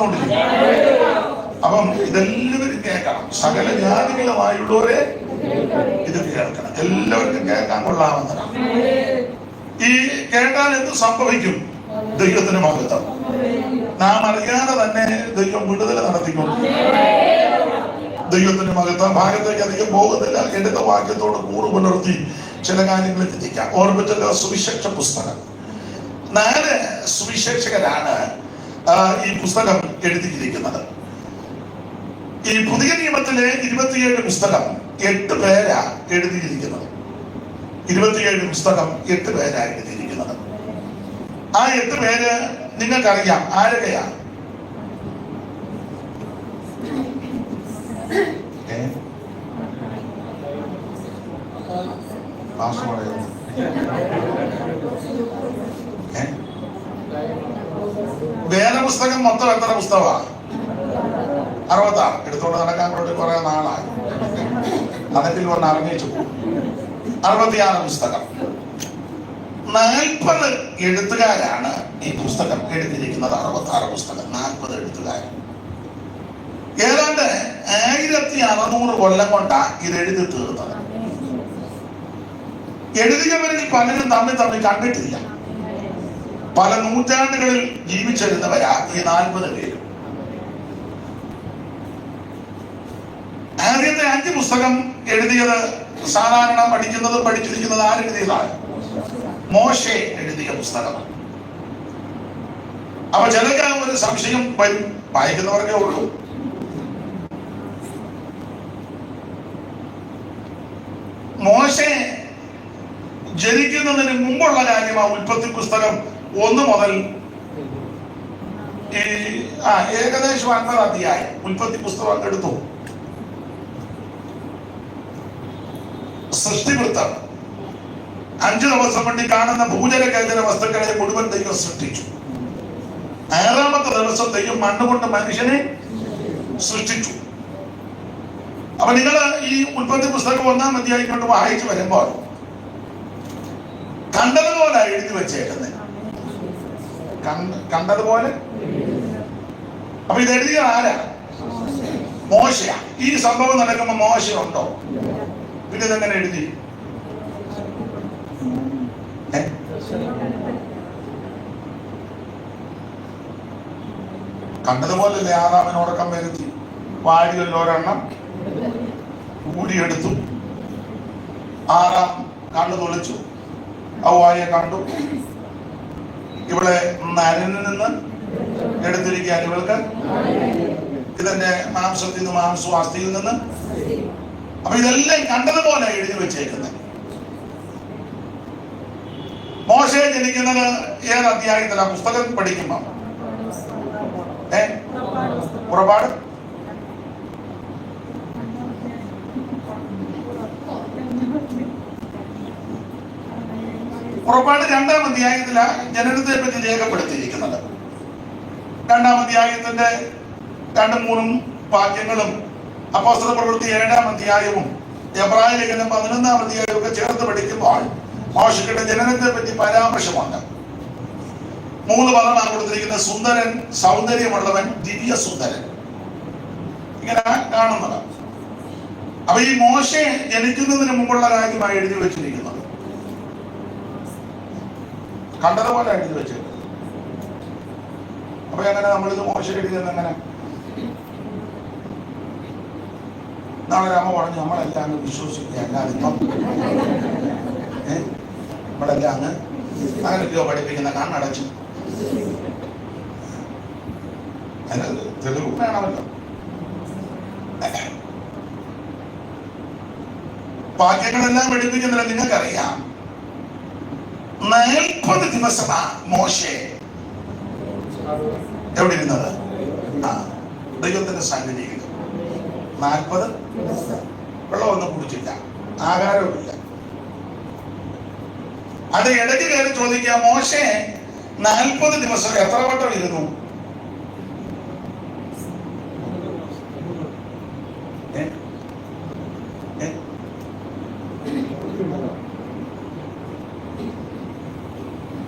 നടന്നുകൊണ്ടിരിക്കും. അപ്പം ഇതെല്ലാവരും കേൾക്കണം. സകല ജാതികളുമായുള്ളവരെ ഇത് കേൾക്കണം. എല്ലാവർക്കും കേൾക്കാൻ കൊള്ളാവുന്നതാണ്. ഈ കേട്ടാൽ എന്ത് സംഭവിക്കും? ദൈവത്തിന് മഹത്വം. നാം അറിയാതെ തന്നെ ദൈവം വിടുതൽ നടത്തിക്കൊണ്ട്. ദൈവത്തിന് മഹത്വം. ഭാഗത്തേക്ക് അധികം പോകുന്നില്ല. എടുത്ത വാക്യത്തോട് കൂറ് പുലർത്തി ചില കാര്യങ്ങൾ ചിന്തിക്കാം. ഓർമ്മിച്ചല്ലോ, സുവിശേഷ പുസ്തകം. 4 സുവിശേഷകരാണ് ഈ പുസ്തകം എഴുതിയിരിക്കുന്നത്. ഈ പുതിയ നിയമത്തിലെ 27 പുസ്തകം 8 പേരാ എഴുതിയിരിക്കുന്നത്. 27 പുസ്തകം 8 പേരാ എഴുതിയിരിക്കുന്നത്. ആ 8 പേര് നിങ്ങൾക്കറിയാം ആരൊക്കെയാ? വേദപുസ്തകം മൊത്തം എത്ര പുസ്തകമാണ്? 66. എടുത്തോണ്ട് നടക്കാൻ വേണ്ടി കുറെ നാളായി. അതിൽ വന്ന് അറിഞ്ഞിച്ചു 66 പുസ്തകം. 40 എഴുത്തുകാരാണ് ഈ പുസ്തകം എഴുതിയിരിക്കുന്നത്. 66 പുസ്തകം, 40 എഴുത്തുകാർ. ഏതാണ്ട് 1600 കൊല്ലം കൊണ്ടാണ് ഇത് എഴുതി തീർന്നത്. എഴുതിയവരിൽ പലരും തമ്മിൽ കണ്ടിട്ടില്ല. പല നൂറ്റാണ്ടുകളിൽ ജീവിച്ചിരുന്നവരാ ഈ 40 പേരും. ആദ്യത്തെ 5 പുസ്തകം എഴുതിയത് സാധാരണ പഠിച്ചിരിക്കുന്നത് ആരെഴുതിയതാണ്? മോശെ എഴുതിയ പുസ്തകമാണ്. അപ്പൊ ചിലക്ക് ഒരു സംശയം വരും, വായിക്കുന്നവർക്കേ ഉള്ളൂ. മോശെ ജനിക്കുന്നതിന് മുമ്പുള്ള കാര്യമാണ് ഉൽപ്പത്തി പുസ്തകം 1 മുതൽ ഏകദേശം 50 അധ്യായം ഉൽപ്പത്തി പുസ്തകം എടുത്തു. സൃഷ്ടിവൃത്തം 5 ദിവസം കൊണ്ട് കാണുന്ന ഭൂജലകേന്ദ്ര വസ്തുക്കളെ മുഴുവൻ ദൈവം സൃഷ്ടിച്ചു. 6ാമത്തെ ദിവസം ദൈവം മണ്ണുകൊണ്ട് മനുഷ്യനെ സൃഷ്ടിച്ചു. അപ്പൊ നിങ്ങൾ ഈ ഉൽപ്പത്തി പുസ്തകം 1-ാം അധ്യായം കൊണ്ട് വായിച്ചു വരുമ്പോൾ കണ്ടതുപോലെ എഴുതി വെച്ചേക്കുന്നത്. കണ്ടതുപോലെ. അപ്പൊ ഇത് എഴുതിയ ആരാ? മോശയാ. ഈ സംഭവം നടക്കുമ്പോ മോശ ഉണ്ടോ? പിന്നെ ഇതെങ്ങനെ എഴുതി? കണ്ടതുപോലല്ലേ ആദാമിനോടക്കം വരുത്തി. വാഴികളിൽ ഒരെണ്ണം ഊരിയെടുത്തു. ആദാം കണ്ണു തുളിച്ചു, ഹവ്വായെ കണ്ടു. ഇവിടെ നരനിൽ നിന്ന് എടുത്തിരിക്കാൻ ഇവൾക്ക് ഇതിന്റെ മാംസത്തിൽ നിന്ന് മാംസവും അസ്ഥിയിൽ നിന്ന്. അപ്പൊ ഇതെല്ലാം കണ്ടതുപോലെ എഴുതി വെച്ചേക്കുന്നത്. മോശെ ജനിക്കുന്നത് ഏത് അധ്യായത്തിലാണ്? പുസ്തകം പഠിക്കുമ്പോ പുറപ്പാട് പുറപ്പാട് 2-ാം അധ്യായത്തിലാണ് ജനനത്തെ പറ്റി രേഖപ്പെടുത്തിയിരിക്കുന്നത്. 2-ാം അധ്യായത്തിന്റെ 2-3 വാക്യങ്ങളും അപ്പോസ്തല പ്രവൃത്തി 7-ാം അധ്യായവും എബ്രായ ലേഖനം 11-ാം അധ്യായവും ഒക്കെ ചേർത്ത് പഠിക്കുമ്പോൾ മോശയുടെ ജനനത്തെ പറ്റി പരാമർശമുണ്ട്. 3 പദമാണ് കൊടുത്തിരിക്കുന്നത്: സുന്ദരൻ, സൗന്ദര്യമുള്ളവൻ, ദിവ്യ സുന്ദരൻ. ഇങ്ങനെ കാണുന്നത്. അപ്പൊ ഈ മോശെ ജനിക്കുന്നതിന് മുമ്പുള്ള കാര്യമായി എഴുതി വെച്ചിരിക്കുന്നത്. കണ്ടതുപോലെ എഴുതി വെച്ചത്. അപ്പൊ എങ്ങനെ നമ്മളിത് മോശ എഴുതിയെന്ന് എങ്ങനെ? നാളെ അമ്മ പറഞ്ഞു നമ്മളെല്ലാം അങ്ങ് വിശ്വസിക്കുക. അല്ലാതെ ഇപ്പം നമ്മളെല്ലാം അങ്ങ് അങ്ങനെയൊക്കെയോ പഠിപ്പിക്കുന്ന കണ്ണടച്ചു. തെളിവ് വേണമല്ലോ. വാക്യങ്ങളെല്ലാം പഠിപ്പിക്കുന്നില്ല. നിങ്ങൾക്കറിയാം 40 ദിവസമാ മോശെ എവിടെ ഇരുന്നത്? ദൈവത്തിന്റെ സന്നിധിയിൽ 40 വെള്ളമൊന്നും കുടിച്ചില്ല, ആഹാരവുമില്ല. അത് ഇടയ്ക്ക് കയറി ചോദിക്കുക, മോശെ 40 ദിവസം എത്ര വട്ടം ഇരുന്നു?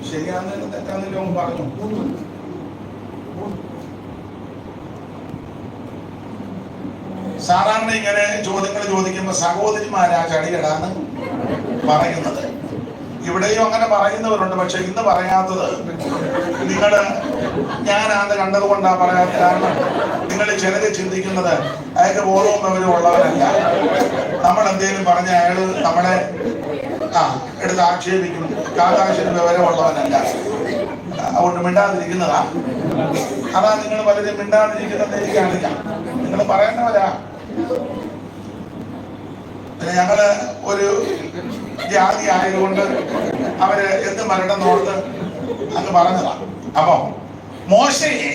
ശരിയാണെന്ന് തെറ്റാണെന്ന് പറഞ്ഞു. സാധാരണ ഇങ്ങനെ ചോദ്യങ്ങൾ ചോദിക്കുമ്പോൾ സഹോദരിമാരാ ചടിയിടാന്ന് പറയുന്നത്. ഇവിടെയും അങ്ങനെ പറയുന്നവരുണ്ട്. പക്ഷെ ഇന്ന് പറയാത്തത് ഞാനാണ് കണ്ടത് കൊണ്ടാ പറയാത്ത. കാരണം നിങ്ങൾ ചിലര് ചിന്തിക്കുന്നത് അയാൾക്ക് ബോധവും വിവരവും ഉള്ളവരല്ല. നമ്മൾ എന്തെങ്കിലും പറഞ്ഞ അയാള് നമ്മളെ എടുത്ത് ആക്ഷേപിക്കും. കാകാശന് വിവരമുള്ളവനല്ല, അതുകൊണ്ട് മിണ്ടാതിരിക്കുന്നതാ. അതാ നിങ്ങൾ പലരും മിണ്ടാതിരിക്കുന്നത് എനിക്കറിയാം. നിങ്ങൾ പറയേണ്ടവരാ. പിന്നെ ഞങ്ങള് ഒരു ജാതി ആയതുകൊണ്ട് അവര് എന്ത് മരണം നോർത്ത് അങ്ങ് പറഞ്ഞതാ. അപ്പൊ മോശയെ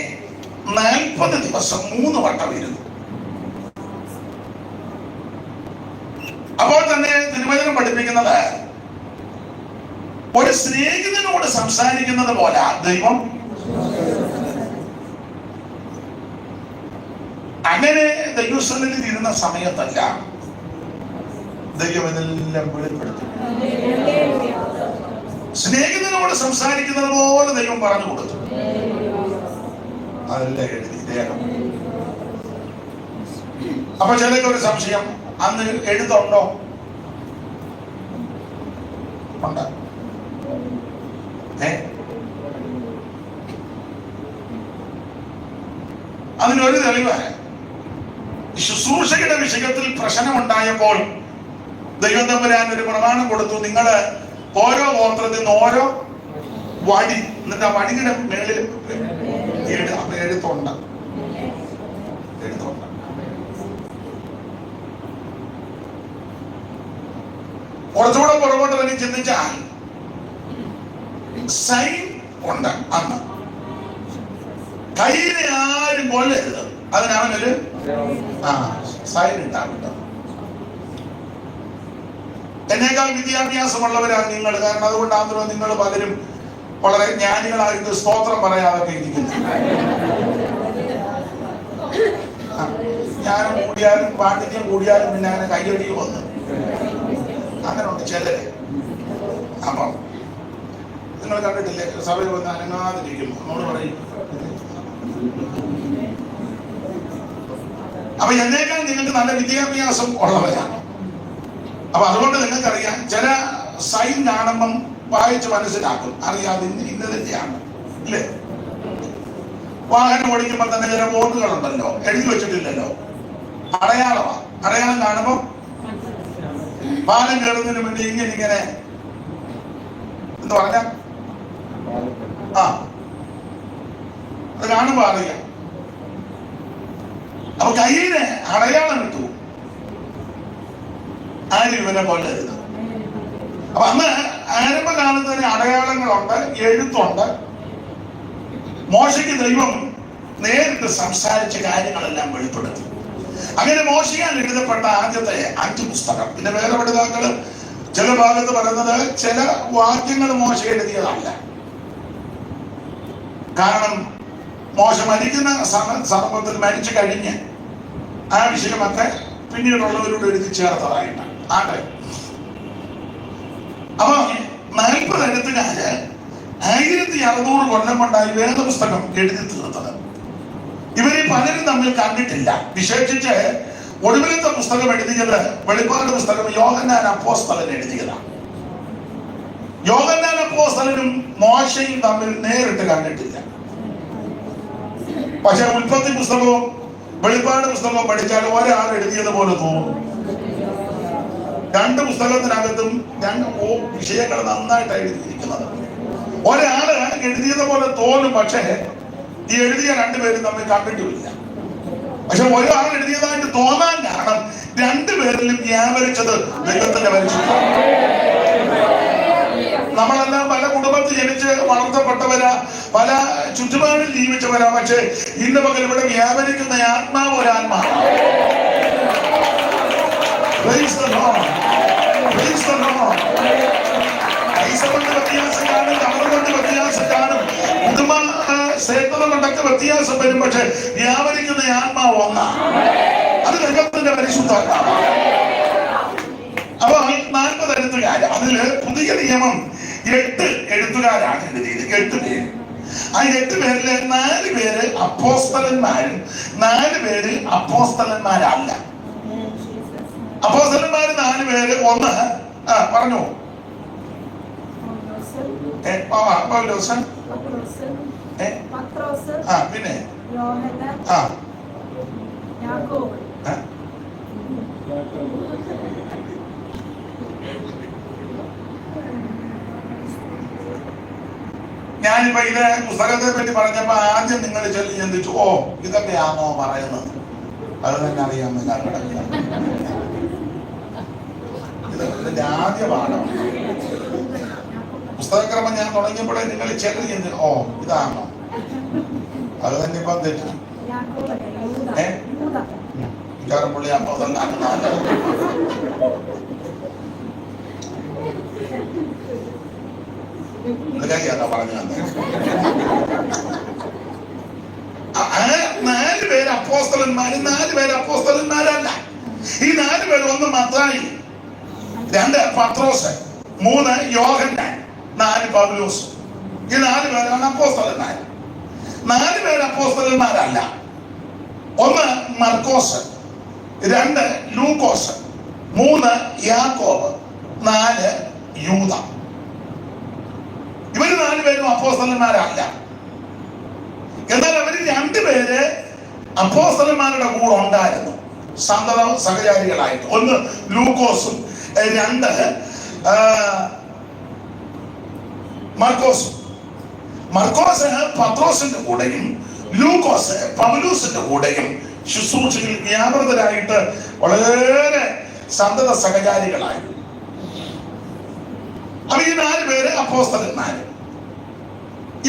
40 ദിവസം 3 വട്ടം ഇരുന്നു. അപ്പോൾ തന്നെ തിരുവചനം പഠിപ്പിക്കുന്നത് ഒരു സ്നേഹിതനോട് സംസാരിക്കുന്നത് പോലെ ദൈവം അങ്ങനെ ദൈവസ്ഥലിൽ ഇരുന്ന സമയത്തല്ല ദൈവം ഇതെല്ലാം വെളിപ്പെടുത്തും. സ്നേഹിതനോട് സംസാരിക്കുന്നത് പോലെ ദൈവം പറഞ്ഞു കൊടുത്തു. അതല്ല എഴുതി ദേഹം. അപ്പൊ ചിലക്ക് ഒരു സംശയം, അന്ന് എഴുതുണ്ടോ? ഉണ്ട്. അതിനൊരു തെളിവ്, ശുശ്രൂഷയുടെ വിഷയത്തിൽ പ്രശ്നമുണ്ടായപ്പോൾ ദൈവം തമ്പുരാൻ ഒരു പ്രമാണം കൊടുത്തു. നിങ്ങള് ഓരോ ഗോത്രത്തിൽ നിന്ന് ഓരോ വടി, എന്നിട്ട് ആ വടിയുടെ മേളിൽ എഴുത്തുണ്ട്. കുറച്ചുകൂടെ പുറകോട്ട് തന്നെ ചിന്തിച്ചാൽ സൈൻ ഉണ്ട്. അന്ന് കയ്യിലെ ആരും കൊല്ലരുത്, അതിനവനൊരു സൈൻ ഉണ്ടാവില്ല. എന്നേക്കാൾ വിദ്യാഭ്യാസമുള്ളവരാണ് നിങ്ങൾ. കാരണം അതുകൊണ്ടാണല്ലോ നിങ്ങൾ പലരും വളരെ ജ്ഞാനികളായിട്ട് സ്തോത്രം പറയാതൊക്കെ ഇരിക്കുന്നു. ജ്ഞാനം കൂടിയാലും പാണ്ഡിത്യം കൂടിയാലും പിന്നെ അങ്ങനെ കയ്യടി വന്നു അങ്ങനെ ഉണ്ട് ചിലര്. അപ്പം നിങ്ങൾ കണ്ടിട്ടില്ലേ, സഭയിൽ വന്ന് അനങ്ങാതിരിക്കും. നമ്മൾ പറയും. അപ്പൊ എന്നേക്കാൾ നിങ്ങൾക്ക് നല്ല വിദ്യാഭ്യാസം ഉള്ളവരാണ്. അപ്പൊ അതുകൊണ്ട് നിങ്ങൾക്കറിയാം, ചില സൈൻ കാണുമ്പം വായിച്ച് മനസ്സിലാക്കും, അറിയാതെ ഇന്നതിന്റെയാണ് അല്ലേ. വാഹനം ഓടിക്കുമ്പോൾ തന്നെ ചില ബോർഡുകളുണ്ടല്ലോ, എഴുതി വെച്ചിട്ടില്ലല്ലോ, അടയാളമാ. അടയാളം കാണുമ്പോ പാലം കയറുന്നതിന് വേണ്ടി ഇങ്ങനെ എന്താ പറഞ്ഞ അത് കാണുമ്പോ അറിയാം. അപ്പൊ കയ്യില് അടയാളം കിട്ടു, ആരും ഇവനെ കൊല്ലരുത്. അപ്പൊ അന്ന് ആരംഭകാലത്ത് അടയാളങ്ങളുണ്ട്, എഴുത്തുണ്ട്. മോശയ്ക്ക് ദൈവം നേരിട്ട് സംസാരിച്ച കാര്യങ്ങളെല്ലാം വെളിപ്പെടുത്തി. അങ്ങനെ മോശയാൽ എഴുതപ്പെട്ട ആദ്യത്തെ 5 പുസ്തകം. പിന്നെ വേറെ പഠിതാക്കള് ചില ഭാഗത്ത് പറയുന്നത് ചില വാക്യങ്ങൾ മോശ എഴുതിയതല്ല. കാരണം മോശ മരിക്കുന്ന സന്ദർഭത്തിൽ മരിച്ചു കഴിഞ്ഞ് ആ വിഷയമൊക്കെ പിന്നീടുള്ളവരോട് എഴുതി ചേർത്തതായിട്ട് ആട്ടെ. അപ്പൊ 40 എഴുത്തുകാര് 1600 കൊല്ലം കൊണ്ടായി വേദപുസ്തകം എഴുതി തീർത്തത്. ഇവരെ പലരും തമ്മിൽ കണ്ടിട്ടില്ല. വിശേഷിച്ച് ഒടുവിലത്തെ പുസ്തകം എഴുതിയത്, വെളിപ്പാട് പുസ്തകം, യോഹന്നാൻ അപ്പോസ്തലൻ എഴുതിയതാണ്. യോഹന്നാൻ അപ്പോസ്തലനും മോശയും തമ്മിൽ നേരിട്ട് കണ്ടിട്ടില്ല. പക്ഷെ ഉൽപ്പത്തി പുസ്തകവും വെളിപ്പാട് പുസ്തകവും പഠിച്ചാൽ ഒരാൾ എഴുതിയത് പോലെ തോന്നും. 2 പുസ്തകത്തിനകത്തും 2 വിഷയങ്ങൾ നന്നായിട്ട് എഴുതിയിരിക്കുന്നത്. ഒരാള് എഴുതിയത് പോലെ തോന്നും, പക്ഷേ ഈ എഴുതിയ 2 പേരും തമ്മിൽ കണ്ടിട്ടുമില്ല. പക്ഷെ ഒരാൾ എഴുതിയതായിട്ട് തോന്നാൻ കാരണം 2 പേരിലും വ്യാപരിച്ചത് ദൈവത്തിന്റെ പരിശുദ്ധമാണ്. നമ്മളെല്ലാം പല കുടുംബത്തിൽ ജനിച്ച് വളർത്തപ്പെട്ടവരാ, പല ചുറ്റുപാടിൽ ജീവിച്ചവരാ. പക്ഷെ ഇന്ന് പകൽ ഇവിടെ വ്യാപരിക്കുന്ന ആത്മാവ് ഒരാത്മാവ്. പൈസ കൊണ്ട് വ്യത്യാസം കാണും, തവണ കൊണ്ട് വ്യത്യാസം കാണും, കുടുംബ സേവനം കൊണ്ടൊക്കെ വ്യത്യാസം വരും. പക്ഷെ വ്യാപരിക്കുന്ന ആത്മാവ് ഒന്നാണ്. അത് ദൈവത്തിന്റെ പരിശുദ്ധാത്മാവ്. അപ്പൊ 40 എഴുത്തുകാര്. അതില് പുതിയ നിയമം 8 എഴുത്തുകാരാണ് എഴുതിയത്. 8 പേര്. ആ 8 പേരില് 4 പേര് അപ്പോസ്തലന്മാരും 4 പേര് അപ്പോസ്തലന്മാരല്ല. അപ്പോസ്തലന്മാര് 4 പേര്. ഒന്ന് പറഞ്ഞു, പൗലോസ്, പിന്നെ ഞാനിപ്പോ ഇത് പുസ്തകത്തെ പറ്റി പറഞ്ഞപ്പോ ആദ്യം നിങ്ങൾ ചിന്തിച്ചു, ഓ ഇതൊക്കെയാണോ പറയുന്നത്? അത് തന്നെ അറിയാമെന്ന് ഞാൻ കിടക്കുക. ഇതിന്റെ ആദ്യ പാഠം പുസ്തകക്രമം ഞാൻ തുടങ്ങിയപ്പോഴേ നിങ്ങൾ ചിന്തിച്ചു, ഓ ഇതാണോ? അത് തന്നെ ഇപ്പം തെറ്റ പുള്ളി അപ്പൊ പറഞ്ഞു. 4 പേര് അപ്പോസ്തലന്മാര്. 4 പേര് അപ്പോസ്തലന്മാരല്ല. ഈ 4 പേര്: 1 മത്തായി, 2 പത്രോസ്, 3 യോഹന്നാൻ, 4 പൗലോസ്. ഈ 4 പേരാണ് അപ്പോസ്തലന്മാർ. 4 പേര് അപ്പോസ്തലന്മാരല്ല. 1 മർക്കോസ്, 2 ലൂക്കോസ്, 3 യാക്കോബ്, 4 യൂദ. ഇവര് 4 പേരും അപ്പോസ്തലന്മാരല്ല. എന്നാൽ അവര് 2 പേര് അപ്പോസ്തലന്മാരുടെ കൂടെ ഉണ്ടായിരുന്നു, സന്തത സഹചാരികളായിട്ട്. 1 ലൂക്കോസും 2 മർക്കോസും. മർക്കോസ് പത്രോസിന്റെ കൂടെയും ലൂക്കോസ് പൗലോസിന്റെ കൂടെയും ശുശ്രൂഷയിൽ വ്യാപൃതരായിട്ട് വളരെ സന്തത സഹചാരികളായി. അപ്പൊ ഈ 4 പേര് അപ്പോസ്തലന്മാര്.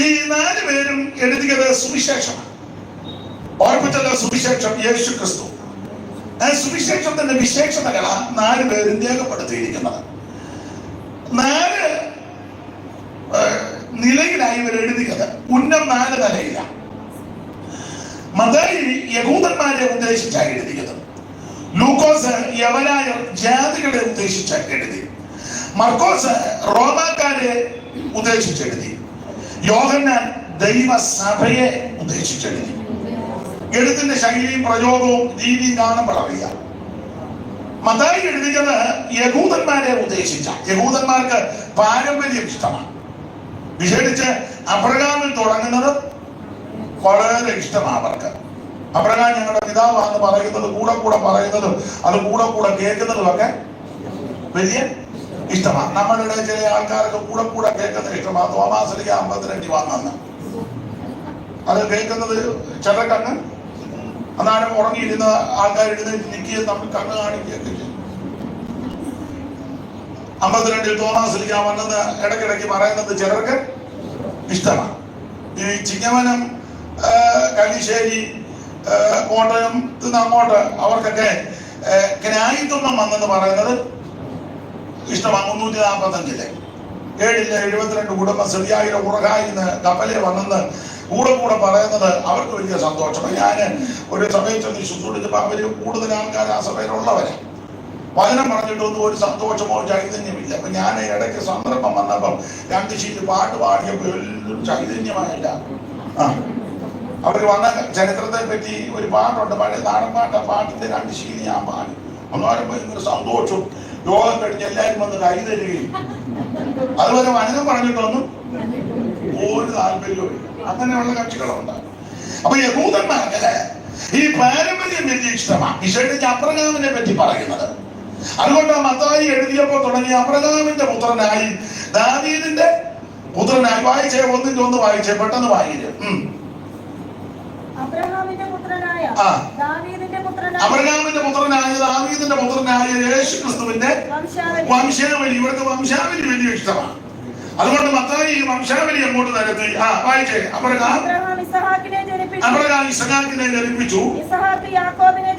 ഈ 4 പേരും എഴുതിയത് സുവിശേഷമാണ്. ഓർപ്പിച്ചല്ല, സുവിശേഷം യേശു ക്രിസ്തു. ആ സുവിശേഷത്തിന്റെ വിശേഷതകളാണ് 4 പേരും രേഖപ്പെടുത്തിയിരിക്കുന്നത്. 4 നിലയിലായി ഇവർ എഴുതിയത്. ഉന്നം 4 നിലയിലാണ്. മത്തായി യഹൂദന്മാരെ ഉദ്ദേശിച്ചാണ് എഴുതിയത്. ലൂക്കോസ് യവനായ ജാതികളെ ഉദ്ദേശിച്ചാണ് എഴുതി. മർക്കോസ് റോമാക്കാരെ ഉദ്ദേശിച്ചെഴുതി. യോഹന്നാൻ ദൈവസഭയെ ഉദ്ദേശിച്ചെഴുതി. എഴുത്തിന്റെ ശൈലിയും പ്രയോഗവും രീതിയും കാണുമ്പോൾ അറിയാം. മത്തായി എഴുതിയത് യഹൂദന്മാരെ ഉദ്ദേശിച്ച. യഹൂദന്മാർക്ക് പാരമ്പര്യം ഇഷ്ടമാണ്. വിശേഷിച്ച് അബ്രഹാമിൽ തുടങ്ങുന്നത് വളരെ ഇഷ്ടമാണ് അവർക്ക്. അബ്രഹാം ഞങ്ങളുടെ പിതാവാന്ന് പറയുന്നത്, കൂടെ കൂടെ പറയുന്നതും അത് കൂടെ കൂടെ കേൾക്കുന്നതും ഒക്കെ വലിയ ഇഷ്ടമാണ്. നമ്മളുടെ ചില ആൾക്കാർക്ക് കൂടെ കൂടെ കേൾക്കുന്നത് ഇഷ്ടമാണ്. തോമാശ്ലീഹ 52 വന്നെന്ന് അത് കേൾക്കുന്നത് ചിലക്കങ്ങ് അന്നാലും ഉറങ്ങിയിരുന്ന ആൾക്കാർ എഴുന്നേറ്റ് നിൽക്കുകയും തമ്മിൽ കണ്ണ് കാണിക്കുകയൊക്കെ ചെയ്യും. 52 തോമാശ്ലീഹ വന്നെന്ന് ഇടയ്ക്കിടയ്ക്ക് പറയുന്നത് ചിലർക്ക് ഇഷ്ടമാണ്. ഈ ചിങ്ങവനം, കലിശ്ശേരി, കോട്ടയം അങ്ങോട്ട് അവർക്കൊക്കെ ജ്ഞായിത്വം വന്നെന്ന് പറയുന്നത് ഇഷ്ടമാണ്. 345 72 കുടുംബം ശരിയായ ഉറകായിന്ന് കപ്പലിൽ വന്നെന്ന് കൂടെ കൂടെ പറയുന്നത് അവർക്ക് വലിയ സന്തോഷം. ഞാൻ ഒരു സമയത്ത് ശുശ്രൂഷിച്ചപ്പോൾ അവര് കൂടുതൽ ആൾക്കാർ ആ സഭയിലുള്ളവരാ. വചനം പറഞ്ഞിട്ടൊന്നും ഒരു സന്തോഷമോ ചൈതന്യമില്ല. അപ്പൊ ഞാൻ ഇടയ്ക്ക് സന്ദർഭം വന്നപ്പം 2 ശീല് പാട്ട് പാടിയപ്പോൾ എല്ലാം ചൈതന്യമായില്ല. അവര് വന്ന ചരിത്രത്തെ പറ്റി ഒരു പാട്ടുണ്ട്, പഴയ നാടൻ പാട്ട്. ആ പാട്ടിന്റെ 2 ശീലി ഞാൻ പാടി. ഒന്നാലും ഭയങ്കര സന്തോഷവും യോഗം കഴിഞ്ഞ് എല്ലാവരും വന്ന് കൈ തരികയും. അതുപോലെ വചനം പറഞ്ഞിട്ടൊന്നും ഒരു താല്പര്യവും ഇല്ല. അങ്ങനെയുള്ള കക്ഷികളുണ്ട്. അപ്പൊ യഹൂദന്മാർക്ക് ഈ പാരമ്പര്യം വലിയ ഇഷ്ടമാണ്. വിശേഷിച്ച് അബ്രഹാമിനെ പറ്റി പറയുന്നത്. അതുകൊണ്ട് മത്തായി എഴുതിയപ്പോൾ തുടങ്ങി അബ്രഹാമിന്റെ പുത്രനായി, ദാവീദിന്റെ പുത്രനായി. വായിച്ചേ, 1:1 വായിച്ചേ, പെട്ടെന്ന് വായിക്കും. അബ്രഹാമിന്റെ പുത്രനായ ദാവീദിന്റെ പുത്രനായ യേശു ക്രിസ്തുവിന്റെ വംശാവലി. ഇവർക്ക് വംശാവലി വലിയ ഇഷ്ടമാണ്. അതുകൊണ്ട് മത്തായി ഈ വംശാവലി അങ്ങോട്ട് നിരത്തി. വായിച്ചേ. അബ്രഹാം ഇസഹാക്കിനെ ജനിപ്പിച്ചു. ഇസഹാക്ക് യാക്കോബിനെ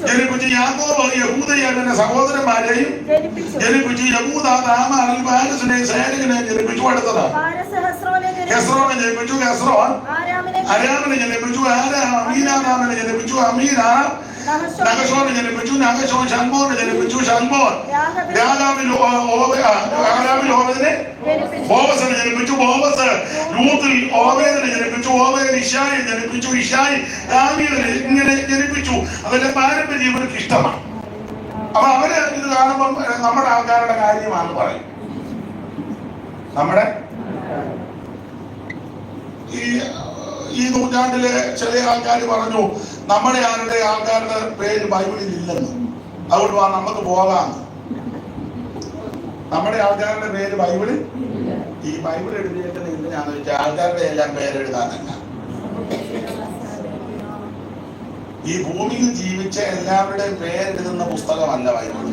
ജനിപ്പിച്ചു. യാക്കോബ് യഹൂദയെ തന്റെ സഹോദരന്മാരെയും ജനിപ്പിച്ചു. യഹൂദ താമ അൽബാരസിനെ സേനകിനെ ജനിപ്പിച്ചു. അടുത്തത് ഹെസ്രോനെ ജനിപ്പിച്ചു. ഹെസ്രോൻ ആരാമിനെ ജനിപ്പിച്ചു. ആരാം അമീനാമിനെ ജനിപ്പിച്ചു. അമീനാം നഹശോനെ ജനിപ്പിച്ചു. നഹശോൻ ഷൽമോനെ ജനിപ്പിച്ചു. ഷൽമോൻ രാജാവിൽ ഓബേദിനെ ബോവസിനെ ജനിപ്പിച്ചു. ബോവസ് രൂത്തിൽ ഓബേദിനെ ജനിപ്പിച്ചു. ഓബേദ് ഇശായിയെ ജനിപ്പിച്ചു. ഇശായി ദാവീദിനെ ഇങ്ങനെ ജനിപ്പിച്ചു. അതിന്റെ പാരമ്പര്യം ഇവർക്ക് ഇഷ്ടമാണ്. അപ്പൊ അവര് ഇത് കാണുമ്പം നമ്മുടെ ആൾക്കാരുടെ കാര്യമാണെന്ന് പറയും. നമ്മുടെ ഈ നൂറ്റാണ്ടിലെ ചില ആൾക്കാർ പറഞ്ഞു നമ്മുടെ ആൾക്കാരുടെ പേര് ബൈബിളിൽ ഇല്ലെന്ന്, അതുകൊണ്ട് നമുക്ക് പോകാമെന്ന്. നമ്മുടെ ആൾക്കാരുടെ പേര് ബൈബിളിൽ, ഈ ബൈബിൾ എഴുതിയേക്കുന്നത് എന്തിനാന്ന് വെച്ചാൽ ആൾക്കാരുടെ എല്ലാം പേരെഴുതാനല്ല. ഈ ഭൂമിയിൽ ജീവിച്ച എല്ലാവരുടെയും പേരെഴുതുന്ന പുസ്തകമല്ല ബൈബിൾ.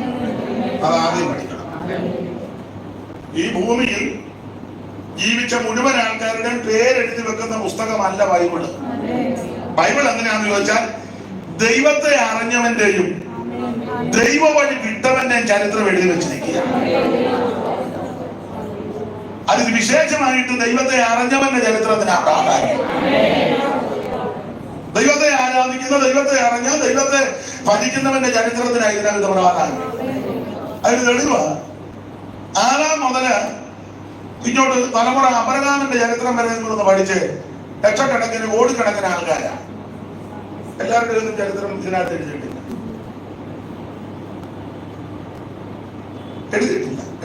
അതാദ്യം പഠിക്കണം. ഈ ഭൂമിയിൽ ജീവിച്ച മുഴുവൻ ആൾക്കാരുടെയും പേരെഴുതി വെക്കുന്ന പുസ്തകമല്ല ബൈബിള്. ബൈബിൾ എങ്ങനെയാണെന്ന് ചോദിച്ചാൽ ദൈവത്തെ അറിഞ്ഞവന്റെയും ദൈവ വഴി വിട്ടവന്റെയും ചരിത്രം എഴുതി വെച്ചിരിക്കുക. അതിൽ വിശേഷമായിട്ട് ദൈവത്തെ അറിഞ്ഞവന്റെ ചരിത്രത്തിനാണ് പ്രാധാന്യം. ദൈവത്തെ ആരാധിക്കുന്ന, ദൈവത്തെ അറിഞ്ഞ, ദൈവത്തെ ഭജിക്കുന്നവന്റെ ചരിത്രത്തിനായി ഇതിനകത്ത് പ്രാധാന്യം. അതിന് തെളിവാണ്. ആറാം മുതല് ഇങ്ങോട്ട് തലമുറ അബ്രഹാമിന്റെ ചരിത്രം വരെ നിന്ന് പഠിച്ച് ലക്ഷക്കണക്കിന് കോടിക്കണക്കിന് ആൾക്കാരാണ്. എല്ലാവരുടെയും ചരിത്രം ഇതിനകത്ത് എഴുതിയിട്ടില്ല.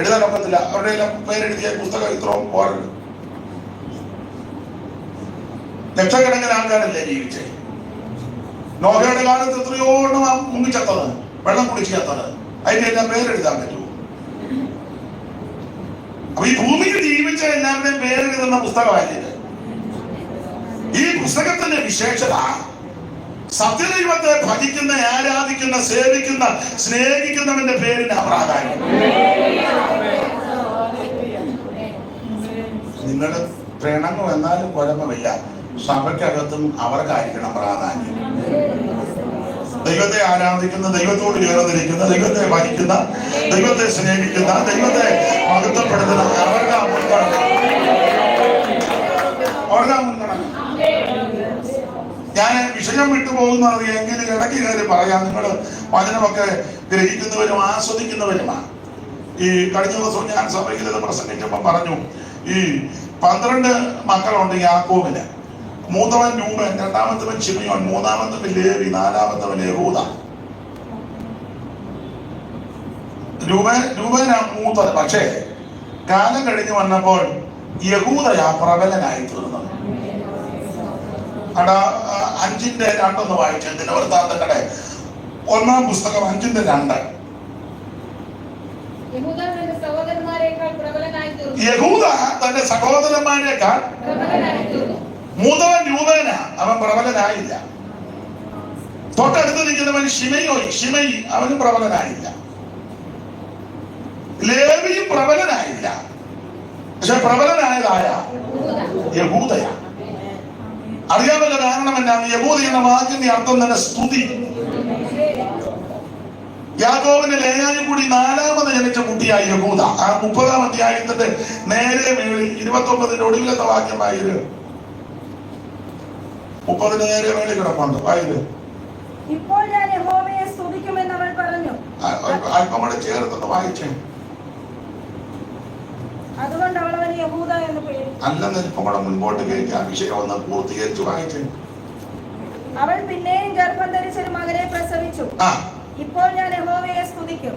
എഴുതാൻ ഒക്കത്തില്ല. അവരുടെ എല്ലാം പേരെഴുതിയ പുസ്തകം ഇത്രയും പോരണ്ട്. ലക്ഷക്കണക്കിന് ആൾക്കാരല്ലേ ജീവിച്ചേ. നോഹയുടെ കാലത്ത് എത്രയോ എണ്ണം മുങ്ങിച്ചത്തത്, വെള്ളം കുടിച്ചത്. അതിന്റെ എല്ലാം പേരെഴുതാൻ പറ്റുമോ? അപ്പൊ ഈ ഭൂമിയിൽ ജീവിച്ച എല്ലാവരുടെയും പേരെഴുതുന്ന പുസ്തകമായിരുന്നു. ഈ പുസ്തകത്തിന്റെ വിശേഷത സത്യദൈവത്തെ ഭജിക്കുന്ന, ആരാധിക്കുന്ന, സേവിക്കുന്ന, സ്നേഹിക്കുന്നവന്റെ പേരിന് പ്രാധാന്യം. നിങ്ങൾ പ്രണങ്ങും എന്നാലും കുഴപ്പമില്ല, സഭയ്ക്കകത്തും അവർക്കായിരിക്കണം പ്രാധാന്യം. ദൈവത്തെ ആരാധിക്കുന്ന, ദൈവത്തോട് ചേർന്നിരിക്കുന്ന, ദൈവത്തെ ഭജിക്കുന്ന, ദൈവത്തെ സ്നേഹിക്കുന്ന, ദൈവത്തെ മഹത്വപ്പെടുത്തുന്ന അവർക്ക് മുൻഗണന. ഞാൻ വിഷയം വിട്ടുപോകുന്നത് എങ്കിലും ഇടയ്ക്ക് കയറി പറയാം. നിങ്ങൾ വചനമൊക്കെ ഗ്രഹിക്കുന്നവരും ആസ്വദിക്കുന്നവരുമാണ്. ഈ കഴിഞ്ഞ ദിവസം ഞാൻ സഭയിൽ പ്രസംഗിച്ചപ്പോൾ പറഞ്ഞു, ഈ 12 മക്കളുണ്ട് യാക്കോബിന്. മൂത്തവൻ രൂപൻ, രണ്ടാമത്തവൻ ശിമിയോൻ, മൂന്നാമത്തവൻ ലേവി, നാലാമത്തവൻ യഹൂദ. രൂപനാണ് മൂത്തത്. പക്ഷേ കാലം കഴിഞ്ഞ് വന്നപ്പോൾ യഹൂദയാ പ്രബലനായി തീർന്നത്. 5:2 വായിച്ചു. ദിനവൃത്താന്തങ്ങളുടെ 1-ാം പുസ്തകം 5:2. യഹൂദ തന്റെ സഹോദരന്മാരെക്കാൾ മൂത്തവൻ രൂപേന, അവൻ പ്രബലനായില്ല. തൊട്ടടുത്ത് നിൽക്കുന്നവൻ ശിമയി, അവനും പ്രബലനായില്ല. ലേവിയും പ്രബലനായില്ല. പക്ഷെ പ്രബലനായതായ യഹൂദയ. അറിയാമല്ലോ കാരണം എന്നാണ്? യഹൂദ എന്ന വാക്കിന്റെ അർത്ഥം തന്നെ സ്തുതി. യാക്കോബിന്റെ ലേയായും കൂടി 4ാമത് ജനിച്ച കുട്ടിയായി യഹൂദ. ആ 30-ാം അധ്യായത്തിന്റെ നേരെ മേളിൽ 29-ന്റെ ഒടുവിലത്തെ വാക്യമായത് 30-ന് നേരെ മേളിൽ കിടപ്പുണ്ട്. വായത് ഇപ്പോൾ ഞാൻ യഹോവയെ സ്തുതിക്കുമെന്ന് അവൾ പറഞ്ഞു. അല്പം കൂടെ ചേർത്തൊന്ന് വായിച്ചേ. അതുകൊണ്ട് അവൾ അവന് യഹൂദ എന്ന് പേര്. അല്ലെന്ന് ഇപ്പം കൂടെ മുൻപോട്ട് കയറ്റി ആ വിഷയം ഒന്ന് പൂർത്തീകരിച്ചു വായിച്ചേ. അവൾ പിന്നെയും ഗർഭം ധരിച്ചൊരു മകനെ പ്രസവിച്ചു. ഇപ്പോൾ ഞാൻ യഹോവയെ സ്തുതിക്കും.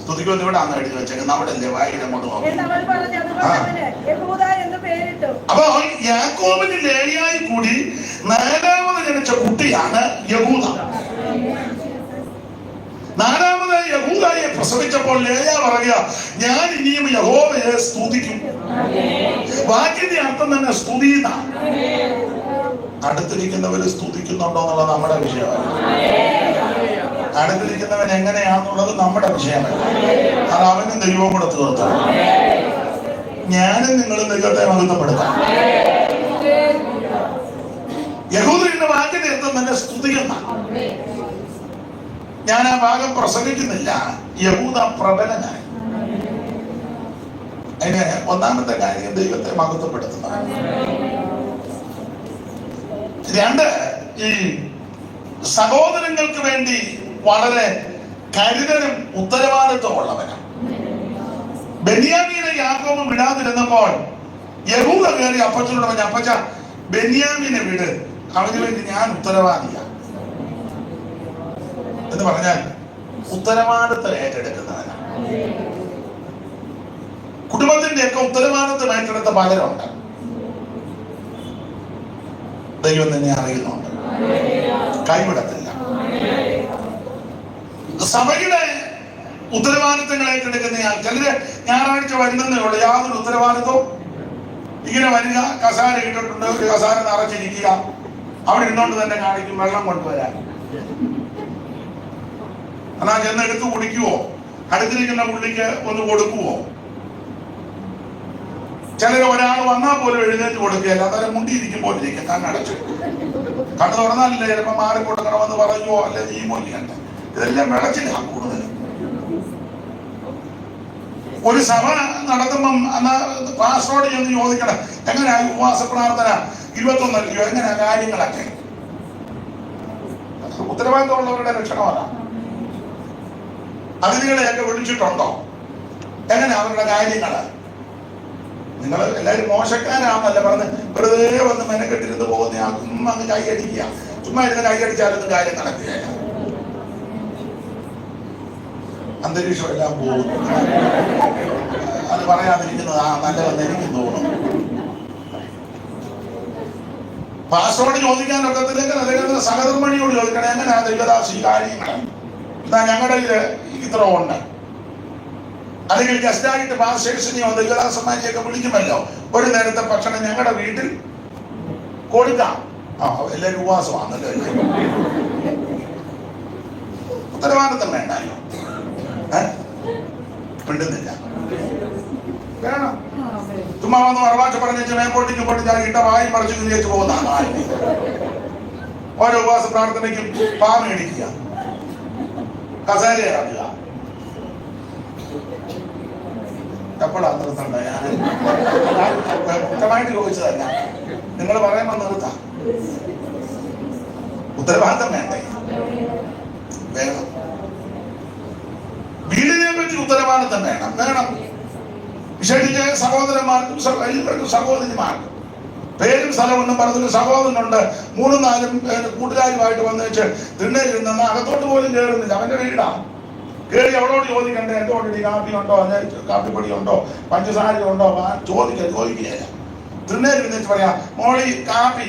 സ്തുതിക്കുമെന്ന് ഇവിടെ അന്ന് എഴുതി വെച്ചേക്കുന്നത്. അവിടെ അല്ലേ വായിക്കാൻ കൊണ്ട് അവൾ പറഞ്ഞു. അതുകൊണ്ട് അവന് യഹൂദ എന്ന് പേരിട്ടു. അപ്പൊ യാക്കോബിന്റെ ലേയായി കൂടി 4ാമത് ജനിച്ച കുട്ടിയാണ് യഹൂദ. 4ാമതായി യഹൂദയെ പ്രസവിച്ചപ്പോൾ ലേയ പറയുക, ഞാൻ ഇനിയും യഹോവയെ സ്തുതിക്കും. വാക്കിന്റെ അർത്ഥം തന്നെ സ്തുതി എന്നാണ്. അടുത്തിരിക്കുന്നവര് സ്തുതിക്കുന്നുണ്ടോ എന്നുള്ളത് നമ്മുടെ വിഷയമല്ല. അടുത്തിരിക്കുന്നവൻ എങ്ങനെയാണെന്നുള്ളത് നമ്മുടെ വിഷയമല്ല. അത് അവനും ദൈവവും കൂടെ തീർത്താം. ഞാനും നിങ്ങളും ദൈവത്തെ മഹത്വപ്പെടുത്താം. യഹൂദയുടെ വാക്കിന്റെ അർത്ഥം തന്നെ സ്തുതിക്കുന്ന. ഞാൻ ആ ഭാഗം പ്രസംഗിക്കുന്നില്ല. യഹൂദ പ്രബലനായി. അതിന് 1-ാമത്തെ കാര്യം ദൈവത്തെ മഹത്വപ്പെടുത്തുന്ന. 2, ഈ സഹോദരങ്ങൾക്ക് വേണ്ടി വളരെ കരുതലും ഉത്തരവാദിത്വമുള്ളവനാണ്. ബെന്യാമീനെ യാക്കോബ് വിടാതിരുന്നപ്പോൾ യഹൂദ കയറി അപ്പച്ചനോട് പറഞ്ഞു, അപ്പച്ച ബെന്യാമീനെ വിട്, അവന് വേണ്ടി ഞാൻ ഉത്തരവാദിയാണ് എന്ന് പറഞ്ഞാൽ ഉത്തരവാദിത്വം ഏറ്റെടുക്കുന്നവനാണ്. കുടുംബത്തിന്റെയൊക്കെ ഉത്തരവാദിത്വം ഏറ്റെടുത്ത പലരുണ്ട്. ദൈവം തന്നെ അറിയുന്നുണ്ട്, കൈവിടത്തില്ല. സഭയുടെ ഉത്തരവാദിത്തങ്ങൾ ഏറ്റെടുക്കുന്നയാൾ ചിലര് ഞായറാഴ്ച വരുന്നതേ ഉള്ളൂ, യാതൊരു ഉത്തരവാദിത്വം. ഇങ്ങനെ വരിക, കസാര ഇട്ടിട്ടുണ്ട്, ഒരു കസാര നിറച്ചിരിക്കുക, അവിടെ ഇരുന്നോണ്ട് തന്നെ കാണിക്കും വെള്ളം കൊണ്ടുവരാൻ. എന്നാ ചെന്ന് എടുത്ത് കുടിക്കുവോ, അടുത്തിരിക്കുന്ന പുള്ളിക്ക് ഒന്ന് കൊടുക്കുവോ? ചിലര് ഒരാൾ വന്നാൽ പോലും എഴുന്നേറ്റ് കൊടുക്കുകയല്ല, അന്നേരം മുണ്ടിയിരിക്കുമ്പോൾ ഇരിക്കും, കണ്ണടച്ചു. കണ്ണു തുറന്നാലില്ല, ചിലപ്പോ മാറി കൊടുക്കണമെന്ന് പറയുമോ അല്ലെ നീമോ ഇല്ല. ഇതെല്ലാം വിളച്ചില്ല കൂടുതൽ. ഒരു സഭ നടത്തുമ്പം പാസ്റ്ററോട് ചെന്ന് ചോദിക്കണം, എങ്ങനെയാ ഉപവാസ പ്രാർത്ഥന 21 അല്ലയോ, എങ്ങനെയാ കാര്യങ്ങളൊക്കെ? ഉത്തരവാദിത്തമുള്ളവരുടെ ലക്ഷണമല്ല. അതിഥികളെയൊക്കെ വിളിച്ചിട്ടുണ്ടോ? എങ്ങനെ അവരുടെ കാര്യങ്ങള്? നിങ്ങൾ എല്ലാവരും മോശക്കാരാണെന്നല്ല പറഞ്ഞ് വെറുതെ വന്ന് മെനക്കെട്ടിരുന്ന് പോകുന്ന ആ ചുമ്മാ അങ്ങ് കൈയടിക്കുക. ചുമ്മാ ഇരുന്ന് കൈയടിച്ചാലൊന്നും കാര്യം നടക്കുകയല്ല. അന്തരീക്ഷം എല്ലാം പോകുന്നു. അത് പറയാതിരിക്കുന്നത് നല്ലതെന്ന് എനിക്ക് തോന്നുന്നു. പാസ്റ്ററോട് ചോദിക്കാനൊക്കത്തില്ലെങ്കിൽ അദ്ദേഹത്തിന് സഹധർമ്മിണിയോട് ചോദിക്കണം, എങ്ങനെയാ ദൈവദാസി കാര്യങ്ങൾ? എന്നാ ഞങ്ങളുടെ ഇത്ര ഉണ്ട്. അല്ലെങ്കിൽ ഗസ്റ്റായിട്ട് പാസ്റ്റേഴ്സിനെയോ ദൈവദാസന്മാരെയൊക്കെ വിളിക്കുമല്ലോ, ഒരു നേരത്തെ ഭക്ഷണം ഞങ്ങളുടെ വീട്ടിൽ കൊടുക്കാം. എല്ലാവരും ഉപവാസമാണല്ലോ. ഉത്തരവാദിത്തം വേണ്ടല്ലോ. മിണ്ടുന്നില്ല. വേണം. ചുമ്മാ വന്ന് മറവാച്ച് പറഞ്ഞിട്ട് മേമ്പോട്ടിക്ക് പൊട്ടിച്ച് ഇട്ട വായി മറിച്ച് തിരിച്ചു പോകുന്നതാണ്. ഓരോ ഉപവാസ പ്രാർത്ഥനയ്ക്കും പാമേടിക്കുക, കസേരയാക്കുക. എപ്പോഴാണ് നിർത്തണ്ട? ഞാൻ വ്യക്തമായിട്ട് ചോദിച്ചതല്ല, നിങ്ങൾ പറയുമ്പോൾ നിർത്താം. ഉത്തരവാദിത്തം വേണ്ടേ? വേണം. വീടിനെ പറ്റി ഉത്തരവാദിത്തം വേണം. വിശേഷിച്ച് സഹോദരന്മാർക്കും എല്ലാവർക്കും സഹോദരിമാർക്കും പേരും സ്ഥലമൊന്നും പറഞ്ഞൊരു സഹോദരനുണ്ട്, 3-4 കൂട്ടുകാരുമായിട്ട് വന്ന് വെച്ച് തിണ്ണേലിരുന്ന അകത്തോട്ട് പോലും കയറുന്നില്ല. അവന്റെ വീടാണ്. കയറി അവളോട് ചോദിക്കണ്ടേ, എന്തുകൊണ്ട് കാപ്പി ഉണ്ടോ, കാപ്പിപ്പൊടി ഉണ്ടോ, പഞ്ചസാര ഉണ്ടോ? ചോദിക്കുകയില്ല. തിണ്ണേലിരുന്നിട്ട് പറയാ, മോളി കാപ്പി.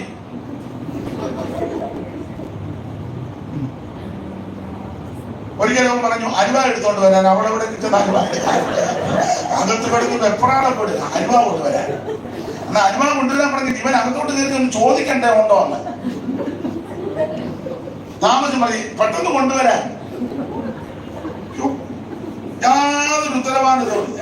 ഒരിക്കലും പറഞ്ഞു അലുവ എടുത്തോണ്ട് വരാൻ. അവളെവിടെ കിട്ടുന്ന അലുവ അകത്ത് കിടന്ന് എപ്പോഴാണപ്പെടുക അലുവ കൊണ്ടുവരാൻ. എന്നാ അലുവ കൊണ്ടുവരാൻ പറഞ്ഞിട്ട് ഇവൻ അകത്തോട്ട് കയറി ഒന്ന് ചോദിക്കണ്ടേ ഉണ്ടോ എന്ന്. താമസം മതി, പെട്ടെന്ന് കൊണ്ടുവരാൻ. യാതൊരു ഉത്തരവാദിത്തവുമില്ല.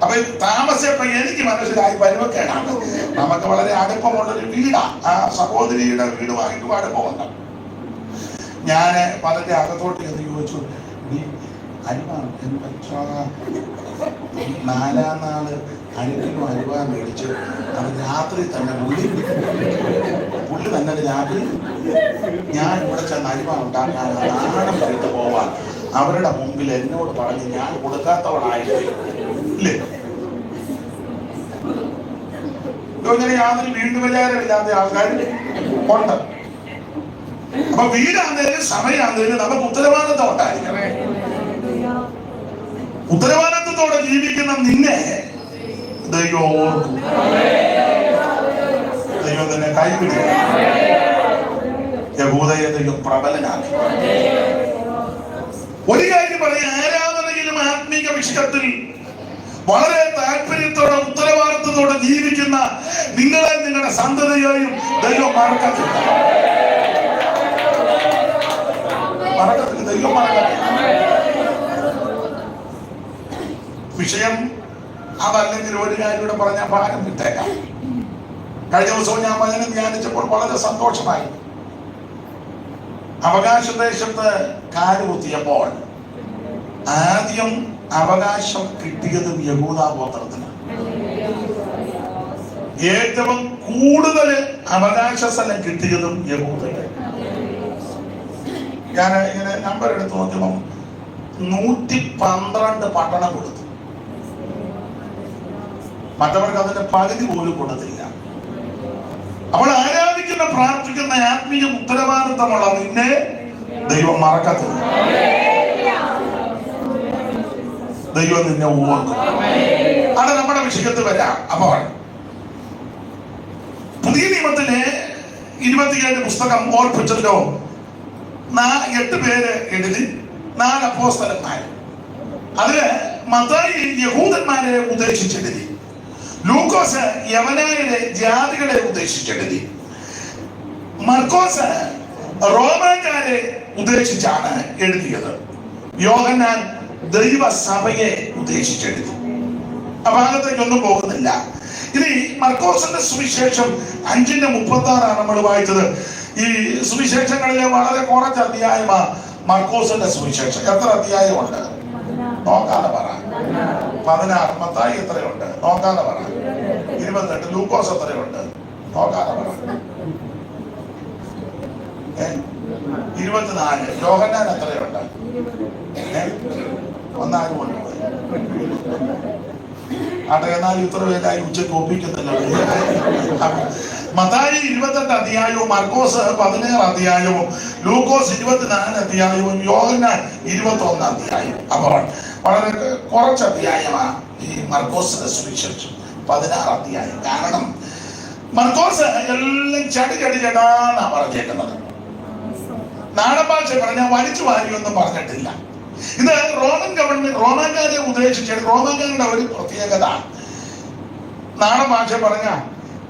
അപ്പൊ താമസിച്ചപ്പോ എനിക്ക് മനസ്സിലായി പരുവക്കേടാണ്. നമുക്ക് വളരെ അടുപ്പമുള്ളൊരു വീടാ, ആ സഹോദരിയുടെ വീടുമായിട്ടും അടുപ്പമുണ്ട്. ഞാന് പലരുടെ അകത്തോട്ട് എന്ന് ചോദിച്ചു, അലുവ 4-ാം നാള് അരിക്കിലും അലുവ മേടിച്ച് അത് രാത്രി തന്നെ പുള്ളി തന്നെ രാത്രി ഞാൻ ഇവിടെ ചെന്ന് അലുവ ഉണ്ടാക്കാൻ നാണം കരുത്ത് പോവാൻ അവരുടെ മുമ്പിൽ എന്നോട് പറഞ്ഞ് ഞാൻ കൊടുക്കാത്തവളായില്ലേ? ഇങ്ങനെ യാതൊരു വീണ്ടുവിചാരമില്ലാത്ത ആൾക്കാർ ഉണ്ട്. അപ്പൊ വീടാന്തേലും സമയാന്തേലും നമുക്ക് ഉത്തരവാദിത്വം ഉണ്ടായിരിക്കണേ. ഉത്തരവാദിത്വത്തോടെ ജീവിക്കുന്ന നിന്നെ ദൈവം തന്നെ കൈപിടിക്കും. യഹൂദയെ ദൈവം പ്രബലനാക്കി. ഒരു കാര്യം പറയാം, ആരാധനയിലും ആത്മീക വിഷയത്തിൽ വളരെ താല്പര്യത്തോടെ ഉത്തരവാദിത്വത്തോടെ ജീവിക്കുന്ന നിങ്ങളെ നിങ്ങളുടെ സന്തതിയെയും ദൈവം മറക്കത്തില്ല. ദൈവം മറക്കത്തില്ല. വിഷയം അതല്ലെങ്കിൽ ഒരു കാര്യം കൂടെ പറഞ്ഞാൽ ഭാരം വിട്ടേക്കാം. കഴിഞ്ഞ ദിവസവും ഞാൻ വചനം ധ്യാനിച്ചപ്പോൾ വളരെ സന്തോഷമായി. അവകാശദേശത്ത് കാലുകുത്തിയപ്പോൾ ആദ്യം അവകാശം കിട്ടിയതും യഹൂദാഗോത്രത്തിന്. ഏറ്റവും കൂടുതൽ അവകാശ സ്ഥലം കിട്ടിയതും യഹൂദന്. ഞാൻ ഇങ്ങനെ നമ്പർ എടുത്ത് നോക്കുമ്പോൾ 112 പട്ടണം കൊടുത്തു. മറ്റവർക്ക് അതിന്റെ പകുതി പോലും കൊടുത്തില്ല. അവൾ ആരാധിക്കുന്ന പ്രാർത്ഥിക്കുന്ന ആത്മീയ ഉത്തരവാദിത്തമുള്ള നിന്നെ ദൈവം മറക്കത്തില്ല. ദൈവം നിന്നെ ഓർക്കും. അത് നമ്മുടെ വിഷയത്തിൽ വരാം. അപ്പോൾ പുതിയ നിയമത്തിലെ 27 പുസ്തകം ഓർപ്പിച്ചല്ലോ. 8 പേര് എഴുതി, 4 അപ്പോസ്തലന്മാർ. അതില് മത്തായി യഹൂദന്മാരെ ഉദ്ദേശിച്ചെഴുതി, ലൂക്കോസ് യവനായരെ ജാതികളെ ഉദ്ദേശിച്ചെഴുതി, മർക്കോസ് റോമാക്കാരെ ഉദ്ദേശിച്ചാണ് എഴുതിയത്, യോഹന്നാൻ ദൈവസഭയെ ഉദ്ദേശിച്ചെഴുതി. ആ ഭാഗത്തേക്കൊന്നും പോകുന്നില്ല. ഇനി മർക്കോസിന്റെ സുവിശേഷം 5:36 നമ്മൾ വായിച്ചത്. ഈ സുവിശേഷങ്ങളിലെ വളരെ കുറച്ച് അധ്യായമാണ് മർക്കോസിന്റെ സുവിശേഷം. എത്ര അധ്യായമുണ്ട് നോക്കാതെ പറ. 16. മത്തായി എത്രയുണ്ട് നോക്കാതെ പറ. 28. ലൂക്കോസ് എത്രയുണ്ട് നോക്കാതെ പറ. 24. യോഹന്നാൻ എത്രയുണ്ട്? ഒന്നാരും ഉണ്ട്. എന്നാലും ഇത്ര പേരായി ഉച്ചക്ക് ഒപ്പിക്കുന്നില്ല. മത്തായി 28 അധ്യായവും, മർക്കോസ് 16 അധ്യായവും, ലൂക്കോസ് 24 അധ്യായവും, യോഹന്നാൻ 21 അധ്യായവും. അപ്പോൾ വളരെ കുറച്ച് അധ്യായമാണ് ഈ മർക്കോസിന്റെ സുവിശേഷം, 16 അധ്യായം. കാരണം മർക്കോസ് എല്ലാം ചടിചടാന്നാ പറഞ്ഞേക്കുന്നത്. നാടൻ ഭാഷ പറഞ്ഞാൽ വലിച്ചു വാരിയൊന്നും പറഞ്ഞിട്ടില്ല. ഇത് റോമൻ ഗവൺമെന്റ് റോമാക്കാരെ ഉദ്ദേശിച്ച്, റോമാക്കാരുടെ ഒരു പ്രത്യേകത നാടൻ ഭാഷ പറഞ്ഞ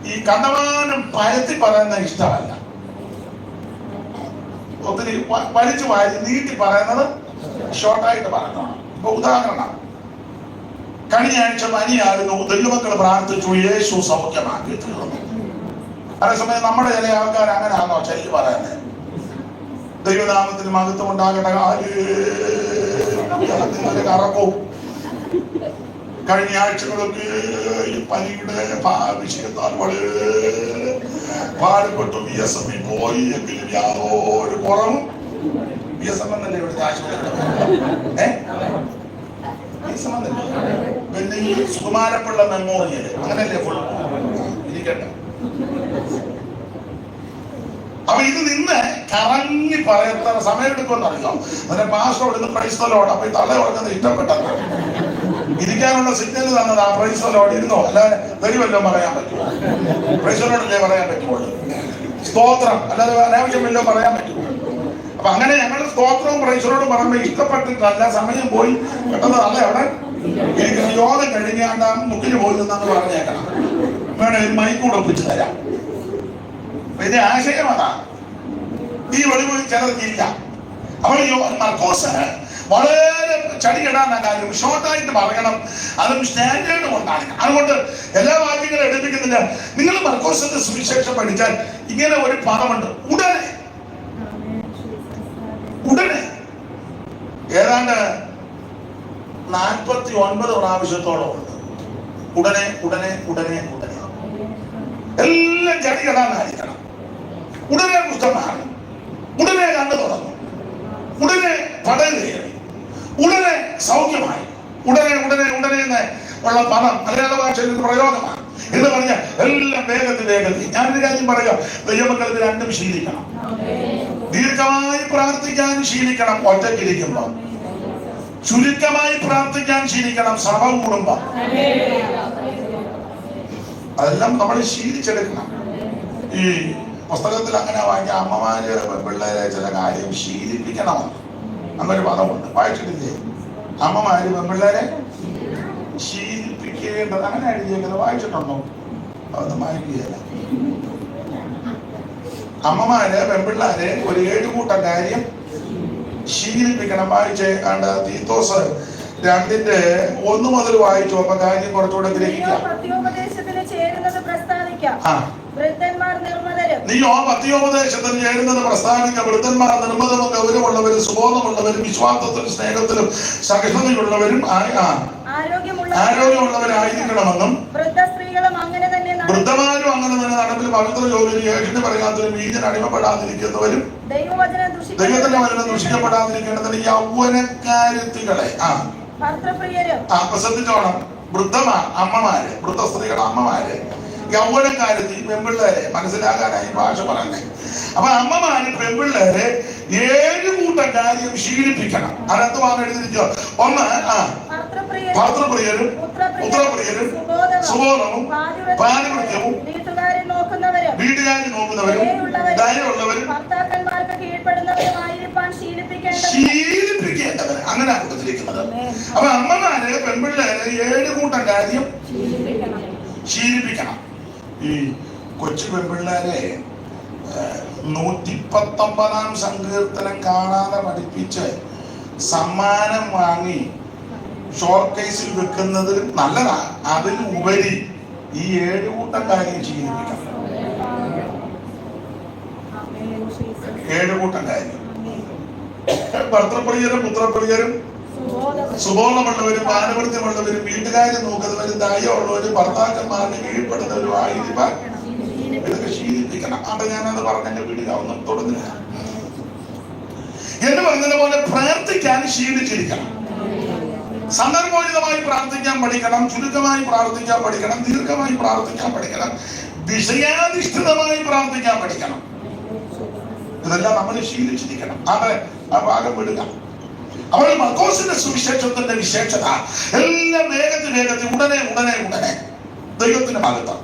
ഈ കണ്ടമാനം പരത്തി പറയുന്ന ഇഷ്ടമല്ല. ഒത്തിരി വലിച്ചു വാരി നീട്ടി പറയുന്നത് ഷോർട്ടായിട്ട് പറയണം. ഇപ്പൊ ഉദാഹരണം, കഴിഞ്ഞ ആഴ്ച പനിയായിരുന്നു, ദൈവമക്കൾ പ്രാർത്ഥിച്ചു, യേശു സൗഖ്യമാക്കി തീർന്നു. അതേസമയം നമ്മുടെ ചില ആൾക്കാർ അങ്ങനെയാണോ ചൊല്ലി പറയുന്നത്? ദൈവനാമത്തിന് മഹത്വം ഉണ്ടാകട്ടെ, കറക്കും. കഴിഞ്ഞ ആഴ്ചകളൊക്കെ ഈ പനിയുടെ വിഷയത്താൽ വളരെ പാടുപെട്ടു. BSM പോയി എങ്കിലും യാതൊരു കുറവും. BSM എന്നല്ലേ ഇവിടുത്തെ ആശുപത്രി? പിന്നെ ഈ സുകുമാരപ്പിള്ള മെമ്മോറിയൽ അങ്ങനെയല്ലേ ഫുൾ ഇരിക്കട്ടെ. അപ്പൊ ഇത് നിന്ന് കറങ്ങി പറയത്ത സമയം എടുക്കുമെന്ന് അറിയാം. അതിന്റെ പാസ്റ്റർ ഇവിടുന്ന് പ്രൈസ്തലോട് അപ്പൊ ഈ തള്ള ഉറക്കുന്നത് ഇഷ്ടപ്പെട്ടത് ഇരിക്കാനുള്ള സിഗ്നൽ തന്നത്. ആ പ്രൈസ്തലോട് ഇരുന്നോ, അല്ലാതെ വരുമല്ലോ പറയാൻ പറ്റുമോ? പ്രൈസ്തലോടല്ലേ പറയാൻ പറ്റുമോ? സ്തോത്രം അല്ലാതെ അനാവശ്യം വല്ലോ പറയാൻ പറ്റുമോ? അപ്പൊ അങ്ങനെ ഞങ്ങൾ സ്തോത്രവും പ്രൈസ്തലോടും പറയുമ്പോ ഇഷ്ടപ്പെട്ടിട്ടല്ല, സമയം പോയി പെട്ടെന്ന് അല്ല അവിടെ ഇരിക്കുന്ന യോഗം കഴിഞ്ഞാണ്ട് മുക്കിന് പോയി നിന്നാന്ന് പറഞ്ഞേക്കണം. വേണേ മൈക്കൂടെ ഒപ്പിച്ച് തരാം. ഇതിന്റെ ആശയം അതാണ്. ഈ വെളിവ് ചിലർക്കില്ല. അപ്പോൾ മർക്കോസ് വളരെ ചടികിടാൻ കാര്യം ഷോർട്ടായിട്ട് പറയണം, അതും സ്റ്റാൻഡേർഡ് കൊണ്ടാണ്. അതുകൊണ്ട് എല്ലാ വാക്യങ്ങളും എടുപ്പിക്കുന്നില്ല. നിങ്ങൾ മർക്കോസിന്റെ സുവിശേഷം പഠിച്ചാൽ ഇങ്ങനെ ഒരു പദമുണ്ട്, ഉടനെ. ഉടനെ ഏതാണ്ട് 49 പ്രാവശ്യത്തോളം ഉണ്ട്. ഉടനെ ഉടനെ ഉടനെ ഉടനെ. എല്ലാം ചടികിടാനായിരിക്കണം. ഉടനെ പുസ്തകമാണ്, ഉടനെ കണ്ടു തുറന്നു, ഉടനെ പടയിൽ കയറി, ഉടനെ സൗഖ്യമായി, ഉടനെ ഉടനെ ഉടനെ എന്ന് ഉള്ള പദം മലയാള ഭാഷയിൽ പ്രയോഗമാണ്. എന്ന് പറഞ്ഞാൽ എല്ലാം വേഗത്തിൽ. ഞാനൊരു കാര്യം പറയാം, ദൈവമക്കൾ ഇത് രണ്ടും ശീലിക്കണം. ദീർഘമായി പ്രാർത്ഥിക്കാൻ ശീലിക്കണം ഒറ്റയ്ക്കിരിക്കുമ്പോ, ചുരുക്കമായി പ്രാർത്ഥിക്കാൻ ശീലിക്കണം സഭ കൂടുമ്പോ. അതെല്ലാം നമ്മൾ ശീലിച്ചെടുക്കണം. ഈ പുസ്തകത്തിൽ അങ്ങനെ വായിക്കുക, അമ്മമാര് പിള്ളേരെ ചില കാര്യം ശീലിപ്പിക്കണമെന്ന് അങ്ങനൊരു പദമുണ്ട്. വായിച്ചിട്ടില്ലേ? അമ്മമാര് പെൺപിള്ളേരെ ശീലിപ്പിക്കേണ്ടത് അങ്ങനെ എഴുതിയേക്കുന്നത് വായിച്ചിട്ടുണ്ടോ? അതൊന്നും വായിക്കുകയല്ല. അമ്മമാര് പെൺപിള്ളേരെ ഒരു 7 കൂട്ടം കാര്യം ശീലിപ്പിക്കണം. വായിച്ചേ കണ്ട തീത്തോസ് 2:1 മുതൽ വായിച്ചു. അപ്പൊ കാര്യം കുറച്ചുകൂടെ ഗ്രഹിക്കാം. നീയോ പത്യോപദേശത്തിന് ചേരുന്നത് പ്രസ്താവിക്കുക. വൃദ്ധന്മാർ നിർമ്മതവും ഗൗരവമുള്ളവരും സുബോധമുള്ളവരും വിശ്വാസത്തിലും സ്നേഹത്തിലും സഹിഷ്ണുതയുള്ളവരും ആരോഗ്യമുള്ളവരായിരിക്കണമെന്നും വൃദ്ധമാരും അങ്ങനെ തന്നെ നടപ്പിൽ പവിത്ര ജോലി യേശുവിന് പറയാത്തവരും വീഞ്ഞിന് അടിമപ്പെടാതിരിക്കുന്നവരും ദൈവത്തിന്റെ വചനം ദുഷിക്കപ്പെടാതിരിക്കേണ്ടതിന് യൗവനക്കാരത്തികളെ ശ്രദ്ധിച്ചോണം. അമ്മമാര്, വൃദ്ധ സ്ത്രീകളുടെ അമ്മമാര്, യൗവനക്കാരത്തി പെൺപിള്ളേരെ, മനസ്സിലാകാനായി ഭാഷ പറഞ്ഞേ. അപ്പൊ അമ്മമാര് പെൺപിള്ളേരെ 7 കൂട്ടം കാര്യം ശീലിപ്പിക്കണം. അതിനകത്ത് വാങ്ങി എഴുതിയിരിക്കുക. ഒന്ന്, ഭർത്തൃപ്രിയരും പുത്രപ്രിയരും സുബോധവും പാതിവൃത്യവും വീട്ടുകാരെ നോക്കുന്നവരും ദയയുള്ളവരും ശീലിപ്പിക്കേണ്ടവർ. അങ്ങനെ കൊടുത്തിരിക്കുന്നത്. അപ്പൊ അമ്മമാര് പെൺപിള്ളേരെ 7 കൂട്ടം കാര്യം ശീലിപ്പിക്കണം. ഈ കൊച്ചു പെൺപിള്ളേരെ 119 സങ്കീർത്തനം കാണാതെ പഠിപ്പിച്ച് സമ്മാനം വാങ്ങി ഷോർട്ട് കേസിൽ വെക്കുന്നത് നല്ലതാ. അതിന് ഉപരി ഈ 7 കൂട്ടം കാര്യം ശീലിപ്പിക്കണം. 7 കൂട്ടം കാര്യം. ഭർത്തൃപ്രിയരും പുത്രപ്രിയരും സുബോധമുള്ളവരും പാനവൃത്യമുള്ളവരും വീട്ടുകാരെ നോക്കുന്നവരും ദയയുള്ളവരും ഭർത്താക്കന്മാരുടെ കീഴ്പ്പെടുന്നവരും ആയിരിക്കാൻ ഇതൊക്കെ ശീലിപ്പിക്കണം. അവിടെ ഞാനത് പറഞ്ഞെന്റെ വീടുകാവുന്ന തുടങ്ങുക എന്ന് പറഞ്ഞതുപോലെ പ്രാർത്ഥിക്കാൻ ശീലിച്ചിരിക്കണം. സന്ദർഭോചിതമായി പ്രാർത്ഥിക്കാൻ പഠിക്കണം, ചുരുക്കമായി പ്രാർത്ഥിക്കാൻ പഠിക്കണം, ദീർഘമായി പ്രാർത്ഥിക്കാൻ പഠിക്കണം, വിഷയാധിഷ്ഠിതമായി പ്രാർത്ഥിക്കാൻ പഠിക്കണം. ഇതെല്ലാം നമ്മൾ ശീലിച്ചിരിക്കണം. അത് ആ ഭാഗം വിടുക. അവൾ മർക്കോസിന്റെ സുവിശേഷത്തിന്റെ വിശേഷത എല്ലാം വേഗത്തിൽ ഉടനെ ദൈവത്തിന്റെ ഭാഗത്താണ്.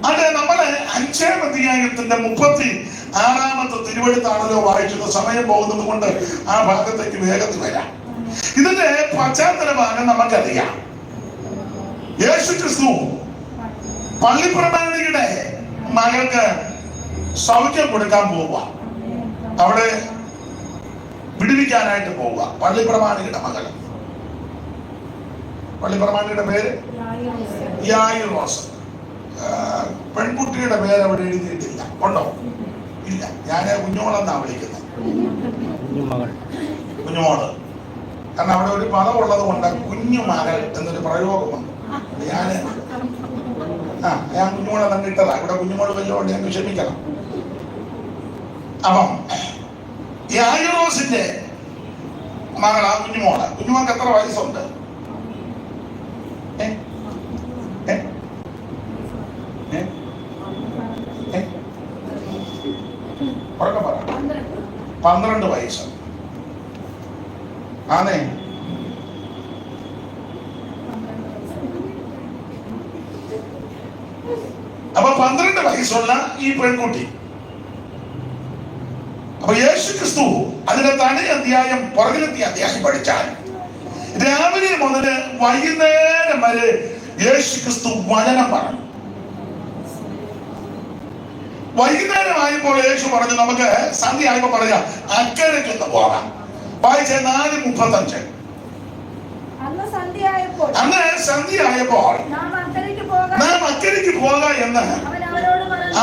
അത് നമ്മള് 5-ാം അധ്യായത്തിന്റെ 36-ാമത്തെ തിരുവെഴുത്താണല്ലോ വായിച്ചത്. സമയം പോകുന്നത് കൊണ്ട് ആ ഭാഗത്തേക്ക് വേഗത്തിൽ വരാം. ഇതിന്റെ പശ്ചാത്തല ഭാഗം നമുക്കറിയാം. യേശുക്രിസ്തു പള്ളിപ്രമാണിയുടെ മകൾക്ക് സൗഖ്യം കൊടുക്കാൻ പോവുക, അവിടെ വിടുവിക്കാനായിട്ട് പോവുക. പള്ളിപ്രമാണിയുടെ മകൾ, പള്ളിപ്രമാണിയുടെ പേര് യായിറോസ്. പെൺകുട്ടിയുടെ പേര് അവിടെ എഴുതിയിട്ടില്ല. ഉണ്ടോ? ഇല്ല. ഞാൻ കുഞ്ഞോളെന്നാ വിളിക്കുന്നത്, കുഞ്ഞുമോള്. കാരണം അവിടെ ഒരു പദമുള്ളത് കൊണ്ട് കുഞ്ഞുമകൾ എന്നൊരു പ്രയോഗമുണ്ട്. ഞാൻ കുഞ്ഞുമോളെ കണ്ടിട്ടതാ. ഇവിടെ കുഞ്ഞുമോള് വല്ലോണ്ട് ഞങ്ങൾക്ക് ക്ഷമിക്കണം. അപ്പം യായിറോസിന്റെ മകൾ ആ കുഞ്ഞുമോള്. കുഞ്ഞുമോൾക്ക് എത്ര വയസ്സുണ്ട്? ഉറക്കെ പറ. 12 വയസ്സ്. ആണേ. അപ്പൊ 12 വയസ്സുള്ള ഈ പെൺകുട്ടി. അപ്പൊ യേശുക്രിസ്തു അതിന്റെ തനി അധ്യായം, പുറകിലെത്തിയ അധ്യായം പഠിച്ചാൽ രാവിലെ മുതൽ വൈകുന്നേരം വരെ യേശുക്രിസ്തു വചനം പറഞ്ഞു. വൈകുന്നേരം ആയപ്പോൾ യേശു പറഞ്ഞു നമുക്ക് സന്ധ്യ ആയപ്പോ പറയാം അക്കരയ്ക്കൊന്ന് പോകാം. വായിച്ച 4:35. അന്ന് സന്ധ്യ ആയപ്പോൾ നാം അക്കരയ്ക്ക് പോകാം എന്ന്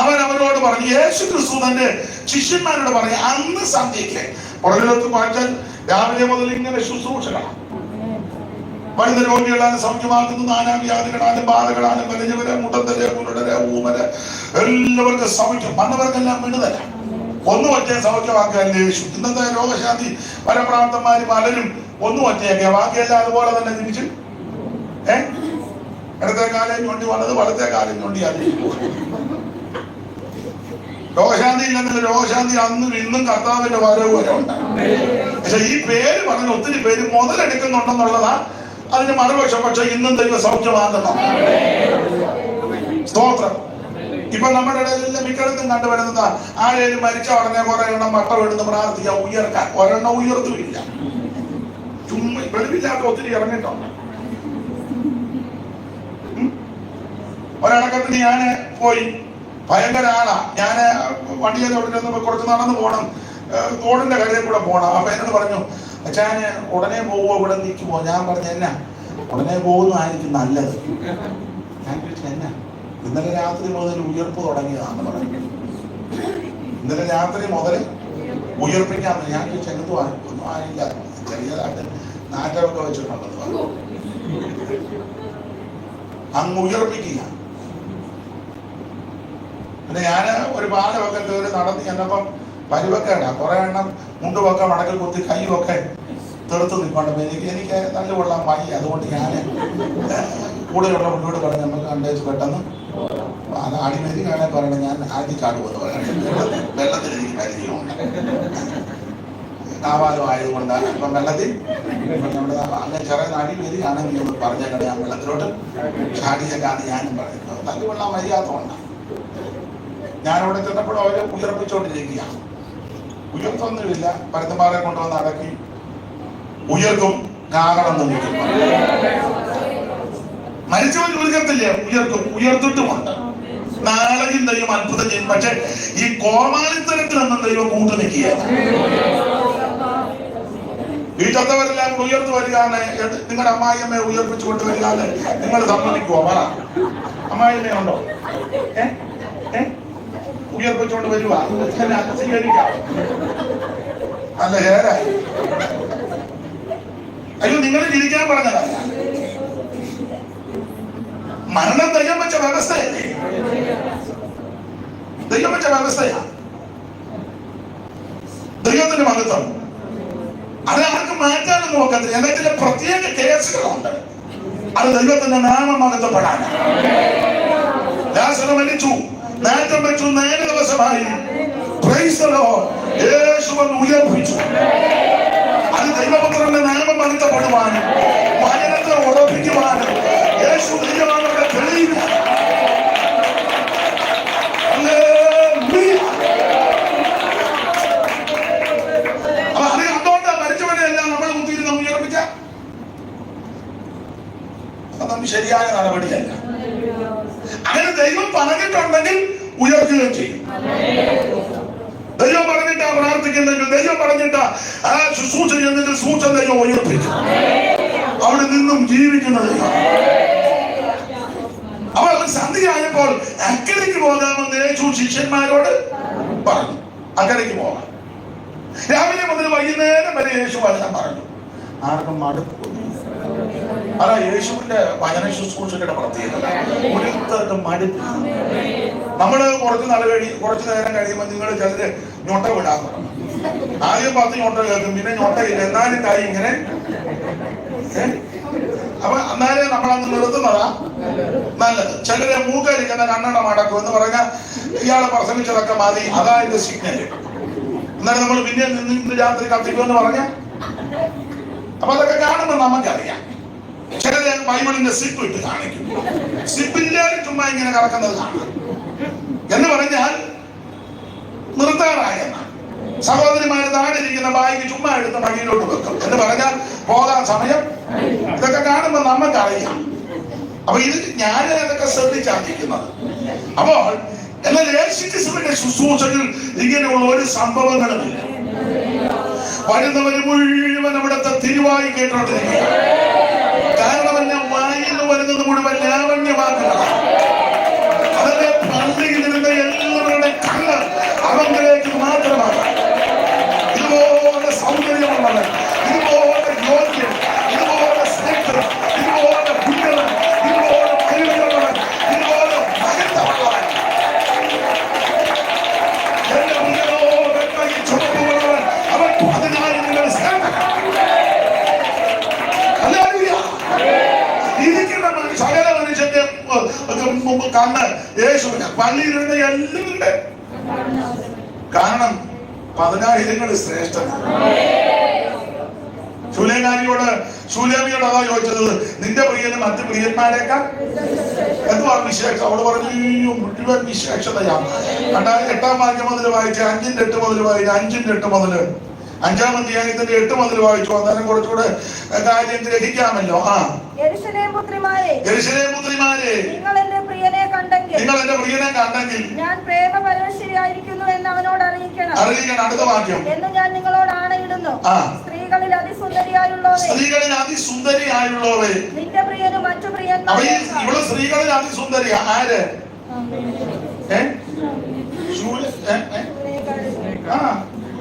അവൻ അവരോട് പറഞ്ഞു. യേശുക്രിസ്തു തന്റെ ശിഷ്യന്മാരോട് പറഞ്ഞു. അന്ന് സന്ധ്യയ്ക്ക് പുറകിലൊത്ത് വായിച്ചാൽ രാവിലെ മുതൽ ഇങ്ങനെ ശുശ്രൂഷകളാണ്. വൈദ്യ രോഗികളാലും സൗഖ്യമാക്കുന്നു, നാനാവ്യാധികളാലും ബാധകളാലും വലിയവരെ, മുടന്തരെ, കുരുടരെ, ഊമരെ എല്ലാവർക്കും സൗഖ്യം. വന്നവർക്കെല്ലാം വിടുതല. ഒന്നുമൊറ്റ സൗഖ്യമാക്കിയല്ലേ യേശു. ഇന്നത്തെ രോഗശാന്തി പരപ്രാപ്തന്മാര് പലരും ഒന്നുമൊറ്റയൊക്കെ ബാക്കിയെല്ലാം അതുപോലെ തന്നെ തിരിച്ചു ഇടത്തെ കാലം ഞൊണ്ടി വന്നത് വലത്തെ കാലം ഞൊണ്ടി അറിയിച്ചു. രോഗശാന്തി ഇല്ലെന്നില്ല, രോഗശാന്തി അന്നും ഇന്നും കർത്താവിന്റെ വരവ് വരെ ഉണ്ട്. പക്ഷെ ഈ പേര് പറഞ്ഞ ഒത്തിരി പേര് മുതലെടുക്കുന്നുണ്ടെന്നുള്ളതാ അതിന് മറുപക്ഷം. പക്ഷെ ഇന്നും ദൈവ സൗഖ്യമാകുന്നു. സ്തോത്രം. ഇപ്പൊ നമ്മുടെ ഇടയിലെല്ലാം മിക്കടത്തും കണ്ടുവരുന്നത് ആരെയും മരിച്ച ഉടനെ കുറെ എണ്ണം വട്ടം എടുത്ത് പ്രാർത്ഥിക്കാം ഉയർക്കാൻ. ഒരെണ്ണം ഉയർത്തുമില്ല. ചുമ്മാ വെളിവില്ലാത്ത ഒത്തിരി ഇറങ്ങിയിട്ടുണ്ട്. ഒരടക്കത്തിന് ഞാന് പോയി, ഭയങ്കര ആളാ. ഞാന് വണ്ടിയിൽ അവിടെ കുറച്ച് നടന്നു പോകണം, തോടിന്റെ കരയിൽ കൂടെ പോകണം. അപ്പൊ എന്നോട് പറഞ്ഞു അച്ഛാന് ഉടനെ പോവോ ഇവിടെ നിൽക്കുമോ? ഞാൻ പറഞ്ഞു എന്നാ ഉടനെ പോകുന്നതായിരിക്കും നല്ലത്. ഞാൻ ചോദിച്ചു എന്നാ? ഇന്നലെ രാത്രി മുതൽ ഉയർപ്പ് തുടങ്ങിയതാണെന്ന് പറഞ്ഞു. ഇന്നലെ രാത്രി മുതൽ ഉയർപ്പിക്കാന്ന്. ഞാൻ ചോദിച്ചു എന്തും ഒന്നും ആയില്ല, ചെറിയതായിട്ട് നാറ്റമൊക്കെ വെച്ചിട്ടുണ്ടെന്ന് പറഞ്ഞു. അങ്ങ് ഉയർപ്പിക്കുക. പിന്നെ ഞാൻ ഒരു പാലമൊക്കെ കയറി നടന്ന് ചെന്നപ്പം പരിവൊക്കെയാണ് കുറെ എണ്ണം മുണ്ടുമൊക്കെ മടക്കിൽ കുത്തി കൈയൊക്കെ തെറുത്ത് നിൽക്കണം. എനിക്ക് നല്ല കൊള്ളാൻ വയ്യ. അതുകൊണ്ട് ഞാൻ കൂടുതലുള്ള മുന്നോട്ട് പറഞ്ഞ് നമുക്ക് കണ്ടേച്ച് പെട്ടെന്ന് അത് അടിമതി കാണാൻ പറയണം. ഞാൻ ആദ്യക്കാടുമെന്ന് പറയണം. വെള്ളത്തിൽ എനിക്ക് പരിചയമുണ്ട്. കാവാലം ആയതുകൊണ്ട് ഇപ്പം വെള്ളത്തിൽ നമ്മുടെ അങ്ങനെ ചെറിയ അടിമതിയാണെങ്കിൽ നമ്മൾ പറഞ്ഞേക്കണേ ഞാൻ വെള്ളത്തിലോട്ട് ചാടിയേക്കാണ് ഞാനും പറയുന്നത്. നല്ല കൊള്ളാൻ വയ്യാത്തതുകൊണ്ടാണ്. ഞാനവിടെ ചെന്നപ്പോൾ അവരെ ഉയർപ്പിച്ചോണ്ടിരിക്കുകയാണ്. ഉയർത്തൊന്നുമില്ല. പരത്തന്മാരെ കൊണ്ടുവന്ന് അടക്കി ഉയർക്കും കാകണമെന്ന് നിൽക്കുന്നു. മരിച്ചവൻ ഉയർത്തില്ല, ഉയർത്തും, ഉയർത്തിട്ടുമുണ്ട്. നാളെയും ദൈവം അത്ഭുതം ചെയ്യും. പക്ഷെ ഈ കോമാളിത്തരത്തിലൊന്നും ദൈവം കൂട്ടു നിൽക്കുകയാണ്. ഈ ചത്തവരെല്ലാം ഉയർന്നു വരികയാണ്. നിങ്ങളുടെ അമ്മായിയമ്മയെ ഉയർപ്പിച്ചു കൊണ്ടുവരികയാണ്. നിങ്ങൾ സമ്മതിക്കുവോ? പറ. അമ്മായിയമ്മയുണ്ടോ? ഉയർപ്പിച്ചുകൊണ്ട് വരുക സ്വീകരിക്കാം. അല്ല ഹേരായി. അയ്യോ, നിങ്ങൾ ഇരിക്കാൻ പറഞ്ഞതല്ല. മരണം ദൈവം വെച്ച വ്യവസ്ഥയല്ലേ? ദൈവം വെച്ച വ്യവസ്ഥയാ. ദൈവത്തിന്റെ മഹത്വം അത് ആർക്കും മാറ്റാനൊന്നും നോക്കത്തില്ല. എന്നാൽ ചില പ്രത്യേക കേസുകളുണ്ട്. അത് ദൈവത്തിന്റെ നാമം മഹത്വപ്പെടാൻ. ലാസർ മരിച്ചു, നാറ്റം വെച്ചു, 4 ദിവസമായി. യേശുവൻ ഉയർപ്പിച്ചു. അത് ദൈവപുത്രന്റെ നാമം മഹത്വപ്പെടുവാനും വചനത്തെ ഉറപ്പിക്കുവാനും യേശു ദൈവമാണെന്ന് തെളിയുക. അപ്പൊ അത് കണ്ടോണ്ടാ മരിച്ചവനെല്ലാം നമ്മൾ കുത്തിയിരുന്ന് ഉയർപ്പിച്ച അതൊന്നും ശരിയായ നടപടിയല്ല. അങ്ങനെ ദൈവം പറഞ്ഞിട്ടുണ്ടെങ്കിൽ ഉയർത്തുകയും ചെയ്യും. ദൈവം പറഞ്ഞിട്ടാ പ്രാർത്ഥിക്കുന്നെങ്കിൽ, ദൈവം പറഞ്ഞിട്ടാ ആ ശുശ്രൂഷ ചെയ്യുന്നെങ്കിൽ സൂക്ഷ ദൈവം ഉയർപ്പിക്കും. അവിടെ നിന്നും ജീവിക്കുന്ന ദൈവം. അവൾ സന്ധ്യയായപ്പോൾ അക്കരയ്ക്ക് പോകാമെന്ന് യേശു ശിഷ്യന്മാരോട് പറഞ്ഞു. അക്കരയ്ക്ക് പോകാം. രാവിലെ മുതൽ വൈകുന്നേരം വരെ യേശു വചനം പറഞ്ഞു. ആർക്കും മടുക്കും. അതാ യേശുവിന്റെ വചന ശുശ്രൂഷയുടെ പ്രത്യേകത. ഒരിടത്തും മടുപ്പ്. നമ്മള് കുറച്ചു നേരം കഴിയുമ്പോൾ നിങ്ങൾ ചിലര് ഞൊട്ട വിടാൻ തുടങ്ങും. ആദ്യം 10 ഞൊട്ട കേൾക്കും, പിന്നെ ഞൊട്ടയില്ല. എന്നാലും കാര്യം ഇങ്ങനെ. അപ്പൊ എന്നാലേ നമ്മളന്ന് നിർത്തുന്നതാ നല്ലത്. ചിലരെ മൂക്കരിക്കുന്ന കണ്ണട മടക്കും എന്ന് പറഞ്ഞാൽ ഇയാളെ പ്രസംഗിച്ചതൊക്കെ മതി, അതായത് സിഗ്നല്. എന്നാലും നമ്മൾ പിന്നെ നിന്ന് രാത്രി കത്തിക്കുമെന്ന് പറഞ്ഞ അപ്പൊ അതൊക്കെ കാണുമ്പോൾ നമുക്കറിയാം. ചിലര് ബൈബിളിന്റെ സിപ്പ് ഇട്ട് കാണിക്കും. സിപ്പില്ലാതെ ചുമ്മാ ഇങ്ങനെ കറക്കുന്നത് കാണാം. എന്ന് പറഞ്ഞാൽ നിർത്താറായെന്നാണ്. സഹോദരിമാര് താഴെയിരിക്കുന്ന ബാഗ് ചുമ്മാ എടുത്ത് മടിയിലോട്ട് വെക്കും എന്ന് പറഞ്ഞാൽ പോകാൻ സമയം. ഇതൊക്കെ കാണുമ്പോൾ നമുക്കറിയാം. അപ്പൊ ഇത് ഞാൻ അതൊക്കെ ശ്രദ്ധിച്ചായിരിക്കുന്നത്. അപ്പോൾ എന്നാൽ യേശുക്രിസ്തുവിന്റെ ശുശ്രൂഷകൾ ഇങ്ങനെയുള്ള ഒരു സംഭവങ്ങളുമില്ല. വരുന്നവര് മുഴുവൻ അവിടുത്തെ തിരുവായി കേട്ടോണ്ടിരിക്കുക. കാരണം എല്ലാം വായിന്ന് വരുന്നത് മുഴുവൻ ലാവണ്യമാക്കുന്നത്. അതിന്റെ പള്ളിയിൽ ഇരുന്ന എല്ലാവരുടെ കണ്ണ് അവങ്കിലേക്ക് മാത്രമാണ്. ഇതുപോലെ സൗന്ദര്യമുള്ളവൻ, ഇതുപോലെ യോഗ്യൻ, ഇതുപോലെ ശ്രേഷ്ഠൻ, ഇതുപോലെ പുണ്യവൻ, ഇതുപോലെ കഴിവുള്ളവൻ, ഇതുപോലെ മഹത്വമുള്ളവൻ, എന്റെ ഉയരോടെ കൈ ചുമന്നുള്ളവൻ, അവൻ 10,000 സേവകൻ. ഇരിക്കുന്ന സകല മനുഷ്യന്റെ കണ്ണ് യേശുവിന്. പള്ളിയിലിരുന്ന എല്ലാവരുടെ കാരണം 10,000 ശ്രേഷ്ഠനാണ്. ശൂലേമിയോട് അതാ ചോദിച്ചത്, നിന്റെ പ്രിയനും മറ്റു പ്രിയന്മാരേക്കാൾ എന്തുവാ വിശേഷം? അവള് പറഞ്ഞു മുഴുവൻ വിശേഷതയാണ്. 8-ാം വാക്യം മുതൽ വായിച്ച് 5-8 മുതൽ വായിച്ച് 5-8 മുതൽ 5-ാം അധ്യായത്തിന്റെ 8 മുതൽ വായിച്ചു. അന്നേരം കുറച്ചുകൂടെ കാര്യം ഗ്രഹിക്കാമല്ലോ. യെരൂശലേം പുത്രിമാരെ, നിങ്ങൾ എന്റെ പ്രിയനെ കണ്ടെങ്കിൽ ഞാൻ പ്രേമപരവശയായിരിക്കുന്നു എന്ന് അവനോട് അറിയിക്കണം. അടുത്ത വാക്യം, എന്ന് ഞാൻ നിങ്ങളോട് ആണയിടുന്നു. സ്ത്രീകളിൽ അതിസുന്ദരിയായുള്ളവേ നിന്റെ പ്രിയനും മറ്റു പ്രിയന്മാരെ. ഇവിടെ സ്ത്രീകളിൽ അതിസുന്ദരി ആര്?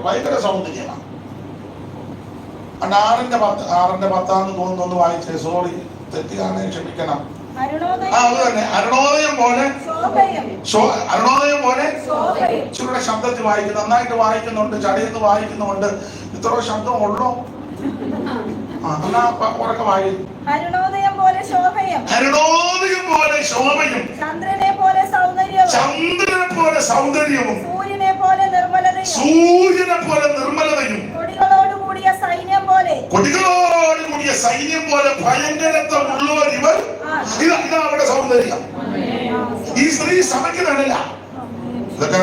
ഭയങ്കര സൗന്ദര്യമാണ്. 6:10 തോന്നുന്നു വായിച്ചേ. സോറി, തെറ്റിയാണ്, ക്ഷമിക്കണം. അത് തന്നെ, അരുണോദയം പോലെ അരുണോദയം പോലെ ഇച്ചിരുടെ ശബ്ദത്തിൽ വായിക്കും. നന്നായിട്ട് വായിക്കുന്നുണ്ട്, ചടയെന്ന് വായിക്കുന്നുണ്ട്. ഇത്ര ശബ്ദം ഉള്ളോ? ഉറക്കെ വായിക്കും. അരുണോദയം പോലെ ശോഭയും, ചന്ദ്രനെ പോലെ സൗന്ദര്യവും, സൂര്യനെ പോലെ നിർമ്മലതയും, കൊടികളോട് കൂടിയ സൈന്യം പോലെ ഭയങ്കരത്വം ഉള്ളവർ ഇവർ. ഇതാ അവിടെ സൗന്ദര്യം. ഈ സ്ത്രീ സഭയ്ക്കുന്നില്ല. ഇതൊക്കെ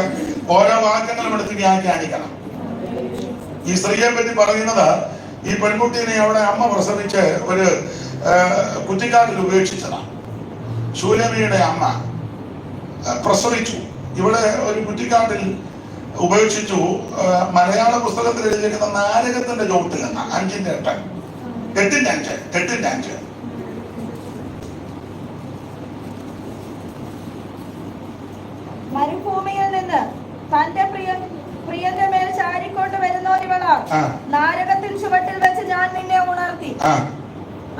ഓരോ വാക്യങ്ങളും എടുത്ത് വ്യാഖ്യാനിക്കണം. ഈ സ്ത്രീയെ പറ്റി പറയുന്നത്, ഈ പെൺകുട്ടീനെ അവിടെ അമ്മ പ്രസവിച്ച് ഒരു കുറ്റിക്കാട്ടിൽ ഉപേക്ഷിച്ചതാണ്. ശൂലമിയുടെ അമ്മ പ്രസവിച്ചു, ഇവിടെ ഒരു കുറ്റിക്കാട്ടിൽ ഉപേക്ഷിച്ചു. മലയാള പുസ്തകത്തിൽ എഴുതിയിരിക്കുന്ന നാരകത്തിന്റെ ചോട്ടിൽ നിന്ന് 8:5 മരുഭൂമിയിൽ നിന്ന് തന്റെ പ്രിയന്റെ മേൽ ചാരിക്കൊണ്ട് വരുന്നവരിവളാണ്. നാരകത്തിൽ ചുവട്ടിൽ വെച്ച് ഞാൻ നിന്നെ ഉണർത്തി.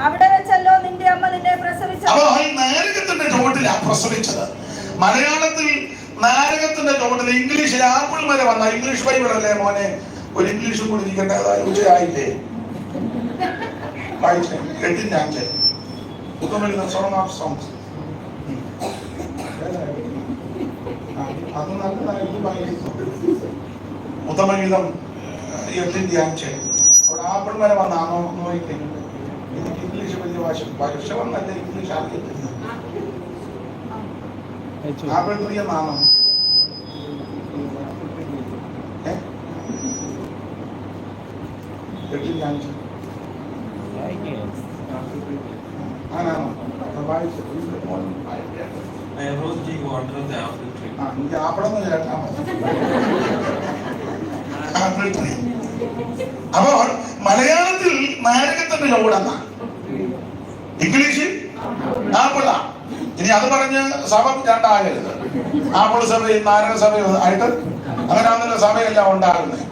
അവിടെ വെച്ചല്ലോ നിന്റെ അമ്മ നിന്നെ പ്രസവിച്ചത്. നാരകത്തിന്റെ ചുവട്ടിലാണ് പ്രസവിച്ചത്. മലയാളത്തിൽ നാരകത്തിന്റെ ചുവട്ടിൽ, ഇംഗ്ലീഷിൽ ആപ്പിൾ വരെ വന്ന ഇംഗ്ലീഷ് ബൈബിൾ അല്ലേ മോനെ? ഒരു ഇംഗ്ലീഷും കൂടി ഇരിക്കട്ടെ, അതായത് ഉച്ചയായില്ലേ? 8:5 സോങ് ഓഫ് സോങ്സ്. അത് നല്ലതായിട്ട് വായിക്കുന്നു. ഉത്തമഗീതം 8:5. അവിടെ ആപ്പിൾ വരെ വന്നാണോ നോക്കിക്കഴിഞ്ഞു. എനിക്ക് ഇംഗ്ലീഷ് വലിയ ഭാഷ വന്നല്ല, ഇംഗ്ലീഷ് അറിയത്തില്ല. ആപ്പിൾ 3 എന്നാണോ? ആണോ? ആപ്പിളൊന്നും കേട്ടാ അപ്പോൾ മലയാളത്തിൽ നാരകത്തിന്റെ ചുവടെന്ന, ഇംഗ്ലീഷിൽ ആപ്പിള. ഇനി അത് പറഞ്ഞ് സഭ രണ്ടാകരുത്. ആപ്പിൾ സഭയും നാരക സഭയും ആയിട്ട് അങ്ങനെയാണല്ലോ സഭയെല്ലാം ഉണ്ടാകുന്നത്.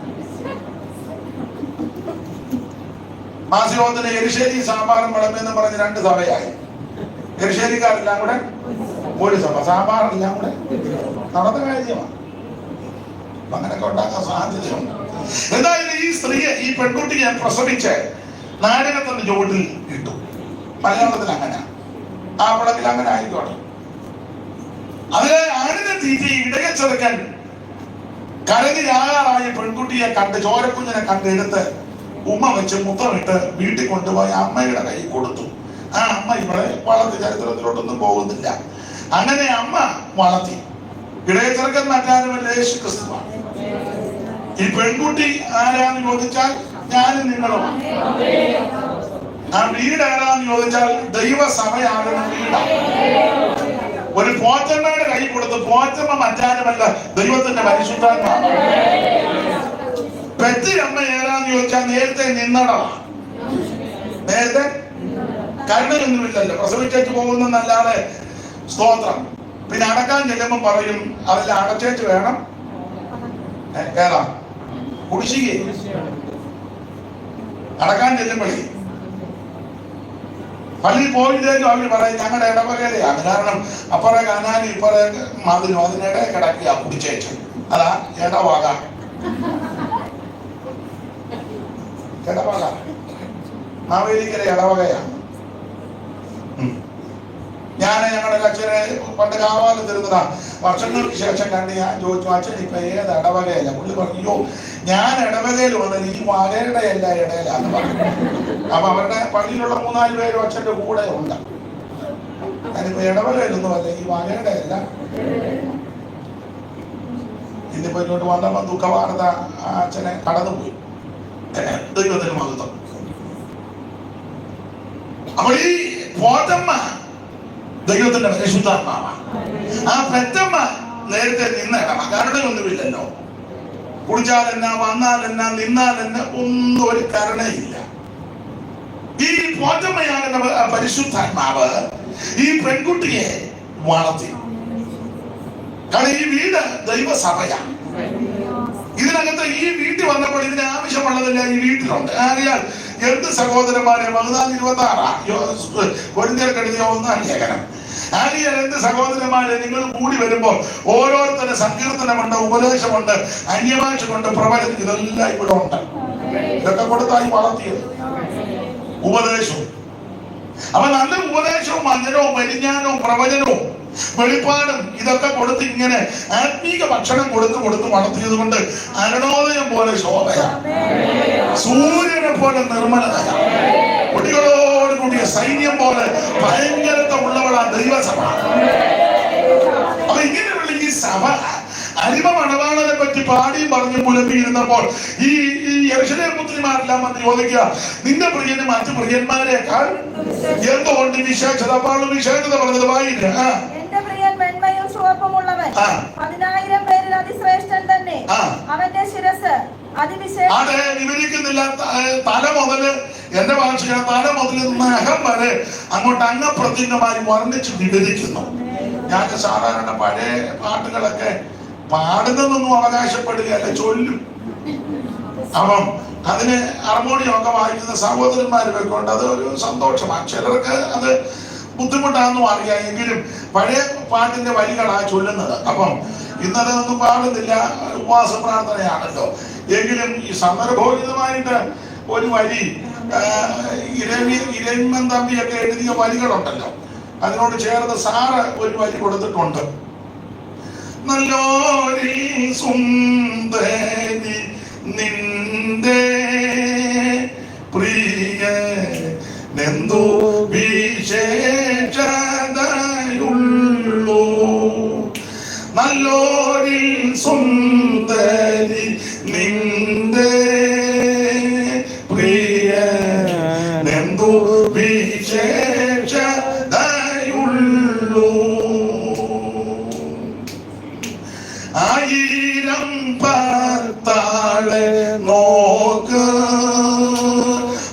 മാസിയോത്തിന് എരിശ്ശേരി സാമ്പാറും വിളമ്പെന്ന് പറഞ്ഞ് 2 സഭയായി. എരിശ്ശേരിക്കാരെല്ലാം കൂടെ ഒരു സഭ, സാമ്പാറെല്ലാം കൂടെ നടന്ന കാര്യമാണ്. അങ്ങനെയൊക്കെ ഉണ്ടാക്കാൻ സാധ്യതയുണ്ട്. എന്തായാലും ഈ സ്ത്രീയെ, ഈ പെൺകുട്ടിയെ പ്രസവിച്ച് നാരകത്തിന്റെ ചുവട്ടിൽ ഇട്ടു. മലയാളത്തിൽ അങ്ങനെ, ആ പടത്തിൽ അങ്ങനെ ആയിക്കോട്ടെ. അതിലെ ആടിനെ തീറ്റി ഇടയ ചെറുക്കൻ കരകിലാകാറായ പെൺകുട്ടിയെ കണ്ട്, ചോരക്കുഞ്ഞിനെ കണ്ട് എടുത്ത് ഉമ്മ വെച്ച് മുത്തമിട്ട് വീട്ടിൽ കൊണ്ടുപോയി അമ്മയുടെ കൈ കൊടുത്തു. ആ അമ്മ ഇവിടെ വളർത്തി, ചരിത്രത്തിലോട്ടൊന്നും പോകുന്നില്ല. അങ്ങനെ അമ്മ വളർത്തി. ഇടയ ചെറുക്കൻ മറ്റാരുമല്ല, യേശു ക്രിസ്തുവാണ്. ഈ പെൺകുട്ടി ആരാന്ന് ചോദിച്ചാൽ ഞാനും നിങ്ങളുമാണ്. ആ വീട് ആരാന്ന് ചോദിച്ചാൽ ദൈവസഭയാകുന്ന വീടാണ്. ഒരു പോറ്റമ്മയുടെ കൈ കൊടുത്ത്, പോറ്റമ്മ മറ്റാരുമല്ല, ദൈവത്തിന്റെ പരിശുദ്ധാത്മാവാണ്. പെറ്റി അമ്മ ഏതാന്ന് ചോദിച്ചാൽ നേരത്തെ നിന്നടമാണ്. നേരത്തെ കരുണയൊന്നുമില്ലല്ലോ, പ്രസവിച്ചേച്ച് പോകുന്നല്ലാതെ. സ്തോത്രം. പിന്നെ അടക്കാൻ ചെല്ലുമ്പം പറയും അതെല്ലാം അടച്ചേച്ച് വേണം. ഏതാ കുടിശ്ശിക അടക്കാൻ ചെല്ലുമ്പോഴേ പള്ളിയിൽ പോയിട്ടേക്കും അവർ പറയും ഞങ്ങളുടെ ഇടവകയിലാണ്. കാരണം അപ്പറേ കാനാനും ഇപ്പറേ മതിലും അതിനിടെ കിടക്കുക കുടിച്ചേച്ച്. അതാ ഇടവക. ഇടവക മാവേലിക്കര ഇടവകയാണ്. ഞാൻ ഞങ്ങളുടെ അച്ഛനെ പണ്ട് കാവാലം തരുന്നതാ. വർഷങ്ങൾക്ക് ശേഷം കണ്ട് ഞാൻ ചോദിച്ചു, അച്ഛൻ ഇപ്പൊ ഏത് ഇടവകയല്ല? പുള്ളി പറഞ്ഞു, ഞാൻ ഇടവകയിൽ വന്നത് ഈ വകയുടെ എല്ലാ ഇടയിലാന്ന് പറഞ്ഞു. അപ്പൊ അവരുടെ പള്ളിയിലുള്ള 3-4 പേരും അച്ഛന്റെ കൂടെ ഉണ്ട്. ഞാനിപ്പോ ഇടവകയിലൊന്നും അല്ല, ഈ വകയുടെ അല്ല. ഇന്നിപ്പോ ഇങ്ങോട്ട് വന്നപ്പോ ദുഃഖവാർത്ത അച്ഛനെ കടന്നുപോയി. ദൈവത്തിന് മഹത്വം. അപ്പൊ ഈ പോറ്റമ്മ ദൈവത്തിന്റെ പരിശുദ്ധാത്മാവാണ്. ആ പെറ്റമ്മ നേരത്തെ നിന്ന ഇടമ. കരുണയൊന്നുമില്ലല്ലോ. കുടിച്ചാലെന്നാ, വന്നാലെന്നാ, നിന്നാലെന്നാ, ഒന്നും ഒരു കരുണയില്ല. ഈ പോറ്റമ്മയാകുന്ന പരിശുദ്ധാത്മാവ് ഈ പെൺകുട്ടിയെ വളർത്തി. കാരണം ഈ വീട് ദൈവസഭയാണ്. ഇതിനകത്ത് ഈ വീട്ടിൽ വന്നപ്പോൾ ഇതിന് ആവശ്യമുള്ളതല്ല ഈ വീട്ടിലുണ്ട്. അറിയാൽ എന്ത് സഹോദരന്മാരെ 14:26 കൊരിന്ത്യർക്കെഴുതിയ 1-ാം ലേഖനം. ആലിയൻ എന്ത് സഹോദരന്മാരെ, നിങ്ങൾ കൂടി വരുമ്പോൾ ഓരോരുത്തരുടെ സങ്കീർത്തനമുണ്ട്, ഉപദേശമുണ്ട്, അന്യഭാഷമുണ്ട്, പ്രവചനം, ഇതെല്ലാം ഇവിടെ ഉണ്ട്. ഇതൊക്കെ കൊടുത്തായി വളർത്തിയത് ഉപദേശവും. അപ്പൊ നല്ല ഉപദേശവും വചനവും പരിജ്ഞാനവും പ്രവചനവും വെളിപ്പാടും ഇതൊക്കെ കൊടുത്ത് ഇങ്ങനെ ആത്മീക ഭക്ഷണം കൊടുത്ത് വളർത്തിയത് കൊണ്ട് അരുണോദയം പോലെ ശോഭയാണ്, സൂര്യനെ പോലെ നിർമ്മലതയ, കൊടികളോട് കൂടിയ സൈന്യം പോലെ ഭയങ്കരത ഉള്ളവളാണ് ദൈവസഭ. അപ്പൊ ഇങ്ങനെയുള്ള ഈ സഭ അരിമ മണവാളനെ പറ്റി പാടിയും പറഞ്ഞു പുലമ്പിയിരുന്നപ്പോൾ ഈ യെരൂശലേം പുത്രിമാരെല്ലാം വന്ന് ചോദിക്കുക, നിന്റെ പ്രിയന് മറ്റു പ്രിയന്മാരെക്കാൾ എന്തുകൊണ്ട് വിശേഷത? അപ്പോൾ വിശേഷത പറഞ്ഞത് വായില്ല. എന്റെ പ്രിയൻ വെണ്മയും ചുവപ്പുമുള്ളവൻ, 10,000 പേരിൽ അതിശ്രേഷ്ഠൻ തന്നെ. അവന്റെ ശിരസ് അതിവിശേഷം. അത് വിവരിക്കുന്നില്ല. തല മുതല്, എന്റെ ഭാഷ തല മുതൽ നഖം വരെ അങ്ങോട്ട് അംഗപ്രത്യംഗമായി വർണ്ണിച്ച് വിവരിക്കുന്നു. ഞാൻ സാധാരണ പഴയ പാട്ടുകളൊക്കെ പാടുന്നതൊന്നും അവകാശപ്പെടുകയല്ല, ചൊല്ലും. അപ്പം അതിന് ഹാർമോണിയമൊക്കെ വായിക്കുന്ന സഹോദരന്മാർ കൊണ്ട് അത് ഒരു സന്തോഷമാണ്. ചിലർക്ക് അത് ബുദ്ധിമുട്ടാണെന്നും അറിയാം, എങ്കിലും പഴയ പാട്ടിന്റെ വരികളാ ചൊല്ലുന്നത്. അപ്പം ഇന്നതൊന്നും പാടുന്നില്ല, ഉപവാസ പ്രാർത്ഥനയാണല്ലോ. എങ്കിലും ഈ സന്ദർഭോചിതമായിട്ട് ഒരു വരി ഇരമൻ തമ്പിയൊക്കെ എഴുതിയ വരികളുണ്ടല്ലോ, അതിനോട് ചേർന്ന് സാറ് ഒരു വരി കൊടുത്തിട്ടുണ്ട്. നല്ലോരി സുന്ദരി നിന്റെ പ്രിയനെന്തു വിശേഷതയുള്ളൂ, നല്ലോരി സുന്ദരി നിന്റെ പ്രിയനെന്തു വിശേഷതയുള്ളൂ, 1000 ഭർത്താളെ നോക്ക്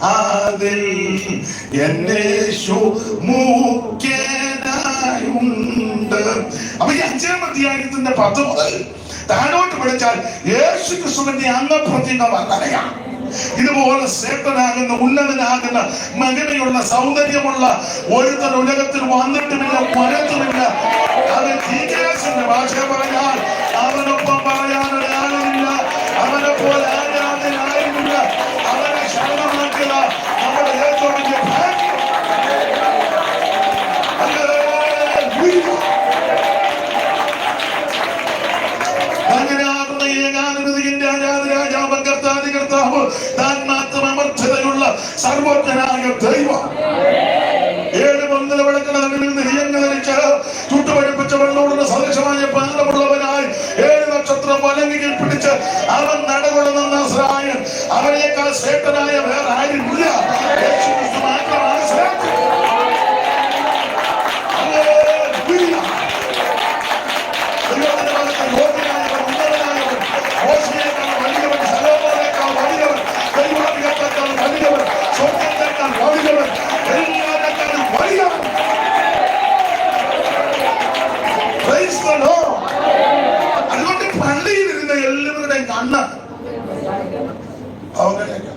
അതിൽ എന്നേശു മുഖ്യനായുണ്ട്. അപ്പൊ ഈ 5-ാം അധ്യായത്തിന്റെ 10 മുതൽ താഴോട്ട് പഠിച്ചാൽ യേശു ക്രിസ്തുവിന്റെ അംഗപ്രത്യംഗ വർണ്ണനയാണ്. ഇതുപോലെ ശ്രേഷ്ഠനാകുന്ന, ഉന്നതനാകുന്ന, മഹിമയുള്ള, സൗന്ദര്യമുള്ള ഒരുത്തൻ ഉലകത്തിൽ വന്നിട്ടുമില്ല, വരത്തുമില്ല. അത് ജീസസിന്റെ ഭാഷ പറഞ്ഞാൽ അവനൊപ്പം പറയാനൊരാളില്ല, അവനെ പോലെ ആരാധനായിരുന്നില്ല. അവനെ ശരണമാക്കുക നമ്മുടെ ഏറ്റവും വലിയ ഭാഗ്യം. അങ്ങനെയാകുന്ന ഏകാധിപതിയുടെ രാജാവ്, കർത്താവ്, താൻ മാത്രം അമർത്യതയുള്ള സർവജ്ഞനായ ദൈവം. 7 പൊന്തല വിളക്കിന് നടുവിൽ നിധിയങ്ങൾ ധരിച്ച് ചുട്ടുപഴിപ്പിച്ച വെള്ളോടുന്ന സദൃശമായ പാദമുള്ളവനായി 7 നക്ഷത്രം വലങ്ങിൽ പിടിച്ച് അവൻ നടകൊള്ളുന്ന നസ്രായൻ. അവനേക്കാൾ ശ്രേഷ്ഠനായ വേറെ ആരുമില്ല. യേശു ക്രിസ്തു മാത്രമാണ് ശ്രേഷ്ഠൻ. അതുകൊണ്ട് പള്ളിയിലിരുന്ന എല്ലാവരുടെയും കണ്ണ് അവങ്ങനെയൊക്കെ.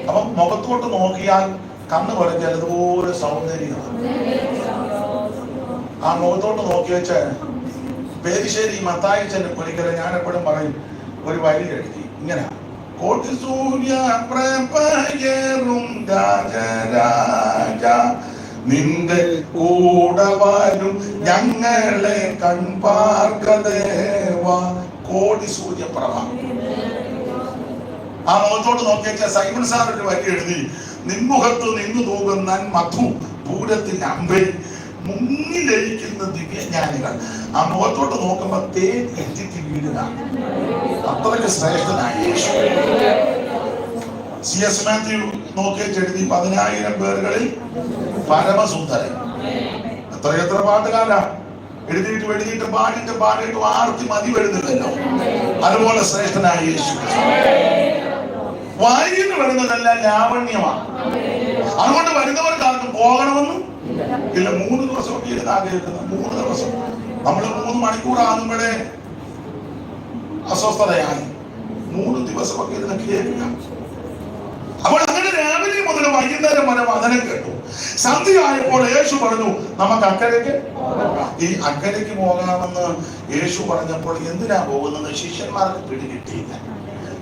അപ്പൊ മുഖത്തോട്ട് നോക്കിയാൽ കണ്ണ് പറഞ്ഞാൽ അതുപോലെ സൗന്ദര്യമാണ്. ആ മുഖത്തോട്ട് നോക്കി വെച്ച് പേരിശ്ശേരി മത്തായിച്ചന്റെ ഒരിക്കലും ഞാൻ എപ്പോഴും പറയും, ഒരു വരി എഴുതി ഇങ്ങനെ, കോട്ടി സൂര്യ പ്രഭയേറും രാജരാജ നിന്റെ കൂടെ വരും ഞങ്ങളെ കൺപാർക്കദേവ. കോടി സൂര്യപ്രഭ. ആ മുഖത്തോട്ട് നോക്കിയ സൈമൺ സാർ ഒരു വരി എഴുതി, നിൻമുഖത്ത് നിന്നു തൂകുന്ന മധു പൂരത്തിൽ അമ്പേ മുങ്ങിലയിക്കുന്ന ദിവ്യജ്ഞാനികൾ. ആ മുഖത്തോട്ട് നോക്കുമ്പോ തേൻ എത്തിക്ക് വീടുകയാണ്. അത്രയ്ക്ക് ശ്രേഷ്ഠനായ യേശു. C.S. മാത്യു നോക്കിയെഴുതി 10,000 പേരുകളിൽ പരമസുന്ദരൻ. എത്ര പാട്ടുകാരാ എഴുതിയിട്ട് പാടിയിട്ട് ആർത്തി മതി വരുന്നില്ലല്ലോ. അതുപോലെ ശ്രേഷ്ഠനായ യേശു. വായിന്ന് വരുന്നതെല്ലാം ലാവണ്യമാണ്. അതുകൊണ്ട് വരുന്നവർക്ക് ആർക്കും പോകണമെന്നും ഇല്ല. 3 ദിവസമൊക്കെ ഇരുന്ന് ആഗ്രഹിക്കുന്നത്. 3 ദിവസം നമ്മൾ 3 മണിക്കൂറാകുമ്പോഴേ അസ്വസ്ഥതയായി. 3 ദിവസമൊക്കെ ഇരുന്ന് കേൾക്കുക. അപ്പോൾ അങ്ങനെ രാവിലെ മുതൽ മുതൽ വൈകുന്നേരം വരെ വചനം കേട്ടു. സന്ധ്യയായപ്പോൾ യേശു പറഞ്ഞു നമുക്ക് അക്കരയ്ക്ക്. ഈ അക്കരയ്ക്ക് പോകാമെന്ന് യേശു പറഞ്ഞപ്പോൾ എന്തിനാ പോകുന്നത് ശിഷ്യന്മാർക്ക് പിടികിട്ടിയില്ല.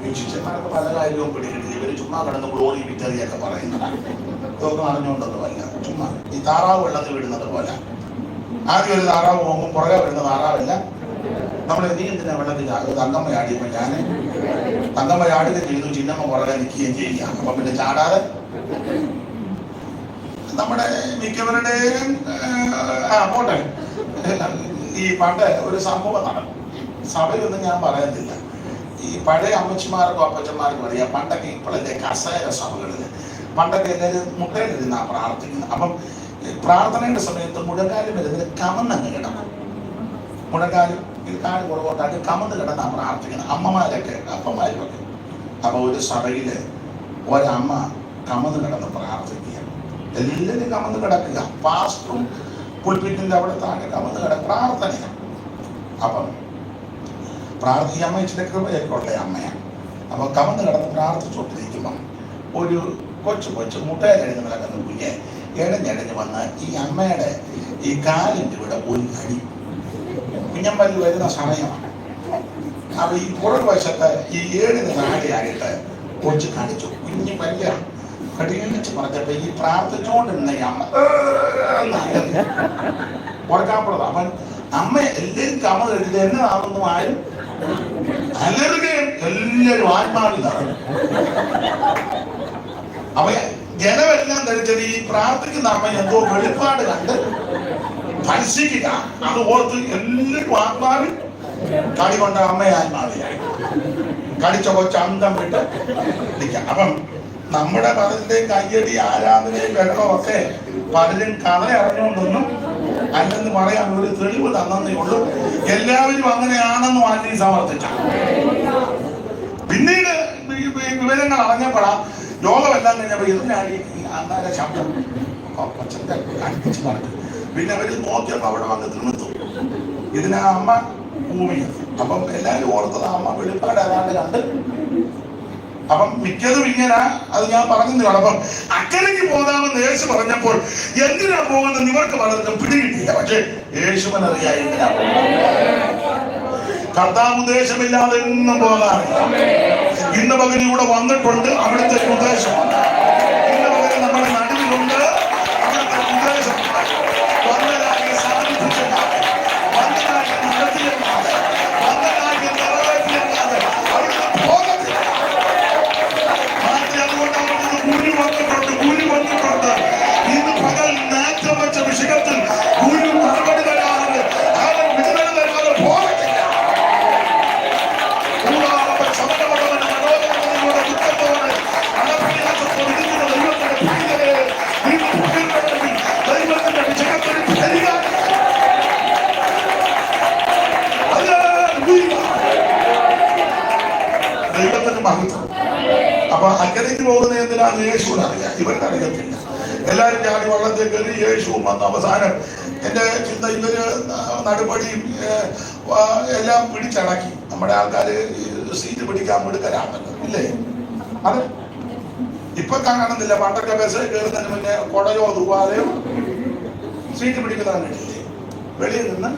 ഈ ശിഷ്യന്മാർക്ക് പല കാര്യവും പിടികിട്ടില്ല. ഇവര് ചുമ്മാ കിടന്ന് ഗ്ലോറി വിക്ടറിയൊക്കെ പറയുന്നതാണ്. ഇതൊന്നും അറിഞ്ഞുകൊണ്ടൊന്നുമല്ല. ചുമ്മാ ഈ താറാവ് വെള്ളത്തിൽ വിടുന്നത് പോലെ. ആദ്യം ഒരു താറാവ് പോകുമ്പോൾ പുറകെ വരുന്ന താറാവല്ല. നമ്മൾ നീ എന്തിനാ വെള്ളത്തിൽ തങ്കമ്മ ചാടിയപ്പോ ഞാന് തങ്കമ്മ ചാടുകയും ചെയ്തു, ചിന്നമ്മ പുറകെ നിൽക്കുകയും ചെയ്യുക. അപ്പൊ പിന്നെ ചാടാതെ നമ്മുടെ മിക്കവരുടെയും പോട്ടെ. ഈ പണ്ട് ഒരു സംഭവം നടക്കും. സഭയൊന്നും ഞാൻ പറയുന്നില്ല. ഈ പഴയ അമ്മച്ചിമാർക്കും അപ്പച്ചന്മാർക്കും അറിയാം. പണ്ടൊക്കെ ഇപ്പോഴല്ലേ കസേര സഭകളില് പണ്ടൊക്കെ എല്ലാവരും മുട്ടയിലിരുന്നാ പ്രാർത്ഥിക്കുന്നത്. അപ്പം പ്രാർത്ഥനയുടെ സമയത്ത് മുഴങ്കാലും വരുന്നതിന് കമന്നങ്ങ് കിടണം. മുഴങ്കാലും ഇത് കാല് പുറകോട്ടാക്കി കമന്ന് കിടന്നാ പ്രാർത്ഥിക്കുന്നത് അമ്മമാരൊക്കെ അപ്പന്മാരുമൊക്കെ. അപ്പൊ ഒരു സഭയില് ഒരമ്മ കമന്ന് കിടന്ന് പ്രാർത്ഥിക്കുക. എല്ലാവരും കമന്ന് കിടക്കുക. പാസ്റ്ററും പുൽപ്പിറ്റിന്റെ അവിടെ താഴെ കമന്ന് പ്രാർത്ഥനയാണ്. അപ്പം ഈ അമ്മ ഇച്ചിരി കൃപയൊക്കെ ഉള്ള അമ്മയാണ്. അപ്പൊ കമന്ന് കിടന്ന് പ്രാർത്ഥിച്ചുകൊണ്ടിരിക്കുമ്പം ഒരു കൊച്ചു മുട്ടയിലെഴുതി നടക്കുന്ന കുഞ്ഞെ ഇഴഞ്ഞിഴഞ്ഞ് വന്ന് ഈ അമ്മയുടെ ഈ കാലിൻ്റെ ഇവിടെ ഒരു കടി. കുഞ്ഞമ്പല്ലി വരുന്ന സമയമാണ്. അപ്പൊ ഈ പുറകുവശത്ത് ഈ 7 നാടിയായിട്ട് കൊച്ചു കാണിച്ചു. കുഞ്ഞ് വലിയ കടിയിച്ച് പറഞ്ഞപ്പോ ഈ പ്രാർത്ഥിച്ചുകൊണ്ടിരുന്ന ഈ അമ്മ ഉറക്കാപ്പെടുന്നത്. അപ്പൊ അമ്മ എല്ലാവരും കമ എഴുതി എന്നതാണെന്നും ആരും എല്ലാവരും ആത്മാവിലാണ്. അപ്പൊ ജനമെല്ലാം ധരിച്ചത് ഈ പ്രാർത്ഥിക്കുന്ന അമ്മ എന്തോ വെളിപ്പാട് കണ്ട് ഭത്സിക്കുക. അത് ഓർത്ത് എല്ലാവരും ആത്മാവിൽ കടി കൊണ്ട് അമ്മ ആത്മാവിലായി കടിച്ച കൊച്ച് അന്തം വിട്ട് നിൽക്കാം. അപ്പം നമ്മുടെ പലരുടെയും കയ്യടി ആരാധനയും ബഹളമൊക്കെ പലരും കഥ അറിഞ്ഞുകൊണ്ടൊന്നും അല്ലെന്ന് പറയാൻ ഒരു തെളിവ് തന്നേ ഉള്ളൂ. എല്ലാവരും അങ്ങനെയാണെന്ന് മാറ്റി സമർത്ഥിച്ചു. പിന്നീട് വിവരങ്ങൾ അറിഞ്ഞപ്പോഴാ രോഗമെല്ലാം കഴിഞ്ഞപ്പോ എന്തിനാണ് അന്നാലെ ശബ്ദം കൊച്ചന്റെ കടിപ്പിച്ച് പറഞ്ഞു. പിന്നെ അവര് നോക്കിയപ്പോ അവിടെ വന്ന് തിരുത്തു. ഇതിനാ അമ്മ ഭൂമിയത്. അപ്പം എല്ലാവരും ഓർത്തത് അമ്മ വെളിപ്പാട് ഏതാണ്ട് കണ്ട്. അപ്പം മിക്കതും ഇങ്ങനെ അത് ഞാൻ പറഞ്ഞതാണ്. അപ്പം അക്കരയ്ക്ക് പോകാമെന്ന് യേശു പറഞ്ഞപ്പോൾ എന്തിനാ പോകുന്നത് ഇവർക്ക് പലർക്കും പിടികിട്ടില്ല. പക്ഷെ യേശുവിനറിയാം എന്തിനാ പോകുന്നത്. കർത്താവ് ഉദ്ദേശമില്ലാതെ ഒന്നും പോകാറില്ല. ഇന്ന് പകൽ ഇവിടെ വന്നിട്ടുണ്ട്, അവിടുത്തെ ഉദ്ദേശമുണ്ട്. ഇന്ന് പകൽ നമ്മുടെ നടുവിലുണ്ട്, അവിടുത്തെ ഉദ്ദേശമുണ്ട്. വന്നതായി സാധിപ്പിച്ചല്ലാതെ, വന്നതായി നടത്തിയല്ലാതെ, വന്നതായി നിറവേറ്റിയല്ലാതെ അവിടുന്ന് പോകത്തില്ല. മാറ്റി അതുകൊണ്ട് അവിടുന്ന് കൂലി വന്നിട്ടുണ്ട്. ഇന്ന് പകൽ നാറ്റം വെച്ച വിഷയത്തിൽ കൂലി മറുപടി തരാതെ ആരും വിടുതൽ തരാതെ പോകത്തില്ല. ദൈവത്തിന് മഹത്വം. അപ്പൊ അക്കരയ്ക്ക് പോകുന്ന എന്തിനാണ് യേശുവിന് അറിയാം, ഇവർക്ക് അറിയത്തില്ല. എല്ലാരും ചാടി വള്ളത്തിൽ കയറി യേശുവും വന്ന അവസാനം എന്റെ ചിന്ത ഇവര് നടുപടിയും എല്ലാം പിടിച്ചടക്കി. നമ്മുടെ ആൾക്കാര് സീറ്റ് പിടിക്കാൻ മിടുക്കരാണല്ലോ, ഇല്ലേ? അത് ഇപ്പൊ കാണുന്നില്ല. പണ്ടൊക്കെ ബസ് കയറുന്നതിന് മുന്നേ കൊടയോ തൂവാലയോ സീറ്റ് പിടിക്കുന്ന കണ്ടിട്ടില്ലേ? വെളിയിൽ നിന്ന്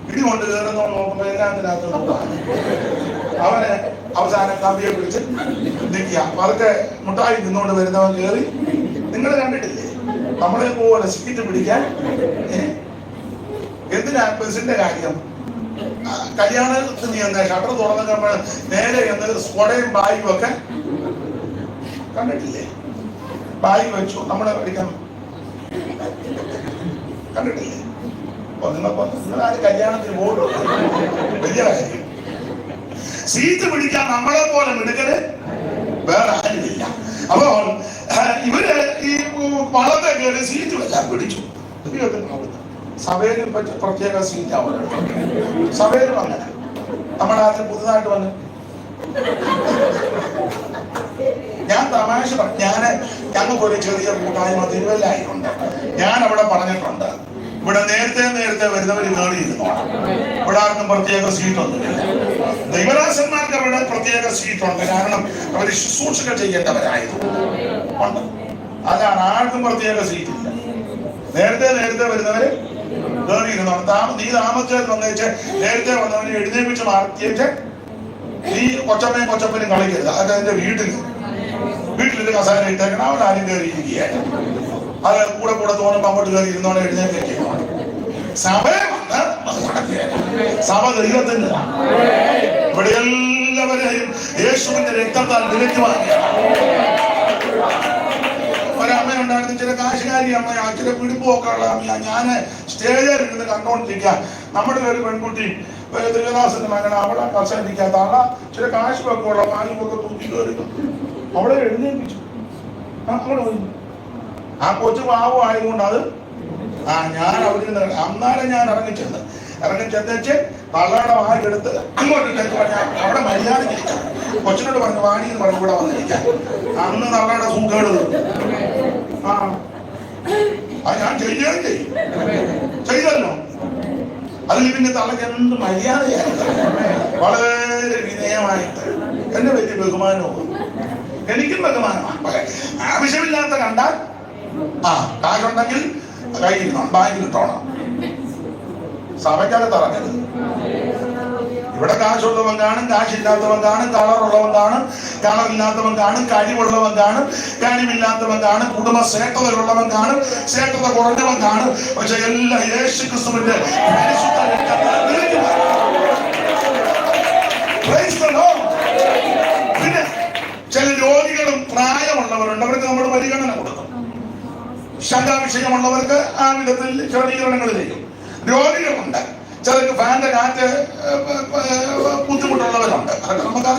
ഇടികൊണ്ട് കയറുന്നോ നോക്കുമ്പോ എല്ലാത്തിനകത്ത് അവന് അവസാനം കമ്പിയെ പിടിച്ച് നിൽക്കുക. അതൊക്കെ മുട്ടായി നിന്നുകൊണ്ട് വരുന്നവൻ കയറി. നിങ്ങൾ കണ്ടിട്ടില്ലേ? നമ്മളെ പോലെ സീറ്റ് പിടിക്കാൻ എന്തിനാ ബസിന്റെ കാര്യം? കല്യാണത്തിന് എന്താ ഷട്ടർ തുറന്നൊക്കെ നമ്മൾ നേരെ എന്ന് സ്കൊടയും ബാഗും ഒക്കെ കണ്ടിട്ടില്ലേ? ബാഗ് വെച്ചു നമ്മളെ പഠിക്കാൻ കണ്ടിട്ടില്ലേ? നിങ്ങളാരും കല്യാണത്തിന് പോകും, വലിയ കാര്യം. സീറ്റ് പിടിക്കാൻ നമ്മളെ പോലെ മിടുക്കല് വേറെ ആരുമില്ല. അപ്പോൾ ഇവര് ഈ വള്ളത്തെ കയറി സീറ്റും എല്ലാം പിടിച്ചു. സഭയിലും പ്രത്യേക സീറ്റ് ആവുന്നുണ്ട്. സഭയിലും അങ്ങനെ. നമ്മുടെ നാട്ടിൽ പുതുതായിട്ട് വന്ന് ഞാൻ തമാശ ഞങ്ങൾക്കൊരു ചെറിയ കൂട്ടായ്മ തിരുവല്ലായിട്ടുണ്ട്. ഞാൻ അവിടെ പറഞ്ഞിട്ടുണ്ട്, ഇവിടെ നേരത്തെ വരുന്നവർ കയറിയിരുന്നോണം. ഇവിടെ ആർക്കും പ്രത്യേക സീറ്റൊന്നുമില്ല. ദൈവദാസന്മാർക്ക് അവിടെ പ്രത്യേക സീറ്റുണ്ട്. കാരണം അവർ ശുശ്രൂഷകൾ ചെയ്യേണ്ടവരായതുകൊണ്ട്. അതാണ്, ആർക്കും പ്രത്യേക സീറ്റില്ല. നേരത്തെ വരുന്നവര് കയറിയിരുന്നു. നീ താമസിച്ചത് വന്നേച്ച് നേരത്തെ വന്നവനെ എഴുന്നേപ്പിച്ച് മാറ്റിയേച്ച് നീ കൊച്ചപ്പനും കളിക്കരുത്. അതൊക്കെ അതിന്റെ വീട്ടിലൊരു കസേര ഇട്ടേക്കണം. അവിടെ ആരും കയറിയിരിക്കുകയാണ്. അത് കൂടെ തോന്നുമ്പോ അങ്ങോട്ട് കയറി ഇരുന്നോടെ എഴുന്നേപ്പിക്കുന്നു. സഭയെ വന്ന് സഭ ദൈവത്തിന്റെ ഇവിടെ എല്ലാവരെയും യേശുവിന്റെ രക്തത്താൽ വിലയ്ക്ക് വാങ്ങിയാണ്. ഒരമ്മയുണ്ടായിരുന്നു, ചില കാശുകാരി അമ്മ, ചില പിടിപ്പൊക്കെ ഉള്ള അമ്മ. ഞാൻ സ്റ്റേജിൽ ഇരുന്ന് കണ്ടോണ്ടിരിക്കാം. നമ്മുടെ ഒരു പെൺകുട്ടി ദേവദാസന്റെ മകൻ, അവളെ കസേരിക്കാത്ത ആളെ ചില കാശുമൊക്കെ ഉള്ള വാങ്ങുമൊക്കെ തൂക്കി കയറുന്നു. അവളെ എഴുന്നേൽപ്പിച്ചു. അവിടെ ആ കൊച്ചു പാവം ആയതുകൊണ്ട് അത് ഞാൻ അവിടെ നിന്ന് അന്നാലെ ഞാൻ ഇറങ്ങിച്ചെന്നേച്ച് തള്ളയുടെ വാക്കെടുത്ത് അങ്ങോട്ടിട്ടേക്ക് പറഞ്ഞാൽ അവിടെ മര്യാദയ്ക്ക് കൊച്ചിനോട് പറഞ്ഞു വാണിന്ന് പറഞ്ഞു ഇവിടെ വന്നിരിക്കാൻ. അന്ന് തള്ളയുടെ സൂക്കേട് ഞാൻ ചെയ്യുകയും ചെയ്തല്ലോ. അതിൽ പിന്നെ തള്ളക്ക് എന്ത് മര്യാദയായിട്ട് വളരെ വിനയമായിട്ട് എന്നെ വലിയ ബഹുമാനവും എനിക്കും ബഹുമാനമാണ്. ആവശ്യമില്ലാത്ത കണ്ടാൽ കാശുണ്ടെങ്കിൽ കയ്യിൽ ബാങ്കിലിട്ടോണം. സഭയ്ക്കകത്ത് ഇറങ്ങരുത്. ഇവിടെ കാശുള്ളവൻ കാണും, കാശില്ലാത്തവൻ കാണും, കളറുള്ളവൻ കാണും, കളറില്ലാത്തവൻ കാണും, കഴിവുള്ളവൻ കാണും, കഴിവില്ലാത്തവൻ കാണും, കുടുംബ ശ്രേഷ്ഠതയുള്ളവൻ കാണും, ശ്രേഷ്ഠത കുറഞ്ഞവൻ കാണും. പക്ഷെ എല്ലാ യേശു ക്രിസ്തുവിന്റെ പിന്നെ ചില രോഗികളും പ്രായമുള്ളവരുണ്ട്. അവർക്ക് നമ്മൾ പരിഗണന കൊടുക്കും. ശങ്കാവിഷയമുള്ളവർക്ക് ആ വിധത്തിൽ ക്രമീകരണങ്ങൾ ചെയ്യും. രോഗികളുണ്ട്, ചിലർക്ക് ഫാന്റെ കാറ്റ് ബുദ്ധിമുട്ടുള്ളവരുണ്ട്. അതൊക്കെ നമുക്ക്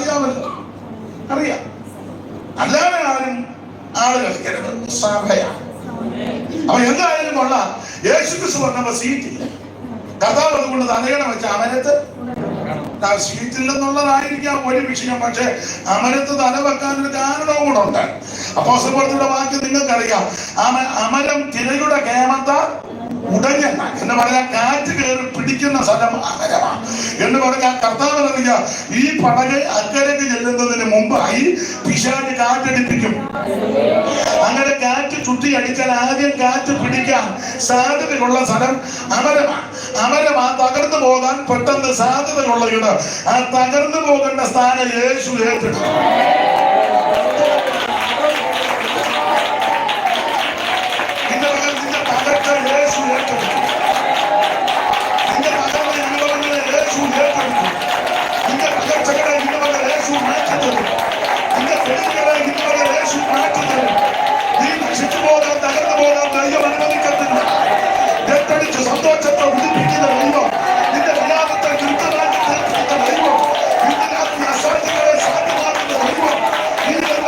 അറിയാം. അല്ലാതെ ആള് കളിക്കരുത്. സഭയാണ്. അപ്പൊ എന്തായാലും കൊള്ളാം. യേശുക്രിസ്തു പറഞ്ഞപ്പോ സീറ്റില്ല. കർത്താവ് അതുകൊണ്ട് തലയണം വെച്ച അമരത്ത് സീറ്റില്ലെന്നുള്ളതായിരിക്കാം ഒരു വിഷയം. പക്ഷെ അമരത്ത് തല വെക്കാനൊരു കാരണവും കൂടെ ഉണ്ട്. അപ്പോസ്തലരുടെ വാക്ക് നിങ്ങൾക്കറിയാം. അമരം തിരയുടെ കേമത്താൽ ഉടഞ്ഞെന്ന എന്ന് പറഞ്ഞാൽ കാറ്റ് കയറി പിടിക്കുന്ന സ്ഥലം അമരമാണ് എന്ന് പറഞ്ഞാൽ കർത്താവ് അറിയ ഈ പടക് അക്കരയ്ക്ക് ചെല്ലുന്നതിന് മുമ്പായി പിശാച് കാറ്റടിപ്പിക്കും. അങ്ങനെ കാറ്റ് ചുറ്റി അടിച്ചാൽ ആദ്യം കാറ്റ് പിടിക്കാൻ സാധ്യതയുള്ള സ്ഥലം അമരമാണ്. തകർന്നു പോകാൻ പെട്ടെന്ന് സാധ്യതയുള്ള ഇടം. ആ തകർന്നു പോകേണ്ട സ്ഥാനം യേശു ഏറ്റെടുക്കും. സന്തോഷത്തെ ഉദിപ്പിക്കുന്ന ദൈവം, നിന്റെ വിലാപത്തെ കൃത്യമാക്കി തീർപ്പിക്കുന്ന ദൈവം, നിന്റെ അസാധ്യങ്ങളെ സാധ്യമാക്കുന്ന ദൈവം, ദൈവം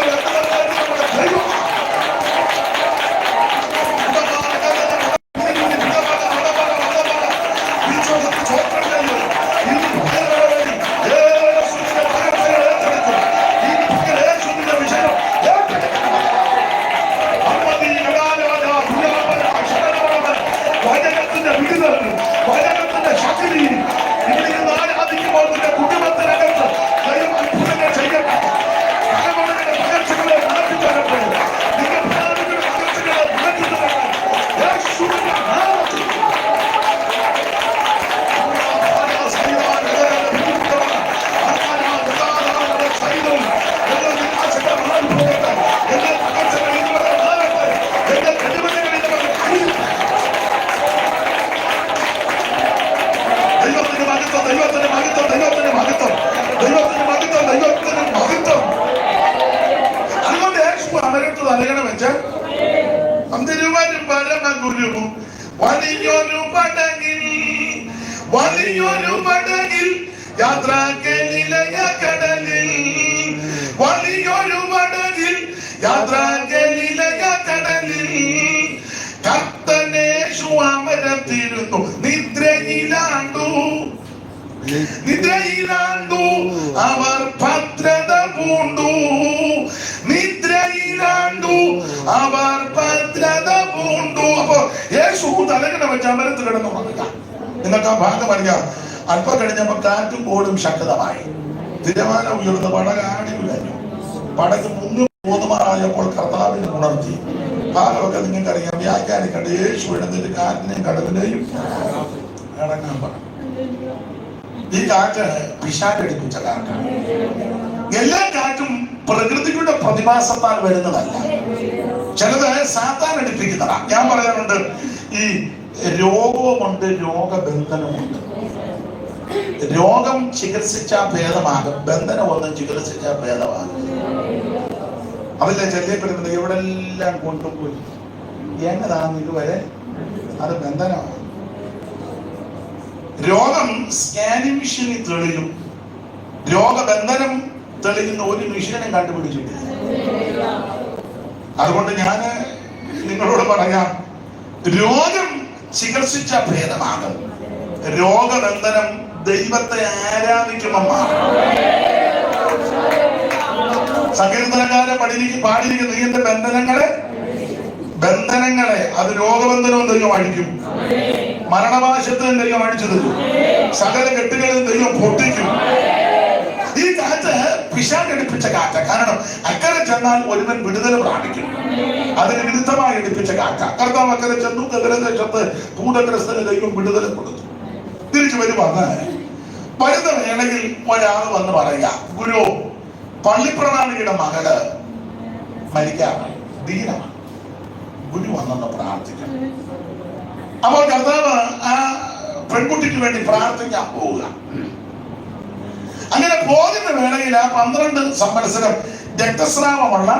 വലിയൊരു പടകിൽ യാത്രാക്കലിലയ കടലിൽ, വലിയൊരു പടകിൽ യാത്രാക്കലിലയ കടലിൽ കർത്തനേശു അമരത്തിരുന്നു. നിദ്രയിലാണ്ടു അവർ ഭദ്രത പൂണ്ടു. നിദ്രയിലാണ്ടു അവർ ഭദ്രത പൂണ്ടു. അപ്പൊ യേശു തലകണ വെച്ച് അമരത്ത് കിടന്നു. നിങ്ങൾക്ക് ആ ഭാഗം അറിയാം. അല്പം കഴിഞ്ഞപ്പോ കാറ്റും കോടും ശക്തമായി. തിരമാല ഉയർന്ന് പടകാടി ഉലഞ്ഞു. പടക്ക് മുങ്ങി പോകുമാറായപ്പോൾ കർത്താവിനെ ഉണർത്തി. ഭാഗമൊക്കെ നിങ്ങൾക്കറിയാം, വ്യാഖ്യാനിക്കേണ്ട. യേശു എഴുന്നേറ്റ് കാറ്റിനെയും കടലിനെയും അടങ്ങാൻ പറഞ്ഞു. ഈ കാറ്റ് പിശാചടിപ്പിച്ച കാറ്റാണ്. എല്ലാ കാറ്റും പ്രകൃതിയുടെ പ്രതിഭാസത്താൽ വരുന്നതല്ല, ചിലത് സാത്താൻ അടിപ്പിക്കുന്നതാണ്. ഞാൻ പറയാറുണ്ട്, ഈ രോഗവുമുണ്ട്, രോഗബന്ധനമുണ്ട്. രോഗം ചികിത്സിച്ചാൽ ഭേദമാകും, ബന്ധനമൊന്നും ചികിത്സിച്ചാൽ ഭേദമാകും. അതിലെ ചെല്ലപ്പെടുന്നത് എവിടെല്ലാം കൊണ്ടുപോയി എന്നതാണ് ഇതുവരെ അത് ബന്ധനമാണ്. രോഗം സ്കാനിങ് മെഷീനിൽ തെളിയും, രോഗബന്ധനം തെളിയുന്ന ഒരു മെഷീനും കണ്ടുപിടിച്ചിട്ടില്ല. അതുകൊണ്ട് ഞാൻ നിങ്ങളോട് പറയാം, രോഗം ചികിത്സിച്ച ഭേദമാകും, രോഗബന്ധനം ദൈവത്തെ ആരാധിക്കുമെന്നാണ്. സങ്കീർത്തനക്കാരെ പാടിയിരിക്കുന്ന നീന്റെ ബന്ധനങ്ങളെ അത് രോഗബന്ധനവും ദൈവം അഴിക്കും, മരണനാശത്തിനും ദൈവം അഴിച്ചു തരും, സകല കെട്ടുകളും ദൈവം പൊട്ടിക്കും. ഈ കാറ്റ് പിശാചടിപ്പിച്ച കാറ്റ്. കാരണം അക്കരെ ചെന്നാൽ ഒരുവൻ വിടുതൽ പ്രാപിക്കും. അതിന് വിരുദ്ധമായി എടുപ്പിച്ച കാറ്റ. കർത്താവ് അക്കരെ ചെന്നു, ദേശത്ത് ഭൂതഗ്രസ്തന് ദൈവം വിടുതൽ കൊടുത്തു. തിരിച്ചു വരുന്ന വേളയിൽ ഒരാൾ വന്ന് പറയാ, ഗുരു, പള്ളിപ്രമാണിയുടെ മകള് മരിക്കാറായി, ദീനമാണ്, ഗുരു വന്നൊന്ന് പ്രാർത്ഥിക്കണം. അപ്പോൾ കർത്താവ് ആ പെൺകുട്ടിക്ക് വേണ്ടി പ്രാർത്ഥിക്കാൻ പോവുക. അങ്ങനെ പോകുന്ന വേളയിൽ ആ 12 സംവത്സരം രക്തസ്രാവമുള്ള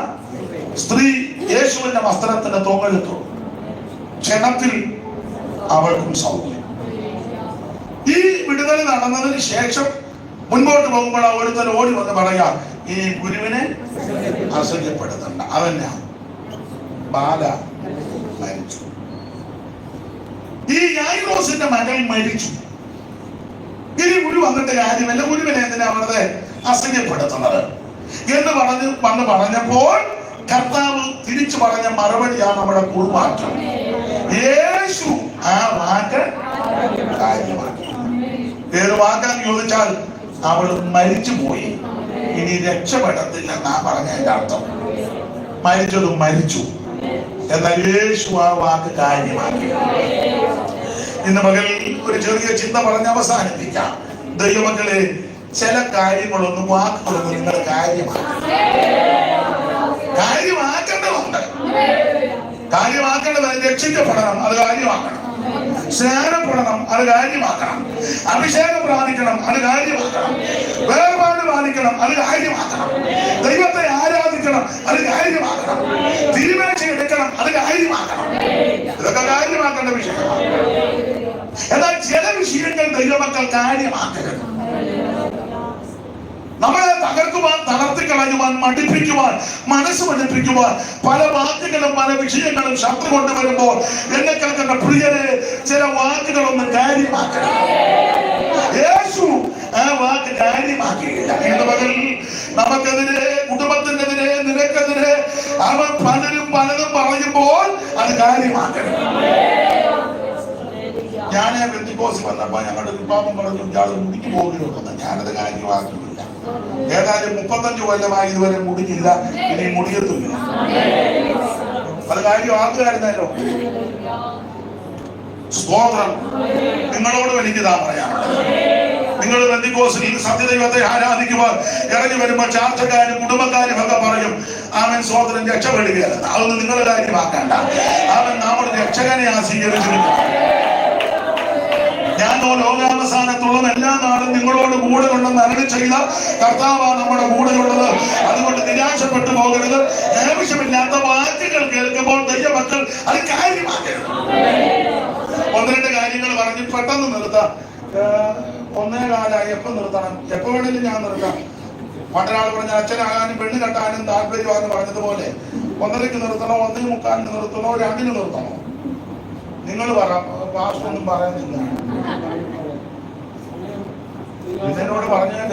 സ്ത്രീ യേശുവിന്റെ വസ്ത്രത്തിന്റെ തോങ്ങെടുത്തു. ക്ഷണത്തിൽ അവൾക്കും സൗഖ്യം. ഈ വിടുതൽ നടന്നതിന് ശേഷം മുൻപോട്ട് പോകുമ്പോൾ ഒരുത്തൻ ഓടി വന്ന് പറയാം, ഈ ഗുരുവിനെ അസഹ്യപ്പെടുത്തണ്ട, അവന് ബാല മരിച്ചു. ഈ യായിറോസിന്റെ മകൻ മരിച്ചു. ഇനി ഗുരു വന്നിട്ട് കാര്യമല്ല, ഗുരുവിനെ എന്തിനാ വെറുതെ അസഹ്യപ്പെടുത്തുന്നത് എന്ന് വന്ന് പറഞ്ഞപ്പോൾ കർത്താവ് തിരിച്ചു പറഞ്ഞ മറുപടിയാണ് നമ്മുടെ കുറുമാറ്റം. യേശു ആ വാക്ക് കാര്യമാക്കി. ഏത് വാക്കാന്ന് ചോദിച്ചാൽ അവൾ മരിച്ചുപോയി, ഇനി രക്ഷപ്പെടത്തില്ലെന്നാ പറഞ്ഞതിന്റെ അർത്ഥം. മരിച്ചതും മരിച്ചു, എന്നാൽ യേശു ആ വാക്ക് കാര്യമാക്കി. ഇന്ന് മകൾ ഒരു ചെറിയ ചിന്ത പറഞ്ഞ് അവസാനിപ്പിക്കാം. ദൈവമക്കളെ, ചില കാര്യങ്ങളൊന്നും വാക്കുകളൊന്നും നിങ്ങൾ കാര്യമാക്കേണ്ടതുണ്ട്. കാര്യമാക്കേണ്ടത് രക്ഷിക്കപ്പെടണം, അത് കാര്യമാക്കണം. സ്നാനപ്പെടണം, അത് കാര്യമാക്കണം. അഭിഷേകം പ്രാപിക്കണം, അത് കാര്യമാക്കണം. വേർപാട് പാലിക്കണം, അത് കാര്യമാക്കണം. ദൈവത്തെ ആരാധിക്കണം, അത് കാര്യമാക്കണം. തീരുമാനം എടുക്കണം, അത് കാര്യമാക്കണം. ഇതൊക്കെ കാര്യമാക്കേണ്ട വിഷയമാണ്. എന്നാൽ ചില വിഷയങ്ങൾ ദൈവമക്കൾ കാര്യമാക്കരുത്. നമ്മളെ തകർക്കുവാൻ, തളർത്തിക്കളയുവാൻ, മടിപ്പിക്കുവാൻ, മനസ്സ് മടിപ്പിക്കുവാൻ പല വാക്കുകളും പല വിഷയങ്ങളും ശത്രു കൊണ്ടുവരുമ്പോൾ എന്നെ കേൾക്കുന്ന പ്രിയരെ, ചില വാക്കുകളൊന്നും കാര്യമാക്കണം. യേശു ആ വാക്ക് കാര്യമാക്കിയില്ല. ഇന്ന് പകൽ നമുക്കെതിരെ, കുടുംബത്തിനെതിരെ, നിനക്കെതിരെ അവൻ പലരും പലതും പറയുമ്പോൾ അത് കാര്യമാക്കണം. ഞാൻ പെന്തിക്കോസ് വന്നപ്പോ ഞങ്ങളുടെ വിഭാഗം പറഞ്ഞു, ഇയാൾ മുടിക്ക് പോകുന്നു. ഞാനത് കാര്യമാക്കിയില്ല. ഏതായാലും 35 കൊല്ലമായി ഇതുവരെ മുടിക്കില്ല, ഇനി മുടിയത്തുമില്ല. അത് കാര്യമാക്കുമായിരുന്നല്ലോ. സ്തോത്രം. നിങ്ങളോടും എനിക്കിതാ പറയാനുള്ളത്. നിങ്ങൾ പെന്തിക്കോസിൽ സത്യദൈവത്തെ ആരാധിക്കുവാൻ ഇറങ്ങി വരുമ്പോൾ ചാർച്ചക്കാരും കുടുംബക്കാരും ഒക്കെ പറയും, അവൻ സ്തോത്രം രക്ഷപ്പെടുകയല്ല. അതൊന്നും നിങ്ങൾ കാര്യമാക്കണ്ട. അവൻ നമ്മുടെ രക്ഷകനെ സ്വീകരിച്ചിരിക്കണം. ഞാനോ ലോകാവസാനത്തോളം എല്ലാ നാളും നിങ്ങളോട് കൂടെ ഉണ്ടെന്ന് അരുളി ചെയ്ത കർത്താവാണ് നമ്മുടെ കൂടെയുള്ളത്. അതുകൊണ്ട് നിരാശപ്പെട്ടു പോകരുത്. ആവശ്യമില്ലാത്ത വാക്കുകൾ കേൾക്കുമ്പോൾ ദൈവമക്കൾ അത് കാര്യമാക്കരുത്. 1-2 കാര്യങ്ങൾ പറഞ്ഞ് പെട്ടെന്ന് നിർത്താം. 1:15 എപ്പോൾ നിർത്തണം? എപ്പോ വേണമെങ്കിലും ഞാൻ നിർത്താം. പണ്ടൊരാൾ പറഞ്ഞ അച്ഛനാകാനും പെണ്ണ് കെട്ടാനും താല്പര്യമാണെന്ന് പറഞ്ഞതുപോലെ 1:30 നിർത്തണോ, 1:45 നിർത്തണോ, 2 നിർത്തണോ? നിങ്ങൾ പറ. പാസ്റ്റൊന്നും പറയുന്നില്ല. ഇതിനോട് പറഞ്ഞാൽ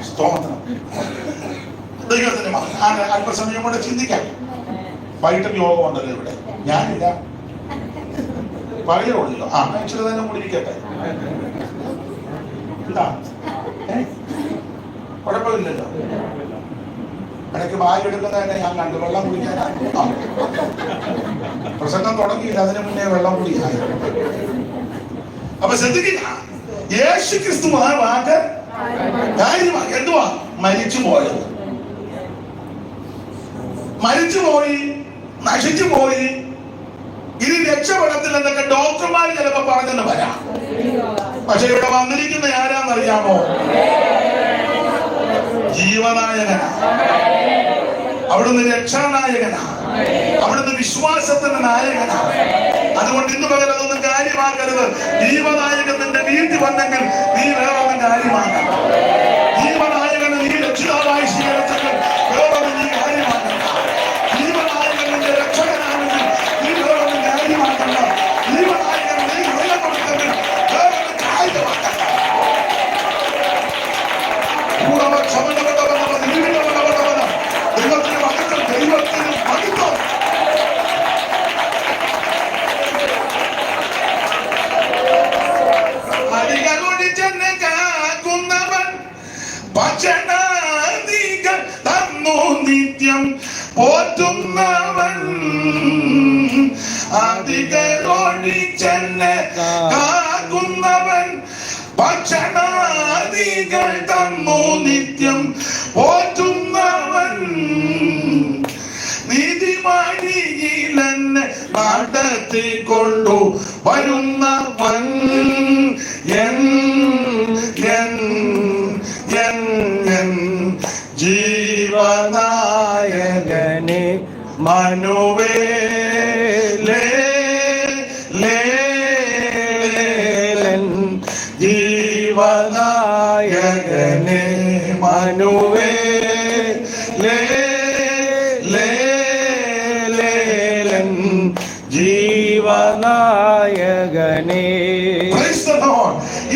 സ്തോത്രം. ദൈവത്തിന് അല്പസമയം കൂടെ ചിന്തിക്കാം. വൈകിട്ട് യോഗം ഉണ്ടല്ലോ ഇവിടെ. ഞാനില്ല, പറയുള്ളൂ. ഇച്ചിരി തന്നെ കൂടി ഇരിക്കട്ടെ. കുഴപ്പമില്ലല്ലോ. ഇടയ്ക്ക് ബാഗ് എടുക്കുന്നത് തന്നെ ഞാൻ കണ്ടു. വെള്ളം കുടിക്കാൻ പ്രസംഗം തുടങ്ങിയില്ല, അതിനു മുന്നേ വെള്ളം കുടിക്കായി. അപ്പൊ ശ്രദ്ധിക്കുക, യേശു ക്രിസ്തു ആ വാക്ക് കാര്യമാണ്. എന്തുവാ? മരിച്ചു പോയത്, മരിച്ചുപോയി, നശിച്ചുപോയി, ഇനി രക്ഷപ്പെടത്തില്ലെന്നൊക്കെ ഡോക്ടർമാർ ചിലപ്പോ പറഞ്ഞെന്ന് വരാം. പക്ഷെ ഇവിടെ വന്നിരിക്കുന്ന ആരാന്നറിയാമോ? ജീവനായകനാ, അവിടുന്ന് രക്ഷാനായകനാ, അവിടുന്ന് വിശ്വാസത്തിന്റെ നായകനാ. അതുകൊണ്ട് ഇന്ന് പകരം അതൊന്നും കാര്യമാക്കരുത്. ജീവനായകൻ നിന്റെ വീട്ടിൽ വന്നെങ്കിൽ നീ വേറൊന്നും കാര്യമാക്കണം. ജീവനായകന് നീ രക്ഷിതാവായി സ്വീകരിച്ചെങ്കിൽ വേറൊന്നും നീ കാര്യമാക്കണ്ട. ജീവനായകൻ നിന്റെ രക്ഷകനാണെങ്കിൽ നീ വേറൊന്നും കാര്യമാക്കണ്ട. ജീവനായകൻ നീ വെള്ളം കൊടുത്തെങ്കിൽ വേറൊന്നും കാര്യമാക്കണ്ട. ദൈവത്തിന് മകത്വം, ദൈവത്തിന് മകത്വം. അടികളൊടിച്ചെന്നെ കാക്കുന്നവൻ ഭക്ഷണാദികൾ തന്നു നിത്യം പോറ്റുന്നവൻ. അടികളൊടിച്ചെന്നെ കാക്കുന്നവൻ ഭക്ഷണാദികൾ തന്നു നിത്യം പോറ്റുന്നവൻ. നീതിമാനിയിലെന്നെ നടത്തിക്കൊണ്ടു വരുന്നവൻ. ജീവനായകനെ മനുവേലേ ജീവനായകനെ മനുവേലേ ജീവനായകനെ.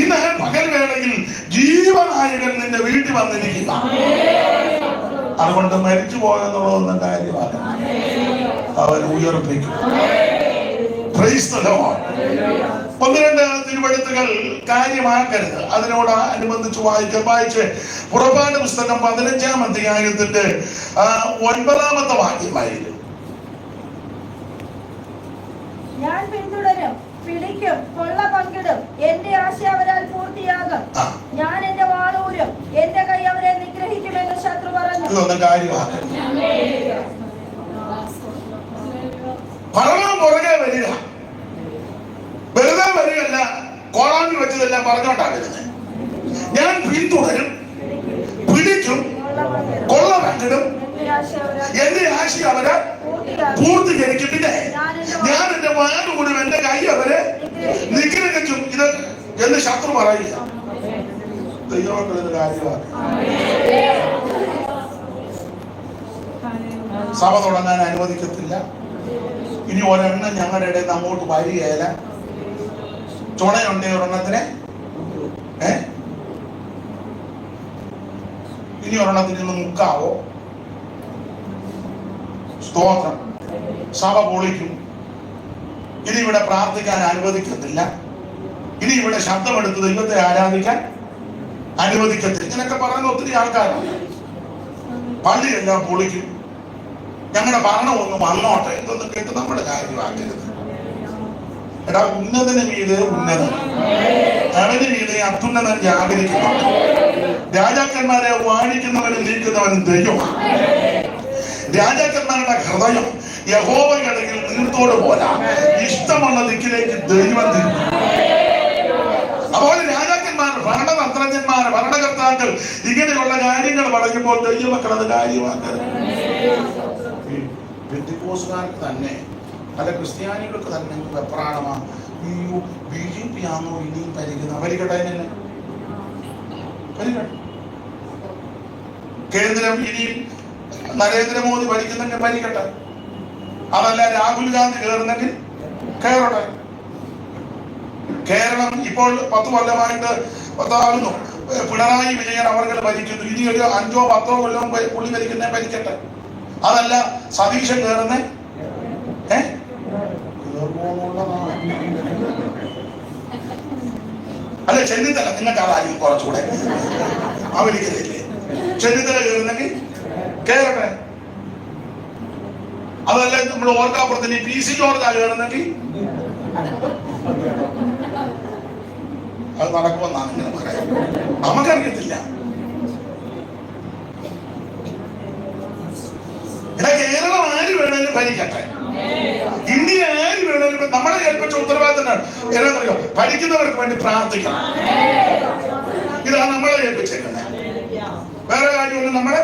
ഇന്ന് പകൽവേളയിൽ ജീവനായകൻ നിന്റെ വീട്ടിൽ വന്നിരിക്കുക. അതുകൊണ്ട് മരിച്ചു പോയെന്നുള്ളതൊന്നും കാര്യമാണ്, അവൻ ഉയർപ്പിക്കും. ഒന്ന് രണ്ട് തിരുവെഴുത്തുകൾ കാര്യമാക്കരുത്, അതിനോട് അനുബന്ധിച്ച് വായിച്ച് പുറപ്പാട് പുസ്തകം 15-ാം അധ്യായത്തിന്റെ 9-ാമത്തെ വാക്യമായിരുന്നു. ഞാൻ പിന്തുടരും, പിടിക്കും, കൊള്ള പങ്കിടും, എന്റെ ആശ അവരാൽ പൂർത്തിയാകും. ഞാൻ എന്റെ വാളൂരും, എന്റെ കൈ അവരെ നിഗ്രഹിക്കുമെന്ന് ശത്രു പറഞ്ഞു. ഭരണം പുറകെ വരിക, വെറുതെ വരികയല്ല, കോളാനിൽ വെച്ചതെല്ലാം പറഞ്ഞോണ്ടാകരുത്. ഞാൻ പിന്തുടരും, പിടിക്കും, കൊള്ള പങ്കിടും, എന്റെ ആശ അവരെ പൂർത്തീകരിക്കും. പിന്നെ ഞാൻ എന്റെ വാലുകൂടും, എന്റെ കൈ അവരെ നിഗ്രഹിക്കും. ഇത് എന്ന് ശത്രു പറയുക. ദൈവമക്കളിത് കാര്യമാണ്. സഭ തുടങ്ങാൻ അനുവദിക്കത്തില്ല. ഇനി ഒരെണ്ണം ഞങ്ങളുടെ ഇടയിൽ നിന്ന് അങ്ങോട്ട് വരികയില്ല. ചുണയുണ്ട് ഒരെണ്ണത്തിന്, ഇനി ഒരെണ്ണത്തിൽ നിന്ന് മുക്കാവോ? സ്തോത്രം. സഭ പൊളിക്കും. ഇനി ഇവിടെ പ്രാർത്ഥിക്കാൻ അനുവദിക്കത്തില്ല. ഇനി ഇവിടെ ശബ്ദമെടുത്ത് ദൈവത്തെ ആരാധിക്കാൻ അനുവദിക്കത്തില്ല. ഇങ്ങനെയൊക്കെ പറയുന്ന ഒത്തിരി ആൾക്കാരുണ്ട്. പള്ളിയെല്ലാം പൊളിക്കും. ഞങ്ങളുടെ ഭരണം ഒന്ന് വന്നോട്ടെ ഇതൊന്നും കേട്ട് നമ്മുടെ കാര്യമാക്കരുത്. എടാ, ഉന്നതന് മീതെ ഉന്നതൻ, അവന് മീതെ അത്യുന്നതൻ ജാഗരിക്കുന്നുണ്ട്. രാജാക്കന്മാരെ വാണിക്കുന്നവനും നീക്കുന്നവനും ദൈവമാണ്. രാജാക്കന്മാരുടെ ഹൃദയം യഹോവയുടെ നീർത്തോട് പോലെ ഇഷ്ടമുള്ള ദിക്കിലേക്ക് ദൈവം തിരിക്കും. അപ്പോൾ രാജാക്കന്മാർ, ഭരണതന്ത്രജ്ഞന്മാർ, ഭരണകർത്താക്കൾ ഇങ്ങനെയുള്ള കാര്യങ്ങൾ പറയുമ്പോൾ ദൈവമക്കൾ അത് കാര്യമാക്കരുത്. പെന്തിക്കോസ്തുകാർക്ക് തന്നെ, പല ക്രിസ്ത്യാനികൾക്ക് തന്നെ വെപ്രാണമാണ്. അയ്യോ, BJP ആണോ ഇനിയും ഭരിക്കുന്നത്? ഭരിക്കട്ടെ, കേന്ദ്രം ഇനിയും നരേന്ദ്രമോദി ഭരിക്കുന്നെങ്കിൽ ഭരിക്കട്ടെ. അതല്ല രാഹുൽ ഗാന്ധി കയറുന്നെങ്കിൽ കയറട്ടെ. കേരളം ഇപ്പോൾ 10 കൊല്ലമായിട്ട് 10 പിണറായി വിജയൻ അവർ ഭരിക്കുന്നു. ഇനി ഒരു 5-10 കൊല്ലം പുള്ളി ഭരിക്കുന്നേ ഭരിക്കട്ടെ. അതല്ല സതീശൻ കയറുന്നേ അല്ലെ ചെന്നിത്തല, നിങ്ങൾക്ക് അതായിരിക്കും കുറച്ചുകൂടെ. അമേരിക്കയിലെ ചെന്നിത്തല കയറുന്നെങ്കിൽ കയറട്ടെ. അതല്ല നമ്മൾ ഓർക്കാപ്പുറത്തിന് PC ജോർജ് കയറുന്നെങ്കിൽ അത് നടക്കുമെന്നാണ് ഇങ്ങനെ പറയാം. നമുക്കറിയത്തില്ല. കേരളം ആര് വേണേലും ഭരിക്കട്ടെ, ഇന്ത്യ ആര് വേണേലും. നമ്മളെ ഏൽപ്പിച്ച ഉത്തരവാദിത്തമാണ് ഏതാണെന്നറിയോ? ഭരിക്കുന്നവർക്ക് വേണ്ടി പ്രാർത്ഥിക്കണം. ഇതാണ് നമ്മളെ ഏൽപ്പിച്ചേക്കുന്നത്. വേറെ കാര്യമൊന്നും നമ്മളെ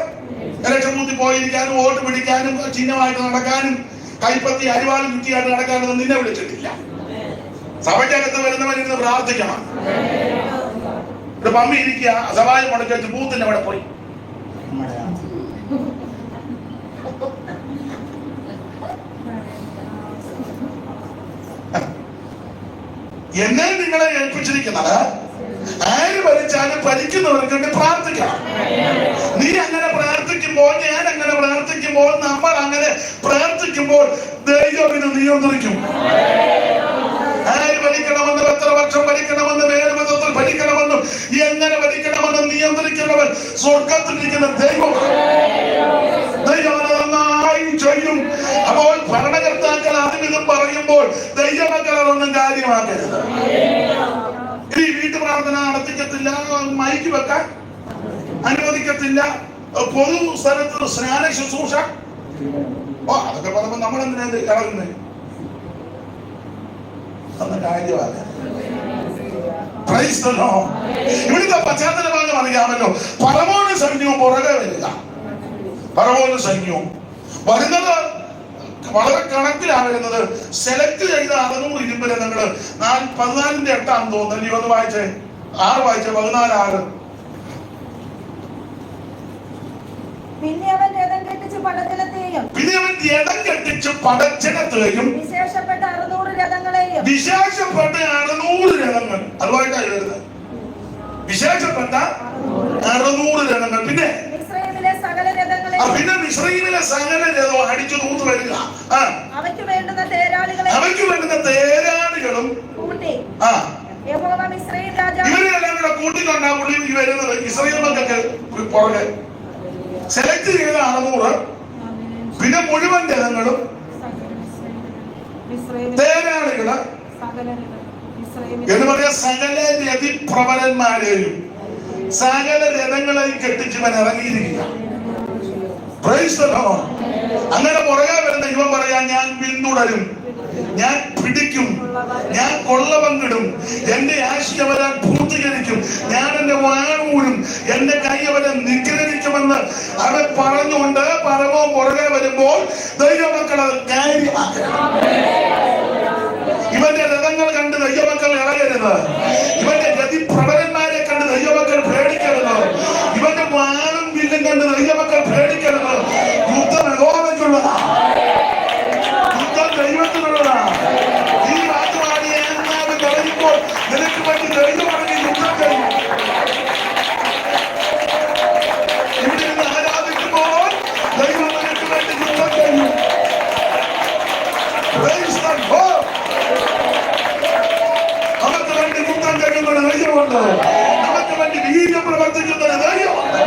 ഇലക്ഷൻ ബൂത്തിൽ പോയിരിക്കാനും വോട്ട് പിടിക്കാനും ചിഹ്നമായിട്ട് നടക്കാനും കൈപ്പത്തി അരിവാളും ചുറ്റിയായിട്ട് നടക്കാനൊന്നും നിന്നെ വിളിച്ചിട്ടില്ല. സഭയ്ക്കകത്ത് വരുന്നവരിന്ന് പ്രാർത്ഥിക്കണം. ഒരു പമ്മി ഇരിക്കുക, സഭായം മുടക്കി ബൂത്തിന് അവിടെ പോയി എന്നെ നിങ്ങളെ ഏൽപ്പിച്ചിരിക്കുന്നത് ആര് ഭരിച്ചാലും ഭരിക്കുന്നവർക്ക് വേണ്ടി പ്രാർത്ഥിക്കണം. നീ അങ്ങനെ പ്രാർത്ഥിക്കുമ്പോൾ, ഞാൻ അങ്ങനെ പ്രാർത്ഥിക്കുമ്പോൾ, നമ്മൾ അങ്ങനെ പ്രാർത്ഥിക്കുമ്പോൾ ദൈവം ഇത് നിയന്ത്രിക്കും. ആര് ഭരിക്കണമെന്നും എത്ര വർഷം ഭരിക്കണമെന്നും ഏത് വിധത്തിൽ ഭരിക്കണമെന്നും എങ്ങനെ ഭരിക്കണമെന്നും നിയന്ത്രിക്കുന്നവൻ സ്വർഗത്തിലിരിക്കുന്ന ദൈവമാണ്. ദൈവം നന്നായി ചെയ്യും. അപ്പോൾ ഭരണകർത്താക്കൾ അതിനിതും പറയുമ്പോൾ ദൈവമക്കൾ അതൊന്നും കാര്യമാക്കരുത്. ഈ വീട്ടു പ്രാർത്ഥന നടത്തിക്കത്തില്ല, മൈക്ക് വെക്കാൻ അനുവദിക്കത്തില്ല, പൊതു സ്ഥലത്ത് സ്നാന ശുശ്രൂഷ. അതൊക്കെ പറയുമ്പോ നമ്മളെന്തിനാ ഇറങ്ങുന്നത്? അന്ന് കാര്യമാണ്. ഇവിടുത്തെ പശ്ചാത്തലഭാഗം അറിയാമല്ലോ. പറവോന് സൈന്യവും പുറകെ വരിക. പറവോന് സൈന്യവും വരുന്നത് വളരെ കണക്കിലാണ് വരുന്നത്. സെലക്ട് ചെയ്ത 600 ഇരുമ്പ് രഥങ്ങള് 14:8 തോന്നുന്നു. 20 വായിച്ചേ, 6 വായിച്ചേ, 14:6. പിന്നെ അവൻ രഥം കെട്ടിച്ചു പടജനത്തെയും വിശേഷപ്പെട്ട 600 രഥങ്ങളെയും. വിശേഷപ്പെട്ട 600 രഥങ്ങൾ. അതുമായിട്ടാണ് വരുന്നത്. വിശേഷപ്പെട്ട 600 രഥങ്ങൾ. പിന്നെ സകല രഥങ്ങളെയും. പിന്നെ മിസ്രയീമിലെ സകല രഥവും അടിച്ചു തൂത്ത് വരിക. അവയ്ക്ക് വേണ്ടുന്ന തേരാളികളും കൂട്ടി യഹോവ ഇവരെല്ലാം കൂടെ കൂട്ടിക്കൊണ്ടാ പുള്ളി വരുന്നത്. ഇസ്രായേൽ മക്കൾക്ക് പുറകെ സെലക്ട് ചെയ്ത 600, പിന്നെ മുഴുവൻ രഥങ്ങളും തേരാളികള് എന്ന് പറയാ സകല രതിപ്രബലന്മാരെയും സകല രഥങ്ങളെയും കെട്ടിച്ചവൻ ഇറങ്ങിയിരിക്കുക. അങ്ങനെ പുറകെ വരുന്ന ഇവൻ പറയാൻ, ഞാൻ പിന്തുടരും, ഞാൻ പിടിക്കും, ഞാൻ കൊള്ള പങ്കിടും, എന്റെ ആശയം അവരാൻ പൂർത്തീകരിക്കും, ഞാൻ എന്റെ വാഴൂരും എന്റെ കൈ അവരെ നിഗ്രഹിക്കുമെന്ന് അവൻ പറഞ്ഞുകൊണ്ട് പറവോ പുറകെ വരുമ്പോൾ ദൈവമക്കൾ അത് കാര്യമാക്കണം. ഇവന്റെ രഥങ്ങൾ കണ്ട് ദൈവമക്കൾ ഇളകരുത്. ഇവന്റെ ഗതിപ്രബലന്മാരെ കണ്ട് ദൈവമക്കൾ പേടിക്കരുത്. ഇവന്റെ വാളും വില്ലും കണ്ട് ദൈവമക്കൾ പേടിക്കരുത്. യുദ്ധം യഹോവയ്ക്കുള്ളതാ, യുദ്ധം ദൈവത്തിനുള്ളതാ. ഈ വാക്കുവാടി പറയുമ്പോൾ നിനക്ക് വേണ്ടി ദൈവമാണെങ്കിൽ യുദ്ധം കഴിയും. ഇവിടെ നിന്ന് ആരാധിക്കുമ്പോൾ ദൈവം നിനക്ക് വേണ്ടി യുദ്ധം കഴിയും. നമുക്ക് വേണ്ടി യുദ്ധം കഴിയുന്ന ദൈവമുണ്ട്. നമുക്ക് വേണ്ടി വീര്യം പ്രവർത്തിക്കുന്ന ദൈവമുണ്ട്.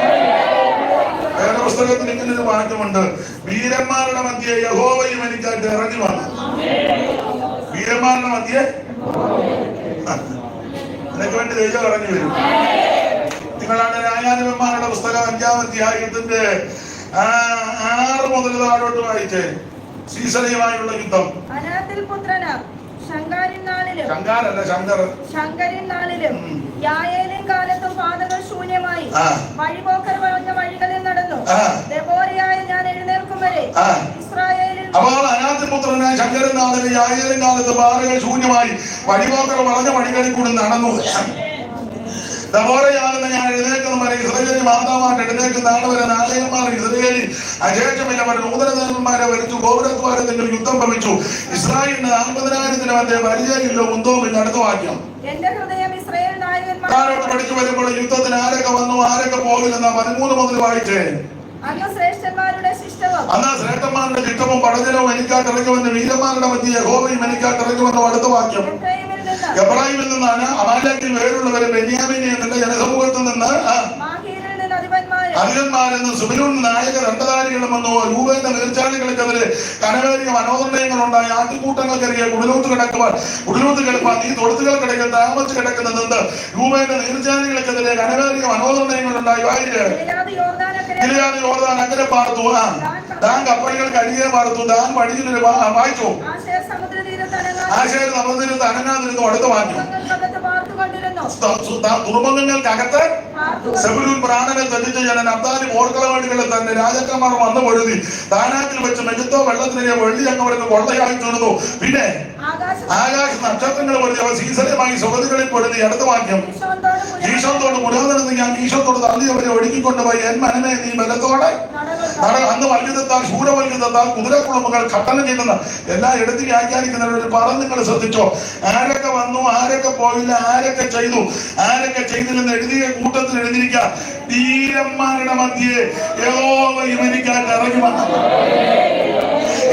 വേറെ പുസ്തകത്തിൽ ഇങ്ങനൊരു വാക്യമുണ്ട്, വീരന്മാരുടെ മധ്യേ യഹോവയും എനിക്കായിട്ട് ഇറങ്ങി വന്നു. വീരന്മാരുടെ മധ്യേ നിനക്ക് വേണ്ടി ദൈവം ഇറങ്ങി വരും. നിങ്ങളാണ് ന്യായാധിപന്മാരുടെ പുസ്തകം 5-ാം അധ്യായത്തിന്റെ 6 മുതൽ താഴോട്ട് വായിച്ചേ. സീസലയുമായുള്ള യുദ്ധം. യായേലിൻ കാലത്തും പാതകൾ ശൂന്യമായി വഴിപോക്കർ വളഞ്ഞ വഴികളിൽ നടന്നു. ദെബോരയായ ഞാൻ എഴുന്നേൽക്കും വരെ ഇസ്രായേലിൽ. അപ്പോൾ അനാഥപുത്രനായ ശങ്കരൻ നാളിലെ യായേലിൻ കാലത്ത് പാതകൾ ശൂന്യമായി വഴിപോക്കർ വളഞ്ഞ വഴികളിൽ കൂടി നടന്നു. ദബോരയാകുന്ന ഞാൻ എഴുന്നേൽക്കുന്ന വരെ ഇസ്രായേലി മാതാവായിട്ട് എഴുന്നേൽക്കുന്ന നാളെ വരെ നാളെയന്മാർ ഇസ്രായേലി അശേഷമില്ല അവർ നൂതനദേവന്മാരെ വരിച്ചു. ഗോപുരത്വാരെ നിങ്ങൾ യുദ്ധം ഭവിച്ചു. ഇസ്രായേലിന് 40,000 മധ്യ പരിചയമില്ല ഒന്തവുമില്ല. അടുത്ത വാക്യം. എന്റെ ഹൃദയം ഇസ്രായേൽ നായകന്മാരോട് പഠിച്ചു വരുമ്പോൾ യുദ്ധത്തിന് ആരൊക്കെ വന്നു ആരൊക്കെ പോകില്ലെന്ന 13 മുതൽ വായിച്ചേ. അന്ന് ശ്രേഷ്ഠന്മാരുടെ ചിട്ടവും പടജനവും എനിക്കാട്ട് ഇറങ്ങുമെന്ന് വീരന്മാരുടെ മധ്യ യഹോവയും എനിക്കാട്ട് ഇറങ്ങുമെന്ന്. അടുത്ത വാക്യം. എബ്രാഹിമിൽ നിന്നാണ് അമാലേക്കിൽ വേരുള്ളവരെ ബെന്യാമീനെ എന്നുള്ള ജനസമൂഹത്തിൽ നിന്ന് അധികന്മാരെന്ന് സുബിലൂൺ നായക രണ്ടധാരികളും വന്നു. രൂപേന്റെ നീർച്ചാലുകൾക്കെതിരെ കനവേറിയ മനോനിർണയങ്ങൾ ഉണ്ടായി. ആട്ടിക്കൂട്ടങ്ങൾക്കരികെ കുടിലൂത്ത് കിടപ്പാൻ ഈ തൊഴുത്തുകൾക്കിടയിൽ താമസിച്ച് കിടക്കുന്നത് രൂപേന്റെ നീർച്ചാലുകൾക്കെതിരെ കനവേറിയ മനോനിർണയങ്ങൾ ഉണ്ടായി. യോർദാൻ അങ്ങനെ പാർത്തു. താൻ കപ്പലുകൾക്ക് അരികെ പാർത്തു. താൻ വഴിയിൽ വായിച്ചു. ആശയം സമുദ്രത്തിൽ അനങ്ങാതിരുന്നു അടുത്ത് മാറ്റി. തുറമുഖങ്ങൾക്കകത്ത് സെബുലൂൻ പ്രാണനെ തെറ്റിച്ച ജനൻ അബ്ദാലി പോർക്കളവാടികളിൽ തന്നെ രാജാക്കന്മാർ വന്നു പൊഴുതി. താനാക്കിൽ വെച്ച് മെഴുത്തോ വെള്ളത്തിനെ വെള്ളി അങ്ങവർക്ക് കൊള്ളയായി തീർന്നു. പിന്നെ ആകാശ നക്ഷത്രങ്ങൾ പൊഴുതി അവർ സീസരമായി സുഗതികളിൽ പൊഴുതി. അടുത്ത വാക്യം, ഈശോത്തോട് മുരാതെന്ന് ഞാൻ ഈശോത്തോട് തള്ളി അവരെ ഒഴുക്കിക്കൊണ്ടുപോയി. എൻ മനനെ നീ ബലത്തോടെ അന്ന് വൽഗീതത്താൽ ശൂരവൽഗീതത്താൽ കുതിരക്കുളമ്പുകൾ ഖട്ടനം ചെയ്യുന്ന എല്ലാ എടുത്ത് വ്യാഖ്യാനിക്കുന്നവർ പറഞ്ഞു. നിങ്ങൾ ശ്രദ്ധിച്ചോ, ആരൊക്കെ വന്നു, ആരൊക്കെ പോയില്ല, ആരൊക്കെ ചെയ്തു, ആരൊക്കെ ചെയ്തില്ലെന്ന് എഴുതിയ കൂട്ടത്തിൽ എഴുതിയിരിക്കുക. ധീരന്മാരുടെ മധ്യേ യഹോവ ഇവനിക്കായിട്ട് ഇറങ്ങി വന്നു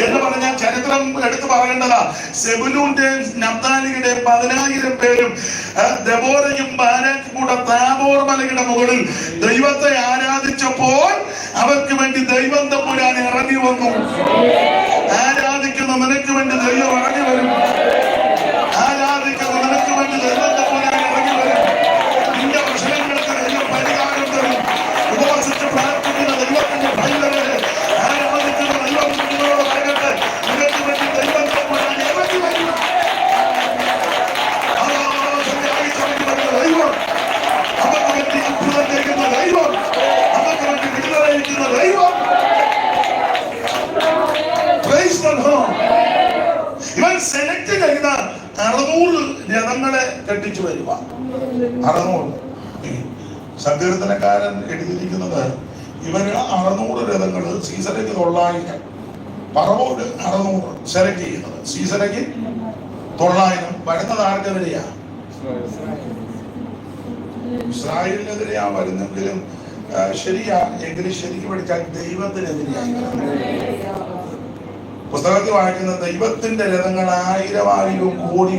എന്ന് പറഞ്ഞാൽ ചരിത്രം എടുത്തു പറയേണ്ടതാ. സെബുലൂന്റെയും നഫ്താലിയുടെയും 10,000 പേരും ദെബോരയും ബാരാക്കും കൂടെ താബോർ മലയുടെ മുകളിൽ ദൈവത്തെ ആരാധിച്ചപ്പോൾ അവർക്ക് വേണ്ടി ദൈവം തമ്പുരാൻ ഇറങ്ങി വന്നു. ആരാധിക്കുന്ന നിനക്ക് വേണ്ടി ദൈവം ഇറങ്ങി വരും. ആരാധിക്കുന്ന നിനക്ക് വേണ്ടി ദൈവം തമ്പുരാൻ ഇറങ്ങി വരും. നിന്റെ പ്രശ്നങ്ങൾക്ക് ദൈവം പരിഹാരം തരും. ഉപവസിച്ച് പ്രാർത്ഥിക്കുന്ന ദൈവത്തിന്റെ ഭൈരവരെ ആരാധിക്കുന്ന ദൈവം നിങ്ങളോട് പറയട്ടെ, നിനക്ക് വേണ്ടി ദൈവം തമ്പുരാൻ ഇറങ്ങി വരും. ദൈവം അവർക്ക് വേണ്ടി അത്ഭുതം ചെയ്യുന്ന ദൈവം, അവർക്ക് വേണ്ടി വിടുതലയിക്കുന്ന ദൈവം. ഇവൻ സെലക്ട് ചെയ്ത 600 രഥങ്ങളെ കെട്ടിച്ചു വരിക. 600 സങ്കീർത്തനക്കാരൻ എഴുതിയിരിക്കുന്നത് ഇവന് 600 രഥങ്ങള്, സീസരയ്ക്ക് 900, പറവോട് 600 സെലക്ട് ചെയ്യുന്നത്. സീസരയ്ക്ക് 900 വരുന്നത് ആർക്കെതിരെയാ? ഇസ്രായേലിനെതിരെയാ വരുന്നെങ്കിലും ശരിയാ, എങ്കിലും ശരിക്കും പഠിച്ചാൽ ദൈവത്തിനെതിരെയായി. പുസ്തകത്തിൽ വായിക്കുന്ന ദൈവത്തിന്റെ രഥങ്ങൾ 1000 കോടി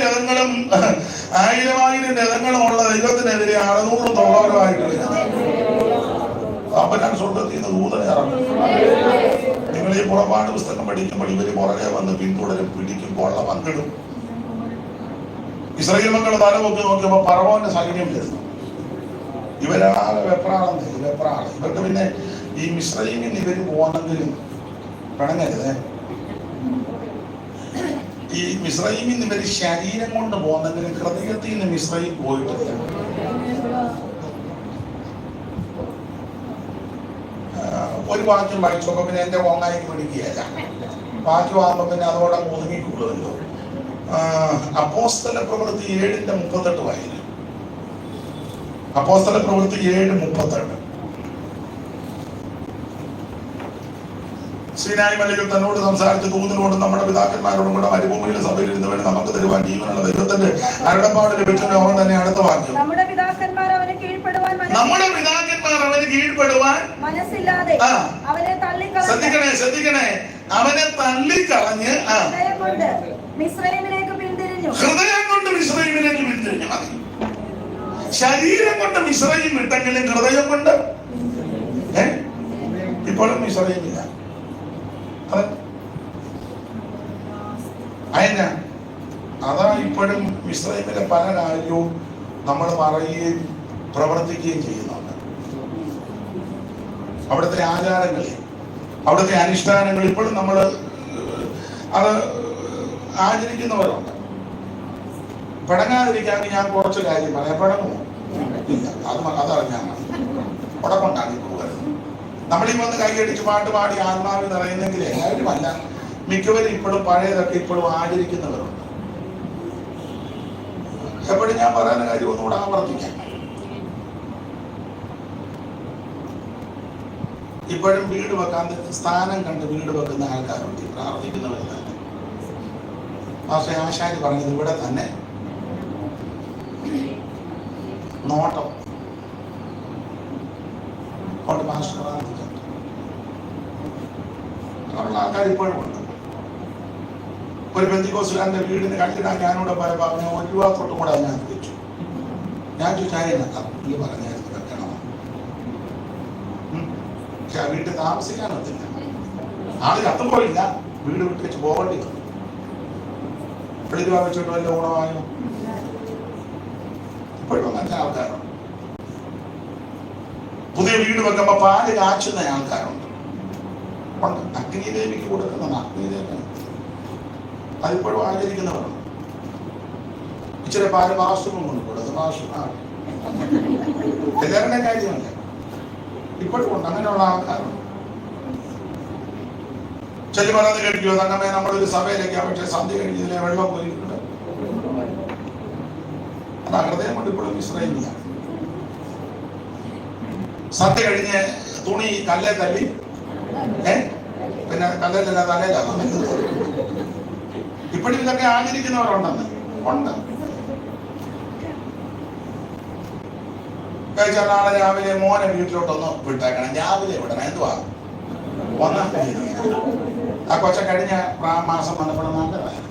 രഥങ്ങളും 1000 രഥങ്ങളും ഉള്ള ദൈവത്തിനെതിരെ 600 തൊള്ളവരുമായിട്ട് അപ്പൊ ഞാൻ സ്വർഗത്തിൽ നിന്ന് ദൂതനെ ഇറങ്ങും. നിങ്ങൾ ഈ പുറപ്പാട് പുസ്തകം പഠിക്കുമ്പോൾ ഇവര് പുറകെ വന്ന് പിന്തുടരും, പിടിക്കും, കൊള്ള പങ്കിടും. ഇസ്രായേൽ മക്കൾ തലപൊക്കി നോക്കിയപ്പോ പറവോന്റെ സൈന്യം വരുന്നു. ഇവരാകെ വെപ്രാളം. ഇവർക്ക് പിന്നെ ഈ മിസ്രൈമിൽ നിന്ന് ഇവര് പോകണമെങ്കിലും പിണങ്ങരുത്. ഈ മിസ്രൈമിൽ നിന്ന് ഇവര് ശരീരം കൊണ്ട് പോകുന്നെങ്കിലും ഹൃദയത്തിൽ നിന്ന് മിസ്രൈം പോയിട്ടില്ല. ഒരു വാക്യം വായിച്ചോമ്പോ പിന്നെ എന്റെ ഓങ്ങായിക്ക് പിടിക്കുകയല്ല. വാക്യം ആകുമ്പോ പിന്നെ അതോടെ ഒതുങ്ങിക്കൂടുമല്ലോ. അപ്പോസ്തല പ്രവൃത്തി 7:38 വായിക്കും. അപ്പോസ്തല പ്രവൃത്തി 7:38. സീനായി മലയിൽ തന്നോട് സംസാരിച്ച ദൂതനോടും നമ്മുടെ പിതാക്കന്മാരോടും കൂടെ മരുഭൂമിയിലെ സഭയിൽ ഇരുന്നവരെ നമുക്ക് തരുവാൻ ജീവനുള്ള ദൈവത്തിന്റെ അരുളപ്പാട് ലഭിച്ചത് അവൻ തന്നെ. അടുത്ത വാക്യം, നമ്മുടെ പിതാക്കന്മാർ അവന് കീഴ്പ്പെടുവാൻ മനസ്സില്ലാതെ ശ്രദ്ധിക്കണേ, അവനെ തള്ളിക്കളഞ്ഞ് ഹൃദയം കൊണ്ട് മിസ്രൈമിലേക്ക് പിന്തിരിഞ്ഞു. ശരീരം കൊണ്ട് മിസ്രൈം വിട്ടെങ്കിലും ഹൃദയം കൊണ്ട് ഇപ്പോഴും മിസ്രൈമില്ല. അതാ ഇപ്പോഴും മിസ്രൈമിലെ പല കാര്യവും നമ്മൾ പറയുകയും പ്രവർത്തിക്കുകയും ചെയ്യുന്നുണ്ട്. അവിടുത്തെ ആചാരങ്ങൾ, അവിടുത്തെ അനുഷ്ഠാനങ്ങൾ ഇപ്പോഴും നമ്മൾ അത് ആചരിക്കുന്നവരുണ്ട്. പിടങ്ങാതിരിക്കാൻ ഞാൻ കുറച്ച് കാര്യം പറയാം. പിടങ്ങുമോ? ഇല്ല, അതറിഞ്ഞാണ് അവിടെ കൊണ്ടാണ് ഇപ്പോൾ വരുന്നത്. നമ്മളീ വന്ന് കൈയടിച്ച് പാട്ട് പാടി ആത്മാവിൽ നിറയുന്നെങ്കിൽ എല്ലാവരും അല്ല, മിക്കവരും ഇപ്പോഴും പഴയതൊക്കെ ഇപ്പോഴും ആചരിക്കുന്നവരുണ്ട്. എപ്പോഴും ഞാൻ പറയുന്ന കാര്യം ഒന്നുകൂടെ ആവർത്തിക്കാം. ഇപ്പോഴും വീട് വെക്കാൻ സ്ഥാനം കണ്ട് വീട് വെക്കുന്ന ആൾക്കാരുണ്ട്, പ്രാർത്ഥിക്കുന്നവർ തന്നെ. പക്ഷേ ആശാരി പറഞ്ഞത് ഇവിടെ തന്നെ നോട്ടം കൊണ്ട് മാസ്റ്റർ പ്രാർത്ഥിക്കാം. ഉള്ള ആൾക്കാർ ഇപ്പോഴും ഉണ്ട്. ഒരു പെന്തിക്കോസ്തുകാരന്റെ വീടിന് കണ്ടിടാൻ ഞാനിവിടെ പോയപ്പോൾ അവന് 1 രൂപ തൊട്ടും കൂടെ അതിനകത്ത് വെച്ചു. ഞാൻ ചോദിച്ചാൽ കപ്പിൽ പറഞ്ഞായിരുന്നു വെക്കണമോ? പക്ഷെ ആ വീട്ടിൽ താമസിക്കാനൊത്തില്ല. ആള് കത്തുപോയില്ല, വീട് വിട്ട് വെച്ച് പോകേണ്ടി വന്നു. വെളിരുവാ വെച്ചിട്ട് വല്ല ഗുണമായോ? ഇപ്പോഴും അങ്ങനത്തെ ആൾക്കാരുണ്ട്. പുതിയ വീട് വെക്കുമ്പോ പാല് കാച്ചുന്ന ആൾക്കാരുണ്ട്. അഗ്നിദേവിക്ക് കൊടുക്കുന്ന അഗ്നിദേവി അതിപ്പോഴും ആചരിക്കുന്നവരുണ്ട്. ഇച്ചിരി പാല് മാസവും കൊണ്ട് കൊടുക്കും. എല്ലാവരുടെ കാര്യമല്ല, ഇപ്പോഴും ഉണ്ട്. അങ്ങനെയുള്ള ആൾക്കാരുണ്ട്. ചെല്ലി പറയുന്നത് കേൾക്കുമോ? തങ്ങമ്മേ, നമ്മളൊരു സഭയിലേക്ക് പക്ഷേ സന്ധ്യ കഴിഞ്ഞതിലെ വെള്ളം പോയിട്ടുണ്ട്. അത് ഹൃദയം കൊണ്ട് ഇപ്പോഴും ഇസ്രായേലില്ല. സന്ധ്യ കഴിഞ്ഞ് തുണി കല്ലേ തല്ലി, പിന്നെ കല്ലല്ല തലയിലാണ്. ഇപ്പോഴും ഇതൊക്കെ ആചരിക്കുന്നവരുണ്ടെന്ന് ഉണ്ട്. കഴിച്ചാൽ നാളെ രാവിലെ മോനെ വീട്ടിലോട്ടൊന്ന് വിട്ടേക്കണം. രാവിലെ വിടണം. എന്തുവാ ഒന്നാം തീയതി ആ കൊച്ച കഴിഞ്ഞ മാസം വന്നപ്പോൾ നല്ലതായിരുന്നു.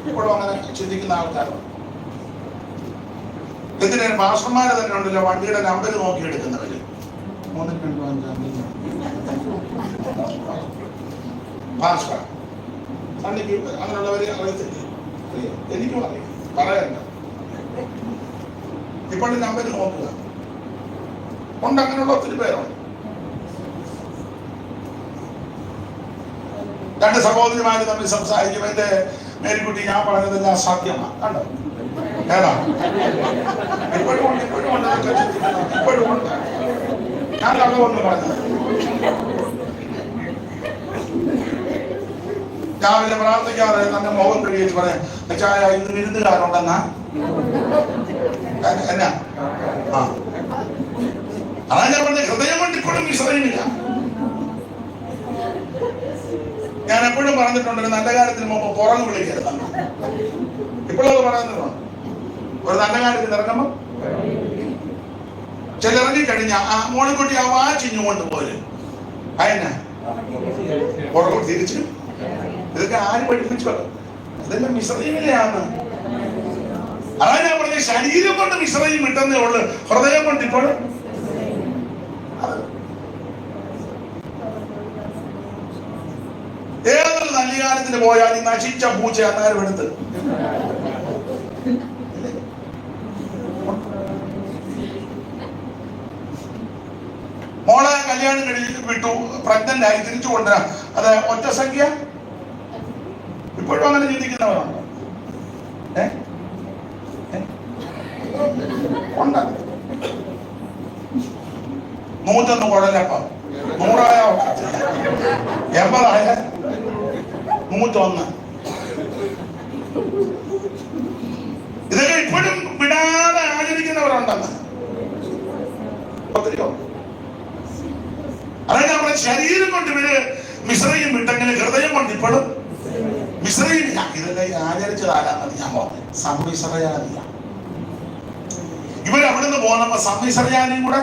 ഇപ്പോഴും അങ്ങനെ ചിന്തിക്കുന്ന ആൾക്കാരുണ്ട്. എന്തിനാ മാസ്റ്റർമാര് തന്നെ ഉണ്ടല്ലോ വണ്ടിയുടെ നമ്പർ നോക്കി എടുക്കുന്നവര്. 325 ഭാസ്കർ സണ്ണിക്ക് അങ്ങനെയുള്ളവര് അറിയത്തില്ല. എനിക്കും അറിയാം, പറയണ്ട. ഇപ്പോഴും നമ്പർ നോക്കുക. ഉണ്ട്, അങ്ങനെയുള്ള ഒത്തിരി പേരുണ്ട്. രണ്ട് സഹോദരിമാര് തമ്മിൽ സംസാരിക്കും. എന്റെ മേരിക്കുട്ടി, ഞാൻ പറഞ്ഞതെല്ലാം സത്യമാണ്. കണ്ടോ? ഏതാ? ഇപ്പോഴും ഉണ്ട്, ഇപ്പോഴും ഉണ്ട്, ഇപ്പോഴും ഉണ്ട്. ഞാൻ കള്ളവെന്ന് പറഞ്ഞത്. രാവിലെ പ്രാർത്ഥിക്കാതെ തന്നെ മുഖം കഴിച്ച് പറയാം, ചായ ഇന്ന് വിരുന്നുകാരുണ്ടെന്നാ എന്നാ. ആ, അതാ ഞാൻ പറഞ്ഞ ഹൃദയം കൊണ്ട് ഇപ്പോഴും വിശ്രമില്ല. ഞാൻ എപ്പോഴും പറഞ്ഞിട്ടുണ്ട്, നല്ല കാര്യത്തിന് മുമ്പ് പുറകു വിളിക്കരുത്. ഇപ്പോഴും അത് പറയുന്നതാണ്. ഒരു നല്ല കാര്യത്തിന് ഇറങ്ങുമ്പോ ചിലിറങ്ങി കഴിഞ്ഞ ആ മോളിക്കുട്ടി ആ വാച്ചിഞ്ഞു കൊണ്ടുപോലെ അയന്നെ പുറകു തിരിച്ചു. ഇതൊക്കെ ആര് പഠിപ്പിച്ചു? ഇതെല്ലാം മിശ്രയിലാണ്. അതാ ഞാൻ പറഞ്ഞ ശരീരം കൊണ്ട് മിശ്രയും കിട്ടുന്നേ ഉള്ളു, ഹൃദയം കൊണ്ട് ഇപ്പോഴും. ഏതൊരു നല്ല കാര്യത്തിന് പോയാൽ ഈ നശിച്ച പൂച്ച അന്നേരം എടുത്ത് മോളെ കല്യാണം കഴിഞ്ഞ് വിട്ടു, പ്രഗ്നന്റ് ആയി, തിരിച്ചു കൊണ്ടുവരാം. അത് ഒറ്റ സംഖ്യ. ഇപ്പോഴും അങ്ങനെ ചിന്തിക്കുന്നവരുണ്ട്. ഉണ്ട്. 101 കുഴലപ്പം 100 80 101. ഇതൊക്കെ ഇപ്പോഴും വിടാതെ ആചരിക്കുന്നവരുണ്ടെന്ന് ഒത്തിരിയോ. അതായത് നമ്മുടെ ശരീരം കൊണ്ട് ഇവര് മിശ്രയും വിട്ടെങ്കിൽ ഹൃദയം കൊണ്ട് ഇപ്പോഴും മിശ്രയില്ല. ഇതെല്ലാം ആചരിച്ചതാരാന്ന് ഞാൻ പറഞ്ഞു. സമ്മിശ്രയാനിയ. ഇവരവിടുന്ന് പോകുന്നപ്പോ സമ്മിശ്രയാനിയും കൂടെ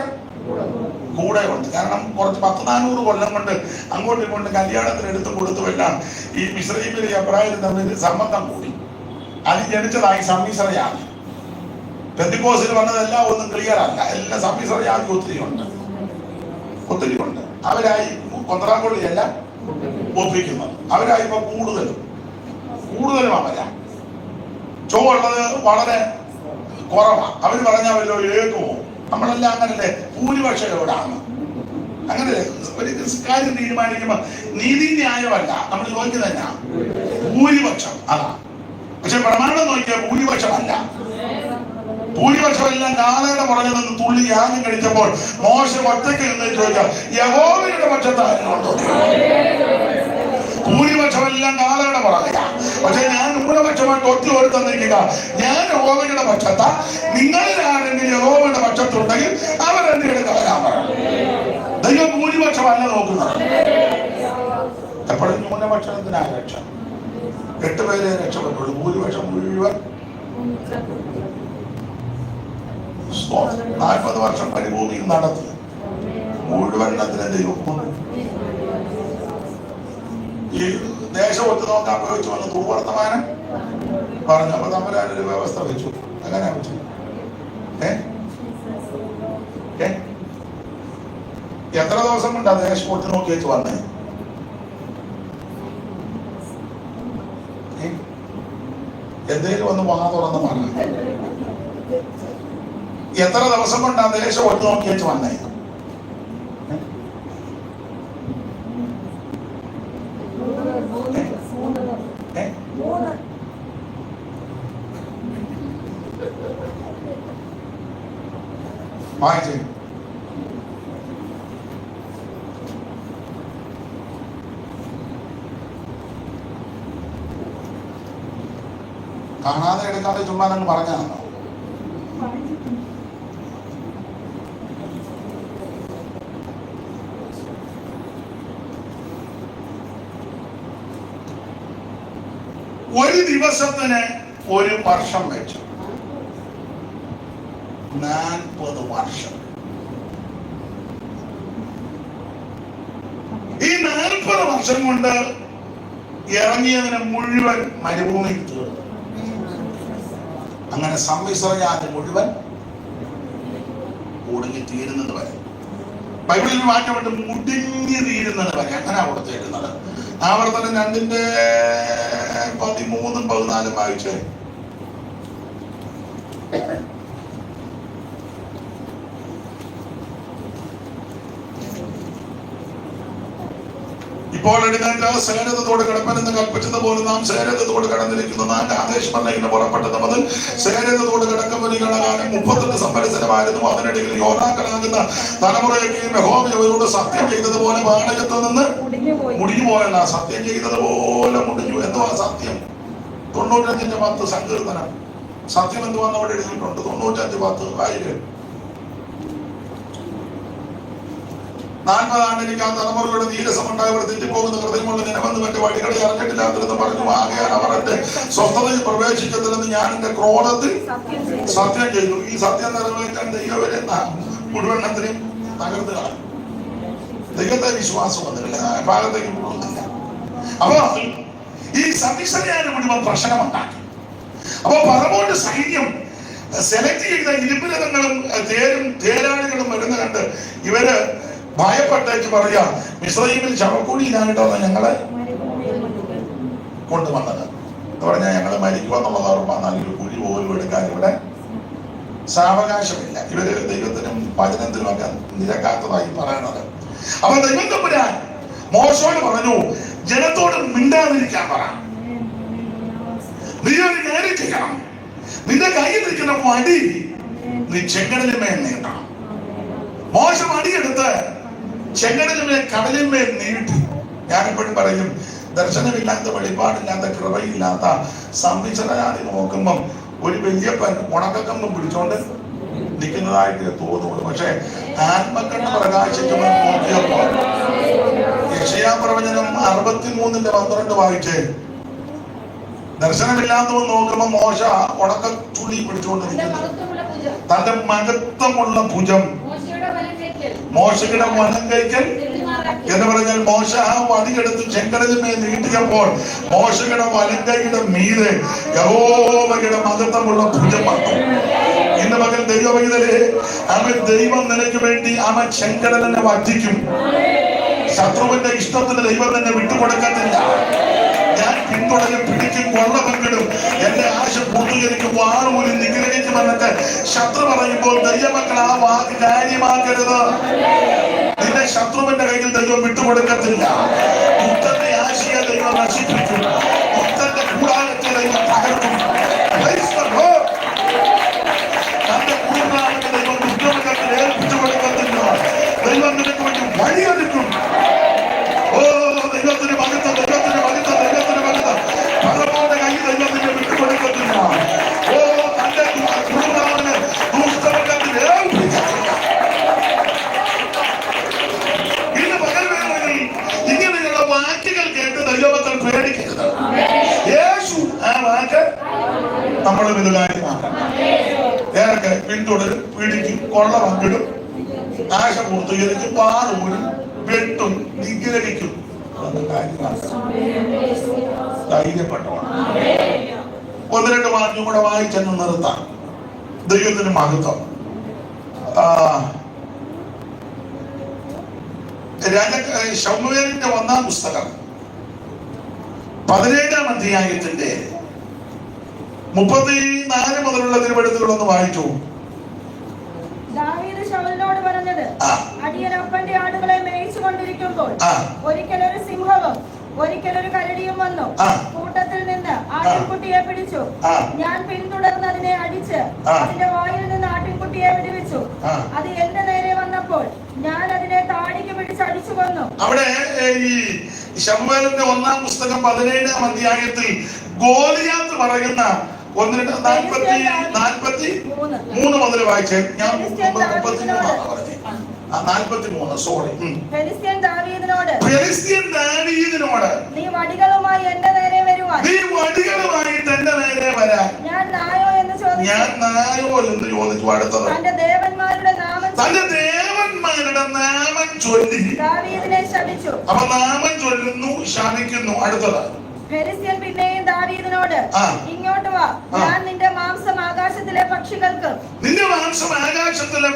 ഉണ്ട്. കാരണം കുറച്ച് 100-400 കൊല്ലം കൊണ്ട് അങ്ങോട്ടും ഇങ്ങോട്ടും കല്യാണത്തിന് എടുത്തു കൊടുത്തുമെല്ലാം ഈ മിശ്രയിലും എബ്രാഹിലും തമ്മിൽ സംബന്ധം കൂടി. അത് ജനിച്ചതായി സമ്മിശ്രയാനി. പെന്തിക്കോസിൽ വന്നതെല്ലാം ഒന്നും ക്ലിയർ അല്ല. എല്ലാം സമ്മിശ്രയാനി ഒത്തിരി ഉണ്ട്. അവരായി കൊന്ത്രാങ്കൊള്ളിയെല്ലാം ഒപ്പിക്കുന്നത്. അവരായി ഇപ്പൊ കൂടുതലും അവരാ. ചോള്ളത് വളരെ കുറവാ. അവര് പറഞ്ഞാവല്ലോ ഏക്കുമോ. നമ്മളെല്ലാം അങ്ങനല്ലേ, ഭൂരിപക്ഷം എവിടാണ്. അങ്ങനെ ഒരു കാര്യം തീരുമാനിക്കുമ്പോ നീതിന്യായമല്ല നമ്മൾ നോക്കുന്നത് തന്നെ ഭൂരിപക്ഷം. അതാ. പക്ഷെ പ്രമാണം നോക്കിയാൽ ഭൂരിപക്ഷമല്ല. ഭൂരിപക്ഷം എല്ലാം കാളയുടെ പുറകിൽ നിന്ന് തുള്ളി യാഗം കഴിച്ചപ്പോൾ മോശം ഒറ്റയ്ക്ക് നിന്ന് ചോദിക്കാം, യഹോവയുടെ പക്ഷത്തായിരുന്നുണ്ടോ? ഭൂരിപക്ഷമെല്ലാം കാളയുടെ പുറകില. പക്ഷെ ഞാൻ ന്യൂനപക്ഷമായിട്ട് ഒറ്റ ഒരുത്തം നിൽക്കുക, ഞാൻ യഹോവയുടെ പക്ഷത്താ. നിങ്ങളിൽ ആരെങ്കിലും യഹോവയുടെ പക്ഷത്തുണ്ടെങ്കിൽ അവരെന്നെ എടുക്കാൻ വരാൻ പറയും. ദൈവം ഭൂരിപക്ഷമല്ല നോക്കുന്നത്. എപ്പോഴും ന്യൂനപക്ഷത്തിനാ രക്ഷ. 8 പേരെ രക്ഷപ്പെട്ടുള്ളൂ. ഭൂരിപക്ഷം മുഴുവൻ 40 വർഷം പരിഭൂമിയിൽ നടത്തി മുഴുവനത്തിനെ ദൈവം കൊണ്ടു. ഈ ദേശം ഒത്തു നോക്കാൻ ഉപയോഗിച്ചു വന്ന് ദുർവർത്തമാനം പറഞ്ഞു. അപ്പൊ തമ്പുരാനൊരു വ്യവസ്ഥ വെച്ചു. അങ്ങനെ വെച്ചു. എത്ര ദിവസം കൊണ്ട് ദേശം ഒത്തു നോക്കി വെച്ച് വന്നേ? എന്തേലും ഒന്ന് വാ തുറന്ന് പറഞ്ഞു. എത്ര ദിവസം കൊണ്ട് ദേശം ഒത്തു നോക്കി വെച്ച് വന്നേ? വായിച്ചേ. കാണാതെ എടുക്കാതെ ചുമ്മാ നിങ്ങൾ പറഞ്ഞാണോ? ഒരു ദിവസത്തിന് 1 വർഷം വെച്ചു 40 വർഷം. ഈ 40 വർഷം കൊണ്ട് ഇറങ്ങിയതിനെ മുഴുവൻ മരുഭൂമിയിൽ തീർന്നു. അങ്ങനെ സമ്മിശ്രജാതി മുഴുവൻ ഒടുങ്ങി തീരുന്നത് വരെ. ബൈബിളിൽ മാറ്റപ്പെട്ട് മുടിഞ്ഞു തീരുന്നത് വരെ അങ്ങനെ കൊടുത്തിരുന്നത്. ആവർത്തനം 2:13-14 വായിച്ചേ. ഇപ്പോൾ എഴുന്നേറ്റ് സേരത്തോട് കിടപ്പനെന്ന് കൽപ്പിച്ചതുപോലെ നാം സേരത്തോട് കടന്നിരിക്കുന്നു. നാം ആദേശം പുറപ്പെട്ടത് മുതൽ സേരത്തോട് കിടക്കവരികളാകാനും 38 സംവത്സരമായിരുന്നു. അതിനിടയിൽ യോനാക്കളാകുന്ന തലമുറയൊക്കെയും യഹോവയോട് സത്യം ചെയ്തതുപോലെ വാടകത്തിൽ നിന്ന് മുടിഞ്ഞു പോയല്ല, സത്യം ചെയ്തതുപോലെ മുടിഞ്ഞു. എന്തുവാ സത്യം? 95:10 സങ്കീർത്തനം. സത്യം എന്തുവാന്ന് അവിടെ എഴുതിയിട്ടുണ്ട്. 95:10 ആയിരം. 40 ആണ്ടിരിക്കാൻ തലമുറകളുടെ നീരസമുണ്ടായവർ തെറ്റിപ്പോകുന്ന ഹൃദയമുള്ള ജനമെന്ന് മറ്റു വഴികളെ അറിഞ്ഞിട്ടില്ലാത്തിരുന്ന് പറഞ്ഞു. ആകയാൽ അവർ എന്റെ സ്വസ്ഥതയിൽ പ്രവേശിക്കത്തില്ലെന്ന് ഞാൻ എന്റെ ക്രോധത്തിൽ സത്യം ചെയ്തു. ഈ സത്യം നിറവേറ്റാൻ ദൈവവരെ മുഴുവണ്ണത്തിനെയും തകർത്ത് കളയും. ദൈവത്തെ വിശ്വാസം വന്നിട്ടില്ല, ഭാഗത്തേക്ക് പോകുന്നില്ല. അപ്പൊ ഈ സമ്മിശ്രജാതി മുഴുവൻ പ്രശ്നമുണ്ടാക്കി. അപ്പൊ പറവോട്ട് സൈന്യം സെലക്ട് ചെയ്ത ഇരുമ്പുരഥങ്ങളും തേരാളികളും വരുന്ന കണ്ട് ഇവര് ഭയപ്പെട്ടേക്ക് പറയാ, മിസ്രയീമിൽ ശവക്കുഴിയിലായിട്ടാണ് ഞങ്ങളെ കൊണ്ടുവന്നത് എന്ന് പറഞ്ഞാൽ ഞങ്ങള് മരിക്കുമെന്നുള്ളത് ഉറപ്പാണ്. ഒരു കുഴി പോലും എടുക്കാൻ ഇവിടെ സാവകാശമില്ല. ഇവര് ദൈവത്തിനും വചനത്തിനും ഒക്കെ നിരക്കാത്തതായി പറയണത്. അപ്പൊ ദൈവം തമ്പുരാൻ മോശയോട് പറഞ്ഞു, ജനത്തോട് മിണ്ടാതിരിക്കാൻ പറ. നീ ഒരു കാര്യം ചെയ്യണം. നിന്റെ കയ്യിൽ ഇരിക്കുന്ന വടി നീ ചെങ്കടലിന്മേൽ നീട്ടണം. മോശം അടിയെടുത്ത് ചെങ്കടലിന്മേൽ കടലിന്മേൽ നീട്ടി. ഞാനെപ്പോഴും പറയും, ദർശനമില്ലാത്ത വെളിപ്പാടില്ലാത്ത കൃപയില്ലാത്ത സംവിധാനം നോക്കുമ്പം ഒരു വല്യപ്പൻ ഉണക്കക്കമ്പം പിടിച്ചോണ്ട് നിൽക്കുന്നതായിട്ട് തോന്നുള്ളൂ. പക്ഷെ ആത്മക്കണ്ണ് പ്രകാശിക്കുമ്പോൾ നോക്കിയപ്പോ യെശയ്യാ പ്രവചനം 63:12 വായിച്ചേ. ദർശനമില്ലാത്തവൻ നോക്കുമ്പോ മോശ ഉണക്ക ചുള്ളി പിടിച്ചുകൊണ്ട് നിൽക്കുന്നു. തന്റെ മഹത്വമുള്ള ഭുജം മോശയുടെ വലം കൈക്കൽ എന്ന് പറഞ്ഞാൽ മോശ ആ വടിയെടുത്ത് ചെങ്കടലിന്മേൽ നീട്ടിയപ്പോൾ മോശയുടെ വലം കൈയുടെ മീതെ യഹോവയുടെ മഹത്വമുള്ള ഭുജം വന്നു. ഇന്ന് മകൻ ദൈവമൈതലേ, അവൻ ദൈവം നിനക്ക് വേണ്ടി അവൻ ചെങ്കടലിനെ വറ്റിക്കും. ശത്രുവിന്റെ ഇഷ്ടത്തിന് ദൈവം തന്നെ വിട്ടുകൊടുക്കത്തില്ല. ഞാൻ പിന്തുടരും, പിടിക്കും, കൊള്ള പങ്കിടും, എന്റെ ആശ പൂർത്തീകരിക്കും, വാളുപോലും നിഗ്രഹിക്കുമെന്നൊക്കെ ശത്രു പറയുമ്പോൾ ദൈവമക്കൾ ആ വാക്ക് കാര്യമാക്കരുത്. നിന്റെ ശത്രുവിന്റെ കയ്യിൽ ദൈവം വിട്ടുകൊടുക്കത്തില്ല. ദുഷ്ടന്റെ ആശയെ ദൈവം നശിപ്പിക്കും. ദുഷ്ടന്റെ കൂടാരത്തെ ദൈവം തകർക്കും. തന്റെ കൂടാരത്തെ ദൈവം ദുഷ്ടമക്കത്തിൽ ഏൽപ്പിച്ചു കൊടുക്കത്തില്ല. ദൈവം നിനക്ക് വേണ്ടി വഴിയൊരുക്കും. ഓ ദൈവത്തിന് മകത്ത, ദൈവത്തിന് മകത്ത, ദൈവത്തിന് മകത്ത. പലപ്പോഴും കൈ ദൈവത്തിന് വിട്ടുകൊടുക്കത്തില്ല. ഓ തന്റെ കുടുംബാവിന് ദുഷ്ടമക്കത്തിൽ ഏൽപ്പിക്കത്തില്ല. ഇന്ന് പകൽ വേളകളിൽ ഇങ്ങനെയുള്ള വാക്കുകൾ കേട്ട് ദൈവമക്കൾ പേടിക്കരുത്. യേശു ആ വാക്ക് നമ്മൾ വിധകാര്യമാക്കണം. ഏതൊക്കെ പിന്തുടരും, പിടിക്കും, കൊള്ള പങ്കിടും, ആശ പൂർത്തീകരിക്കും, പാടുപോലും, വെട്ടും, നിഗ്രഹിക്കും. ധൈര്യപ്പെട്ടോണം. 1-2 വാക്യം കൂടെ വായിച്ചെന്ന് നിർത്താം. ദൈവത്തിന് മഹത്വം. ശമൂവേലിന്റെ 1-ാം പുസ്തകം 17-ാം അധ്യായത്തിന്റെ 34 മുതലുള്ള തിരുവെഴുത്തുകളൊന്ന് വായിച്ചു. ദാവീദ് ശൗലിനോട് പറഞ്ഞത്, അടിയൻ അപ്പന്റെ ആടുകളെ മേയിച്ചു കൊണ്ടിരിക്കുമ്പോൾ ഒരിക്കൽ ഒരു സിംഹവും ഒരിക്കൽ ഒരു കരടിയും വന്നു. കൂട്ടത്തിൽ നിന്ന് ആട്ടിൻകുട്ടിയെ പിടിച്ചു. ഞാൻ പിന്തുടർന്ന് അതിനെ അടിച്ച് അതിന്റെ വായിൽ നിന്ന് ആട്ടിൻകുട്ടിയെ വിടുവിച്ചു. അത് എന്റെ നേരെ വന്നപ്പോൾ ഞാൻ അതിനെ താടിക്ക് പിടിച്ച് അടിച്ചു കൊന്നു. അവിടെ ഈ ശമൂവേലിന്റെ 1-ാം പുസ്തകം 17-ാം അധ്യായത്തിൽ ഗോലിയാത്ത് പറയുന്ന 43 മുതൽ വായിച്ചേ. ഞാൻ 43 സോറി. ഫെലിസ്ത്യൻ ദാവീദിനോട്, നീ വടികളുമായി എന്റെ നേരെ വരുവാൻ, വടികളുമായിട്ട് എന്റെ നേരെ വരാൻ ഞാൻ നായോ എന്ന് ചോദിച്ചു. അടുത്തത്, തന്റെ ദേവന്മാരുടെ നാമം ചൊല്ലി ദാവീദിനെ ശപിച്ചു. അപ്പൊ നാമം ചൊല്ലുന്നു, ശപിക്കുന്നു. അടുത്തത്, ഫെലിസ്ത്യൻ പിന്നെയും ദാവീദിനോട്, ഇങ്ങോട്ട് വാ, ഞാൻ നിന്റെ മാംസം ആകാശത്തിലെ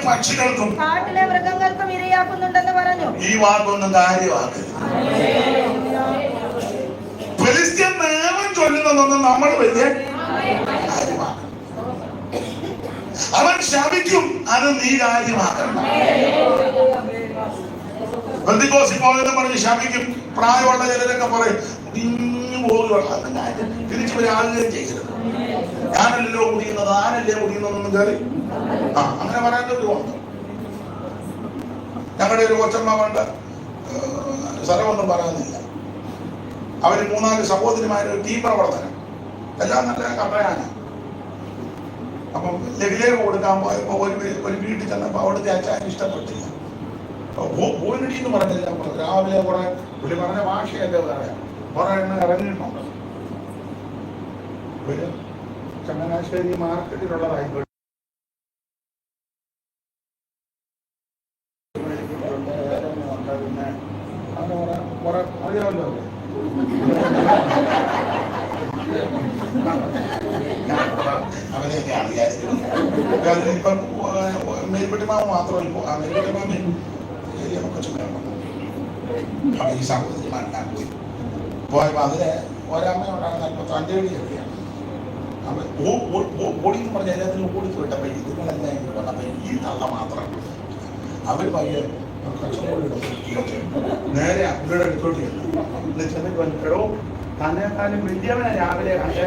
പക്ഷികൾക്കും കാട്ടിലെ മൃഗങ്ങൾക്കും ഇരയാക്കുന്നുണ്ടെന്ന് പറഞ്ഞു. ഈ വാക്കൊന്നും കാര്യമാക്കരുത്. ഫെലിസ്ത്യൻ നാമം ചൊല്ലുന്നതൊന്നും നമ്മൾ വലിയ കാര്യമാക്കണം. അവൻ ശപിക്കും, അത് നീ കാര്യമാക്കണം. പെന്തിക്കോസിൽ പോയെന്ന് പറഞ്ഞ് ശപിക്കും. പ്രായമുള്ള ചിലരൊക്കെ പറയും തിരിച്ചു വരാകുകയും ചെയ്യരുത്. ഞാനല്ലോ കുടിക്കുന്നത്, ആനല്ലേ കുടിക്കുന്നതൊന്നും കയറി അങ്ങനെ പറയാനൊരു ഉണ്ട്. ഞങ്ങളുടെ ഒരു കൊച്ചമ്മ വേണ്ട സ്ഥലമൊന്നും പറയാനില്ല. അവര് 3-4 സഹോദരിമാര് ടീം പ്രവർത്തനം എല്ലാം നല്ല കട്ടയാണ്. അപ്പം ലഘുലേഖ കൊടുക്കാൻ പോയപ്പോ ഒരു വീട്ടിൽ ചെന്നപ്പോ അവിടുത്തെ അച്ഛൻ ഇഷ്ടപ്പെട്ടില്ല. പോയിനടി എന്ന് പറഞ്ഞില്ല. രാവിലെ കുറെ പുള്ളി പറഞ്ഞ ഭാഷയൊക്കെ പറയാം. കുറെ എണ്ണം ഇറങ്ങിയിട്ടുണ്ട്. ചങ്ങനാശ്ശേരി മാർക്കറ്റിലുള്ളതായിക്കോട്ടെ, പിന്നെ അങ്ങനെ കുറെ അറിയാമല്ലോ. അവരെയൊക്കെ അറിയാതിരിക്കും. ഇപ്പം മേൽപ്പെട്ടിമാവ് മാത്രമല്ല, ആ മേൽപ്പെട്ടിമാവ് നമുക്ക് ഈ സഹോദരിമാരെല്ലാം പോയപ്പോ അതിന് ഒരമ്മയുണ്ടാകുന്ന അല്പം തൻ്റെ ഒക്കെയാണ്. അവൻ ഓടിന്ന് പറഞ്ഞ എല്ലാത്തിനും ഓടിച്ചു വിട്ടപ്പോ ഇതുങ്ങളെല്ലാം ഇങ്ങനെ വന്നപ്പോ ഈ തള്ള മാത്രം അവർ പയ്യെ നേരെ അവരുടെ അടുത്തോട്ട് ചെന്നിട്ടോ തന്നെക്കാളും വലിയവനെ രാവിലെ കണ്ടേ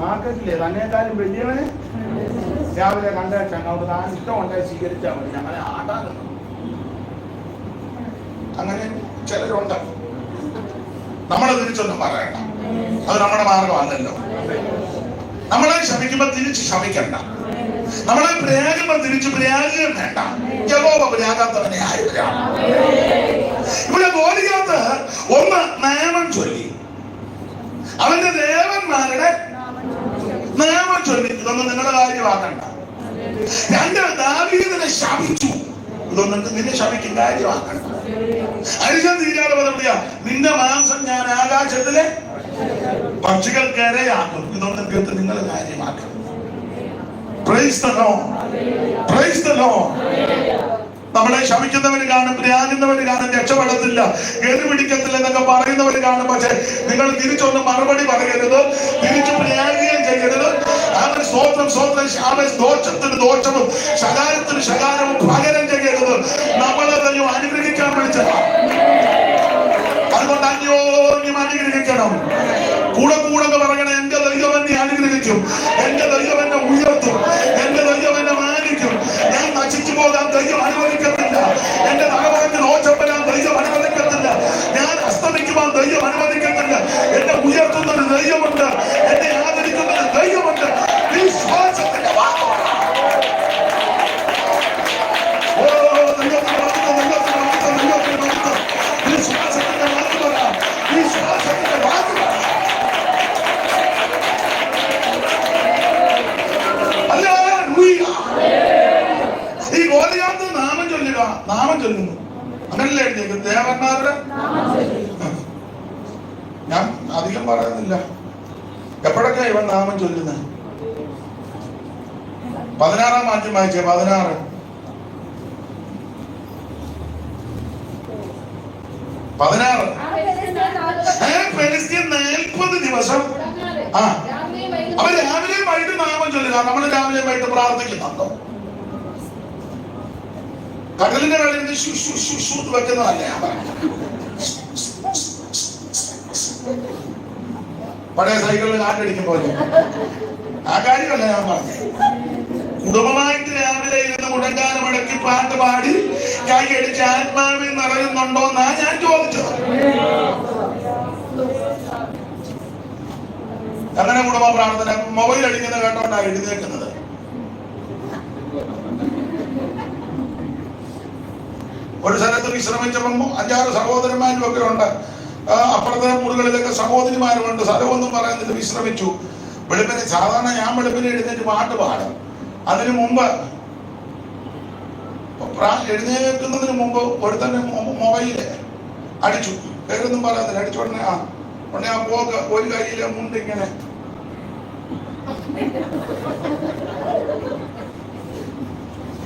മാർക്കറ്റില്ലേ തന്നെക്കാളും വലിയവനെ രാവിലെ കണ്ടേച്ചാൽ അവിടെ താൻ ഇഷ്ടമുണ്ടായി സ്വീകരിച്ചാൽ മതി, ഞങ്ങളെ ആട്ടാകുന്നു. അങ്ങനെ ചിലരുണ്ട്. നമ്മളെ തിരിച്ചൊന്നും പറയണ്ട, അത് നമ്മുടെ മാർഗമല്ലല്ലോ. നമ്മളെ ശമിക്കുമ്പോ തിരിച്ച് ശമിക്കണ്ട, നമ്മളെ പ്രയാകുമ്പോ തിരിച്ച് പ്രയാകുകയും വേണ്ട. യഹോവ പ്രയാകാത്തവനെ ആയില്ല. ഇവിടെ ഗോലിയാത്ത് ഒന്ന് നാമം ചൊല്ലി, അവന്റെ ദേവന്മാരുടെ നാമം ചൊല്ലി. ഇതൊന്നും നിങ്ങളുടെ കാര്യമാക്കണ്ട. 2 ദാവീദിനെ ശപിച്ചു. ഇതൊന്നും നിന്നെ ശപിക്കും കാര്യമാക്കണ്ട. അരിശം തീരാതെ പറയാ, നിന്റെ മാംസം ഞാൻ ആകാശത്തിലെ പക്ഷികൾക്ക് ഇരയാക്കും. ഇതൊന്നും കേട്ട് നിങ്ങൾ കാര്യമാക്കണം. Praise the lord, praise the lord. നമ്മളെ ശമിക്കുന്നവര് കാണും, പ്രയാകുന്നവര് കാണും, രക്ഷപ്പെടത്തില്ല, ഗതി പിടിക്കത്തില്ല എന്നൊക്കെ പറയുന്നവര് കാണും. പക്ഷെ നിങ്ങൾ തിരിച്ചൊന്നും മറുപടി പറയരുത്, തിരിച്ചു പ്രയാകുകയും ചെയ്യരുത്. അവൻ സ്തോത്രം സ്തോത്രം, അവൻ ദോഷത്തിന് ദോഷവും ശകാരത്തിന് ശകാരവും പകരം ചെയ്യരുത്. നമ്മളെ തന്നെ അനുഗ്രഹിക്കാൻ വിളിച്ചതാണ്. അതുകൊണ്ട് അന്യോന്യം അനുഗ്രഹിക്കണം. കൂടെ കൂടെ പറയണം, എന്റെ ദൈവം എന്നെ അനുഗ്രഹിക്കും, എന്റെ ദൈവം എന്നെ ഉയർത്തും, എന്റെ ദൈവം എന്നെ മാനിക്കും. ഞാൻ നശിച്ചു പോകാൻ ദൈവം അനുവദിക്കത്തില്ല. എന്റെ തലമുറയ്ക്ക് ദോഷം വരാൻ ദൈവം അനുവദിക്കത്തില്ല. ഞാൻ അസ്തമിക്കുവാൻ ദൈവം അനുവദിക്കത്തില്ല. എന്നെ ഉയർത്തുന്ന ഒരു ദൈവമുണ്ട്, എന്നെ ആദരിക്കുന്ന ഒരു ദൈവമുണ്ട്. വിശ്വാസത്തിന്റെ വാക്കാണ്. വിശ്വാസത്തിന്റെ വാക്കുകള, വിശ്വാസത്തിന്റെ വാക്കുകള. ഈ ഗോലിയാത്ത് നാമം ചൊല്ലുക, നാമം ചൊല്ലുന്നു. അങ്ങനല്ലേ എഴുതിയത്? ദേവന്മാരുടെ പറയുന്നില്ല. എപ്പോഴൊക്കെ ഇവൻ നാമം ചൊല്ലുന്നത്? 16 വാക്യം വായിച്ചേ. 16 ഫെലിസ്ത്യൻ 40 ദിവസം അവർ രാവിലെ വൈകിട്ട് നാമം ചൊല്ലുക. നമ്മൾ രാവിലെ വൈകിട്ട് പ്രാർത്ഥിക്കുന്നുണ്ടോ? കടലിന്റെ വെള്ളം വെക്കുന്നതല്ല ഞാൻ പറഞ്ഞു. പഴയ സൈക്കിളിൽ കാറ്റടിക്കും പോലെ ആ കാര്യമല്ല ഞാൻ പറഞ്ഞത്. കുടുംബമായിട്ട് രാവിലെ ഇരുന്ന് മുടങ്ങാനും മുടക്കി പാട്ട് പാടി കൈയടിച്ച് ആത്മാവിൽ നിറയുന്നുണ്ടോ എന്നാ ഞാൻ ചോദിച്ചത്. അങ്ങനെ കുടുംബ പ്രാർത്ഥന മൊബൈൽ അടിക്കുന്നത് കേട്ടോണ്ടാണ് എഴുന്നേക്കുന്നത്. ഒരു സ്ഥലത്ത് വിശ്രമിച്ചപ്പം 5-6 സഹോദരന്മാരും ഒക്കെ ഉണ്ട്. അപ്പുറത്തെ മുറികളിലൊക്കെ സഹോദരിമാരുമുണ്ട്. സ്ഥലമൊന്നും പറയുന്നില്ല. വിശ്രമിച്ചു. വെളുപ്പിനെ സാധാരണ ഞാൻ വെളുപ്പിനെ എഴുന്നേറ്റ് പാട്ട് പാടും. അതിനു മുമ്പ് എഴുന്നേൽക്കുന്നതിന് മുമ്പ് ഒരുത്തന്നെ മൊബൈല് അടിച്ചു. പേരൊന്നും പറയുന്നില്ല. അടിച്ചു ഉടനെ ആ പോക്ക് ഒരു കയ്യിലെ മുണ്ട് ഇങ്ങനെ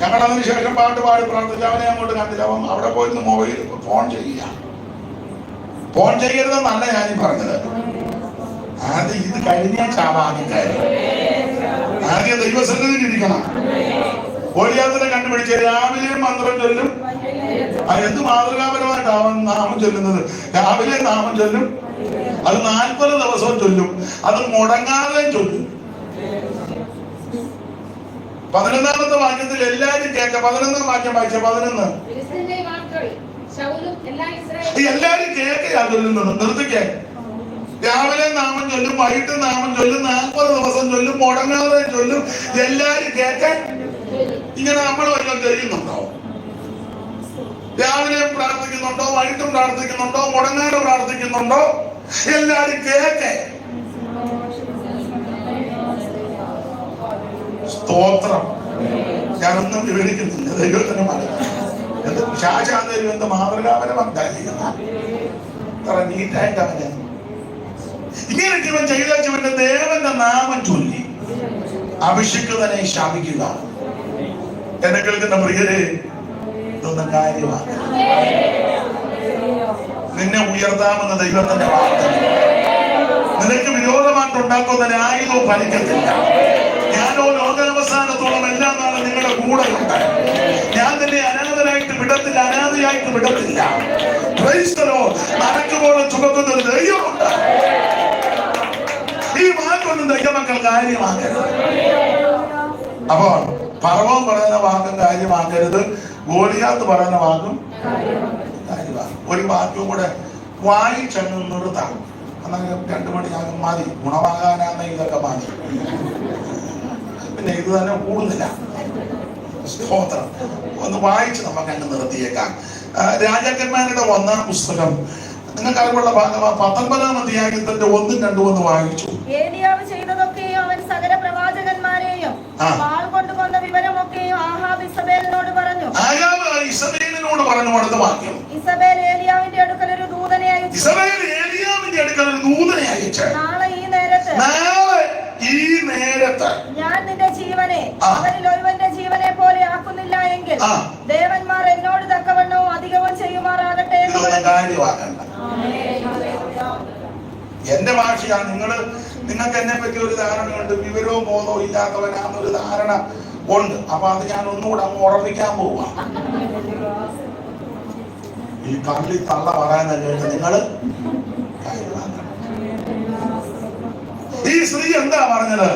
ഞങ്ങൾ അതിന് ശേഷം പാട്ട് പാടി പ്രാർത്ഥിച്ചു. അവനെ അങ്ങോട്ട് കണ്ടില്ല. അവൻ അവിടെ പോയിരുന്ന് മൊബൈൽ ഫോൺ ചെയ്യുക. ഫോൺ ചെയ്യരുതെന്നല്ല ഞാനീ പറഞ്ഞത്. ആദ്യം ഇത് കഴിഞ്ഞാൽ ചാവാദ്യം കാര്യം. ആദ്യം ദൈവസന്നിധിയിൽ ഇരിക്കണം. ഗോലിയാത്തിനെ കണ്ടുപിടിച്ച് രാവിലെ മന്ത്രം ചൊല്ലും. എന്ത് മാതൃകാപരമായിട്ട് അവൻ നാമം ചൊല്ലുന്നത്. രാവിലെ നാമം ചൊല്ലും. അത് 40 ദിവസവും ചൊല്ലും. അത് മുടങ്ങാതെ ചൊല്ലും. 11ാമത്തെ വാക്യത്തിൽ എല്ലാരും കേൾക്ക. 11ാം വാക്യം വായിച്ച 11. എല്ലാരും കേൾക്കയാ ചൊല്ലുന്നത്. നിർത്തിക്കേ. രാവിലെ നാമം ചൊല്ലും, വൈകിട്ട് നാമം ചൊല്ലും, 40 ദിവസം ചൊല്ലും, മുടങ്ങാതെ ചൊല്ലും. എല്ലാരും കേൾക്കാൻ. ഇങ്ങനെ നമ്മൾ വല്ലതും ചെയ്യുന്നുണ്ടോ? രാവിലെ പ്രാർത്ഥിക്കുന്നുണ്ടോ? വൈകിട്ടും പ്രാർത്ഥിക്കുന്നുണ്ടോ? മുടങ്ങാതെ പ്രാർത്ഥിക്കുന്നുണ്ടോ? എല്ലാരും കേൾക്കേ. സ്തോത്രം. ഞാനൊന്നും വിവരിക്കുന്നില്ല. ദൈവത്തിന് എന്ത് ശാശാന്തരും എന്ത് മാതൃകാപരമായിരിക്കുന്ന അത്ര നീറ്റായിട്ട് അവന് ഇങ്ങനെയൊക്കെ ഇവൻ ചെയ്തവന്റെ ദേവന്റെ നാമം ചൊല്ലി അഭിഷിക്തനെ ശാപിക്കുക. എന്നെ കേൾക്കുന്ന പ്രിയരെ, ഇതൊന്നും കാര്യമാണ്. നിന്നെ ഉയർത്താമെന്ന ദൈവത്തിന്റെ വാർത്ത. നിനക്ക് വിരോധമായിട്ടുണ്ടാക്കുന്ന ന്യായവും ഫലിക്കത്തില്ല. ഞാനോ ലോകാവസാനത്തോളം എല്ലാ നാളും നിങ്ങളുടെ കൂടെ ഉണ്ട്. ഞാൻ നിന്നെ അനാഥനായിട്ട് വിടത്തില്ല, അനാഥയായിട്ട് വിടത്തില്ല. നടക്കുമ്പോൾ ചുമക്കുന്ന ഒരു ദൈവമുണ്ട്. ഈ വാക്കൊന്നും ദൈവമക്കൾ കാര്യമാക്കരുത്. അപ്പോൾ ഫറവോൻ പറയുന്ന വാക്കും കാര്യമാക്കരുത്. ഗോലിയാത്ത് പറയുന്ന വാക്കും കാര്യമാണ്. ഒരു വാക്കും കൂടെ വായിച്ചങ്ങ് നിർത്താം. അങ്ങനെ 2 മണിയാകും മതി. ഗുണമാകാനാണ് ഇതൊക്കെ മതി. പിന്നെ ഇത് തന്നെ കൂടുന്നില്ല. സ്തോത്രം. ഒന്ന് വായിച്ച് നമുക്ക് അങ്ങ് നിർത്തിയേക്കാം. രാജാക്കന്മാരുടെ 1-ാം പുസ്തകം നിങ്ങൾക്ക് അറിവുള്ള ഭാഗമാണ്. 19-ാം അധ്യായത്തിന്റെ 1-ഉം 2ഉം ഒന്ന് വായിച്ചു. ഏലിയാവ് ചെയ്തതൊക്കെയും അവൻ സകല പ്രവാചകന്മാരെയും വാൾ കൊണ്ട് കൊന്ന വിവരമൊക്കെയും ആഹാബ് ഇസബേലിനോട് പറഞ്ഞു. ഇസബേലിനോട് പറഞ്ഞു. അടുത്ത വാക്യം. ഇസബേൽ ഏലിയാവിന്റെ അടുക്കൽ ഒരു ദൂതനെ അയച്ചു. നാളെ ഈ നേരത്ത് ഞാൻ നിന്റെ ജീവനെ അവരിൽ ഒരുവന്റെ ജീവനെ പോലെ ആക്കുന്നില്ല എങ്കിൽ ദേവന്മാർ എന്നോട് തക്കവണ്ണവും അധികവും ചെയ്യുമാറാകട്ടെ. എന്റെ ഭാഷയാണ്. നിങ്ങൾക്ക് എന്നെ പറ്റി ഒരു ധാരണയുണ്ട്. വിവരവും ബോധവും ഇല്ലാത്തവനാന്നൊരു ധാരണ ഉണ്ട്. അപ്പൊ അത് ഞാൻ ഒന്നുകൂടെ അങ്ങ് ഉറപ്പിക്കാൻ പോവാ. ഈ കള്ളി തള്ള പറയാൻ കേട്ട് നിങ്ങള് ഈ സ്ത്രീ എന്താ പറഞ്ഞത്?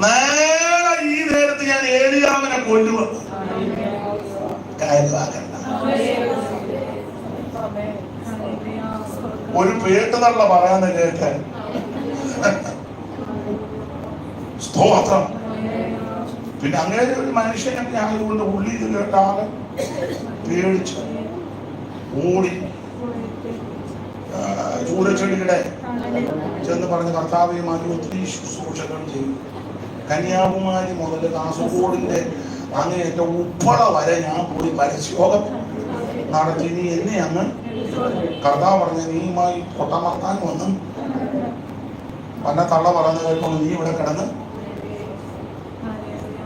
നാളെ ഈ നേരത്ത് ഞാൻ ഏലിയാവിനെ കൊല്ലുമെന്ന്. കാര്യമാക്കണ്ട. ഒരു പേട്ടുതള്ള പറയാന്ന് കേട്ട് സ്തോത്രം. പിന്നെ അങ്ങനെ ഒരു മനുഷ്യനൊക്കെ ആയതുകൊണ്ട് ഉള്ളി ഇത് കേട്ട ആള് പേടിച്ചു ഓടി ചൂരച്ചെടിയുടെ ചെന്ന് പറഞ്ഞ് കർത്താവുമായി ഒത്തിരി ശുശ്രൂഷകൾ ചെയ്യും. കന്യാകുമാരി മുതൽ കാസർഗോഡിന്റെ അങ്ങേറ്റ ഉപ്പള വരെ ഞാൻ പോയി പരസ്യോഗം നടത്തി. നീ എന്നെ അങ്ങ് കർത്താവ് പറഞ്ഞ നീയുമായി പൊട്ടമർത്താൻ ഒന്നും പല തള്ള പറഞ്ഞു കേൾക്കുമ്പോൾ നീ ഇവിടെ കിടന്ന്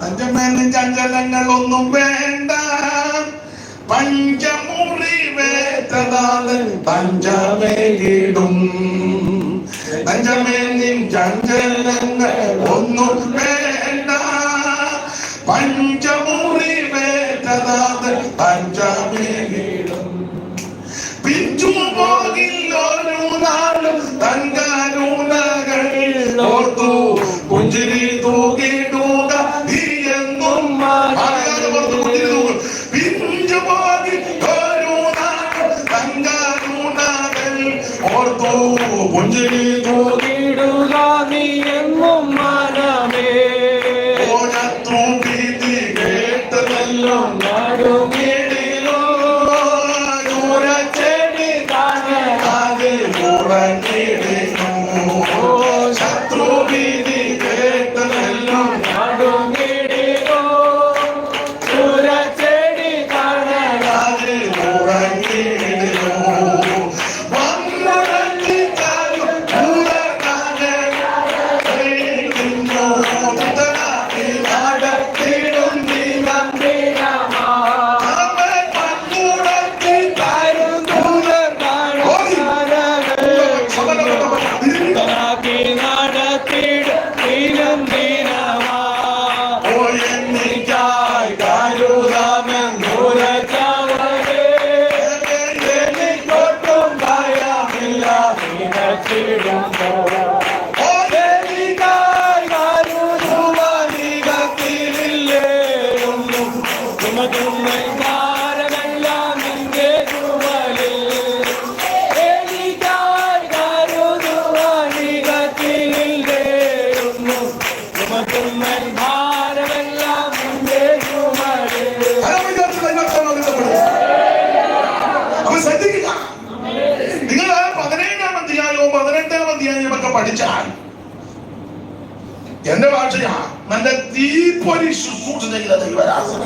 പഞ്ചമേലും ചഞ്ചലങ്ങളൊന്നും വേണ്ട, പഞ്ചമുറി വേറ്റനാഥൻ പഞ്ചമേകിടും. പഞ്ചമേലിൻ ചഞ്ചലങ്ങൾ ഒന്നും വേണ്ട, പഞ്ചമുറി വേറ്റനാഥൻ പഞ്ചമേകിടും. പിഞ്ചു പോകില്ലൊരു നാളും തൻകാരുണകൾ ഓർത്തു പുഞ്ചിരി തൂകിടുക എന്നും. പിഞ്ചു പോകില്ലൊരു നാളും തൻകാരുണകൾ ഓർത്തു പുഞ്ചിരി തൂകിടുക നീ എന്നും മനമേ. ഓരത്തു ഭീതി കേട്ടതല്ലോ നടുങ്ങിടിലോ ശത്രു ഭീതി കേട്ടതെല്ലാം നടുങ്ങിടിലോ ചെടി കാണാതെ ഉറങ്ങിടിലോ പഠിച്ചാൽ എന്റെ ഭാഷയാ നല്ല തീപ്പൊരി ശുശ്രൂഷ ചെയ്ത ദൈവരാസന.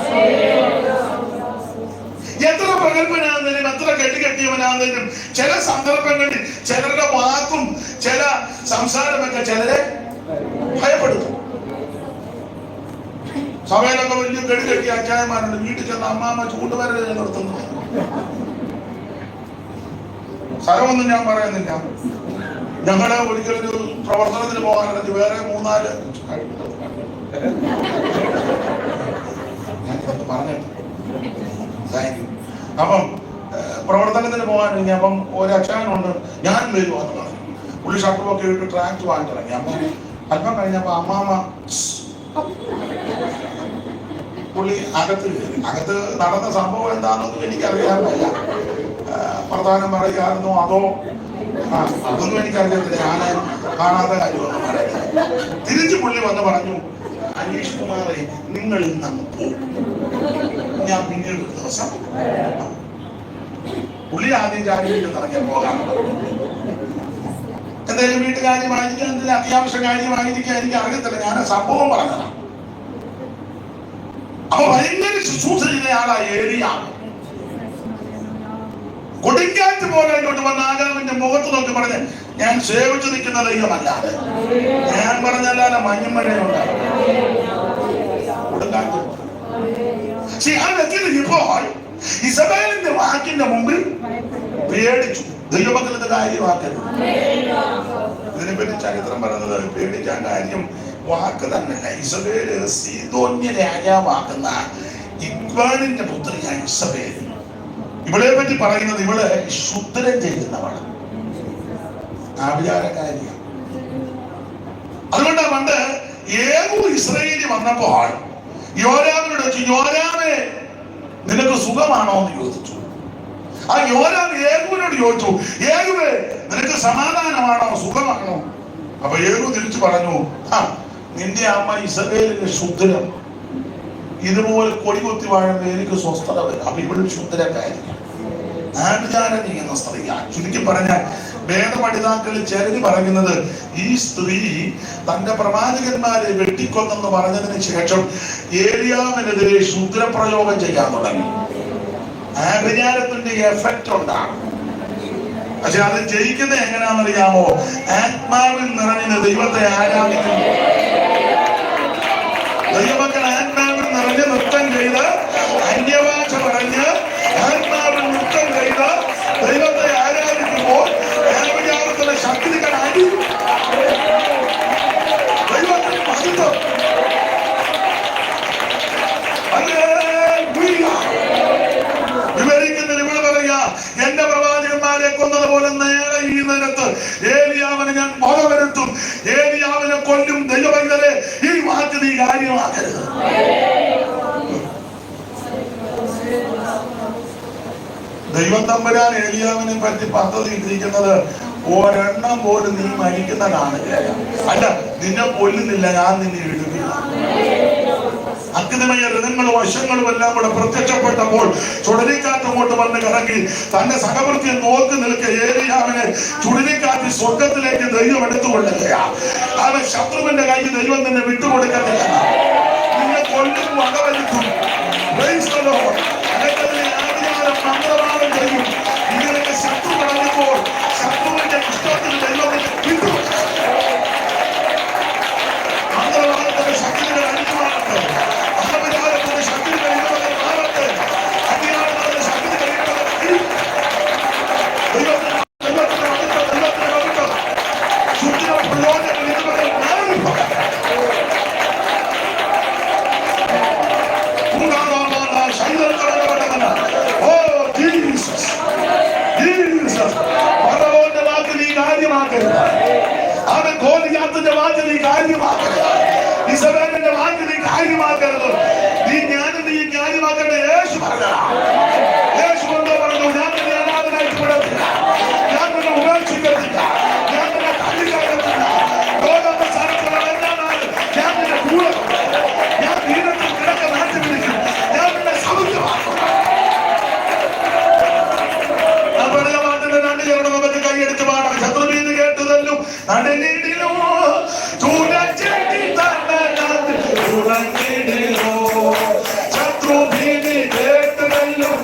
എത്ര പ്രഗത്ഭനാണെങ്കിലും എത്ര കെട്ടിക്കെട്ടിയവനാണെങ്കിലും ചില സന്ദർഭങ്ങളിൽ ചിലരുടെ വാക്കും ചില സംസാരമൊക്കെ ചിലരെ ഭയപ്പെടുത്തും. സഭയിലൊക്കെ വലിയ കെട്ടിക്കെട്ടിയ അച്ചായന്മാരുണ്ട്, വീട്ടിൽ ചെന്ന അമ്മാമ്മ ചൂണ്ടുവരൽ നിർത്തുന്നു. സ്ഥലമൊന്നും ഞാൻ പറയുന്നില്ല. ഞങ്ങള് ഒരിക്കലൊരു പ്രവർത്തനത്തിന് പോകാനുണ്ട്, വേറെ 3-4 പറഞ്ഞു. അപ്പം പ്രവർത്തനത്തിന് പോകാനിറങ്ങി. അപ്പം ഒരു അച്ഛനുണ്ട്, ഞാൻ വരുവാന്ന് പറഞ്ഞു. പുള്ളി ഷർട്ടുമൊക്കെ ഇട്ട് ട്രാക്ട് വാങ്ങിച്ചിറങ്ങി. അപ്പം അല്പം കഴിഞ്ഞപ്പോ അമ്മാമ്മ പുള്ളി അകത്ത് കയറി. അകത്ത് നടന്ന സംഭവം എന്താണെന്നൊന്നും എനിക്കറിയാൻ വയ്യ. പ്രധാനം പറയാറുണ്ടോ അതോ അതൊന്നും എനിക്കറിയത്തില്ല. ഞാൻ കാണാത്ത കാര്യമൊന്നും പറയുന്നത്. തിരിച്ചു പുള്ളി വന്ന് പറഞ്ഞു, അനീഷ് കുമാറെ നിങ്ങൾ ഇന്ന് പോകും, ഞാൻ പിന്നീട് ഒരു ദിവസം. പുള്ളി ആദ്യം കാര്യമായിട്ട് ഇറങ്ങിയ പോകാൻ എന്തായാലും വീട്ടുകാര്യമായിരിക്കും, എന്തെങ്കിലും അത്യാവശ്യ കാര്യമായിരിക്കും, എനിക്ക് അറിയത്തില്ല. ഞാൻ സംഭവം പറഞ്ഞതാണ്. അപ്പൊ ഭയങ്കര ശുശ്രൂഷ ചെയ്തയാളാ ഏരിയാണ്. കൊടുങ്കാറ്റ് പോലെ ഇങ്ങോട്ട് വന്ന ആകാമിന്റെ മുഖത്ത് നോക്കി പറഞ്ഞ്, ഞാൻ സേവിച്ചു നിൽക്കുന്ന ദൈവമല്ലാതെ ഞാൻ പറഞ്ഞല്ലാതെ മഞ്ഞും മഴയുണ്ടാകും. ഇപ്പോൾ ഇസബേലിന്റെ വാക്കിന്റെ മുമ്പിൽ പേടിച്ചു. ദൈവമക്കളുടെ കാര്യമാക്കരുത്. ഇതിനെപ്പറ്റി ചരിത്രം പറയുന്നത് പേടിക്കാൻ കാര്യം വാക്ക് തന്നെയല്ല. ഇസബേല് സീദോന്യ രാജാവാക്കുന്ന ഇഗ്ബാലിന്റെ പുത്രിയായ ഇസബേൽ. ഇവളെ പറ്റി പറയുന്നത് ഇവള് ശുദ്ധരം ചെയ്യുന്നവള്, ആഭിചാരക്കാരിയാണ്. അതുകൊണ്ടാ പണ്ട് ഏകൂ ഇസ്രായേലി വന്നപ്പോൾ യോരാമിനോട് ചോദിച്ചു, യോരാമേ നിനക്ക് സുഖമാണോ എന്ന് ചോദിച്ചു. ആ യോരാം ഏകുവിനോട് ചോദിച്ചു, ഏകുവേ നിനക്ക് സമാധാനമാണോ സുഖമാണോ? അപ്പൊ ഏകു തിരിച്ചു പറഞ്ഞു, നിന്റെ അമ്മ ഇസബേലിന്റെ ശുദ്ധരം ഇതുപോലെ കൊടികൊത്തി വാഴുമ്പോൾ എനിക്ക് സ്വസ്ഥത വരും. അപ്പൊ ഇവിടെ ശുദ്ധരക്കായിരിക്കും, ആഭിചാരം ചെയ്യുന്ന സ്ത്രീയാണ്. ചുരുക്കി പറഞ്ഞാൽ വേദപഠിതാക്കളിൽ ചിലര് പറയുന്നത് ഈ സ്ത്രീ തന്റെ പ്രവാചകന്മാരെ വെട്ടിക്കൊന്നെന്ന് പറഞ്ഞതിന് ശേഷം ഏലിയാവിനെതിരെ ശുദ്രപ്രയോഗം ചെയ്യാൻ തുടങ്ങി. ആഭിചാരത്തിന്റെ എഫക്റ്റ് ഉണ്ടാകും. പക്ഷെ അത് ജയിക്കുന്നത് എങ്ങനെയാണെന്നറിയാമോ? ആത്മാവിൽ നിറഞ്ഞ് ദൈവത്തെ ആരാധിക്കുന്നു. ദൈവമക്കൾ ആത്മാവിൽ നിറഞ്ഞ് നൃത്തം ചെയ്ത് അന്യഭാഷ പറഞ്ഞ് ആത്മാവിൽ നൃത്തം ചെയ്ത് ദൈവത്തെ ആരാധിക്കുമ്പോൾ ദേവജാലത്തിലെ ശക്തികൾ അടിയും. ദൈവത്തിന് മഹത്വം. വിവരിക്കുന്നതിന് ഇവിടെ പറയാ, എന്റെ പ്രവാചകന്മാരെ കൊന്നതുപോലെ നേരെ ഈ നേരത്ത് ഏലിയാവിനെ ഞാൻ ബോധവരുത്തും, ഏലിയാവിനെ കൊല്ലും. ദൈവമക്കളെ, ഈ വാക്ക് നീ കാര്യമാക്കരുത്. ദൈവം തമ്പുരാൻ ഏലിയാവിനെ പറ്റി പദ്ധതി ഇട്ടിരിക്കുന്നത് ഒരെണ്ണം പോലും നീ മരിക്കുന്ന കാണുകയല്ല. അല്ല, നിന്നെ കൊല്ലുന്നില്ല, ഞാൻ നിന്നെ എടുക്കില്ല. അഗ്നിമയ രഥങ്ങളും വശങ്ങളും എല്ലാം കൂടെ പ്രത്യക്ഷപ്പെട്ടപ്പോൾ ചുഴലിക്കാറ്റ് കൊണ്ട് വന്ന് കറക്കി തന്റെ സഹവൃത്തിയെ നോക്കി നിൽക്കുക ഏലിയാവിനെ ചുഴലിക്കാറ്റ് സ്വർഗത്തിലേക്ക് ദൈവം എടുത്തുകൊള്ളുകയാ. അവൻ ശത്രുവിന്റെ കയ്യിൽ ദൈവം നിന്നെ വിട്ടുകൊടുക്കത്തില്ല. നിന്നെ കൊല്ലും, വകവരുത്തും. മന്ത്രവാദം ചെയ്യും. ഇങ്ങനെയൊക്കെ ശത്രു പറഞ്ഞപ്പോൾ ശത്രുവിന്റെ ഇഷ്ടത്തിന് ദൈവം വിട്ടു. മന്ത്രവാദത്തിന്റെ ശക്തികൾ അടിക്കുവാനത്ത്, അഹങ്കാരത്തിന്റെ ശക്തികൾ ഇടവകൾ മാറത്ത്, അജ്ഞാനത്തിന്റെ ശക്തികൾ ഇടവകൾ ദൈവത്തിന് ശുദ്ധിയുടെ പ്രയോജനം ഇടവകൾ മാറിപ്പോ. ഫറവോന്റെ വാക്ക് നീ കാര്യമാക്കരുത്. അവൻ ഗോലിയാത്തിന്റെ വാക്ക് നീ കാര്യമാക്കരുത്. ഇസബേലിന്റെ വാക്ക് നീ കാര്യമാക്കരുത്. നീ കാര്യമാക്കേണ്ട യേശു പറഞ്ഞതാ. യേശു എന്തോ പറഞ്ഞു? ഞാൻ നിന്നെ അനാഥനായിട്ട് വിടത്തില്ല, ഞാൻ നിന്നെ ഉപേക്ഷിക്കത്തില്ല, ഞാൻ നിന്നെ തള്ളിക്കയറത്തില്ല. ലോകത്തെ സ്ഥലത്തുള്ള എന്താണെന്ന് ഞാൻ നിന്നെ കൂടെ, ഞാൻ ദീനത്തിൽ കിടക്ക നാട്ടി വിളിക്കും, ഞാൻ നിന്നെ സൗഖ്യമാക്കും. നമുക്ക് കൈയെടുത്ത് പാടാം. ശത്രുഭീതി കേട്ടുതല്ലും നടന്നിടിലോ ചൂടച്ചെട്ടി തന്നിടിലോ ശത്രുഭീതി കേട്ടുതല്ലും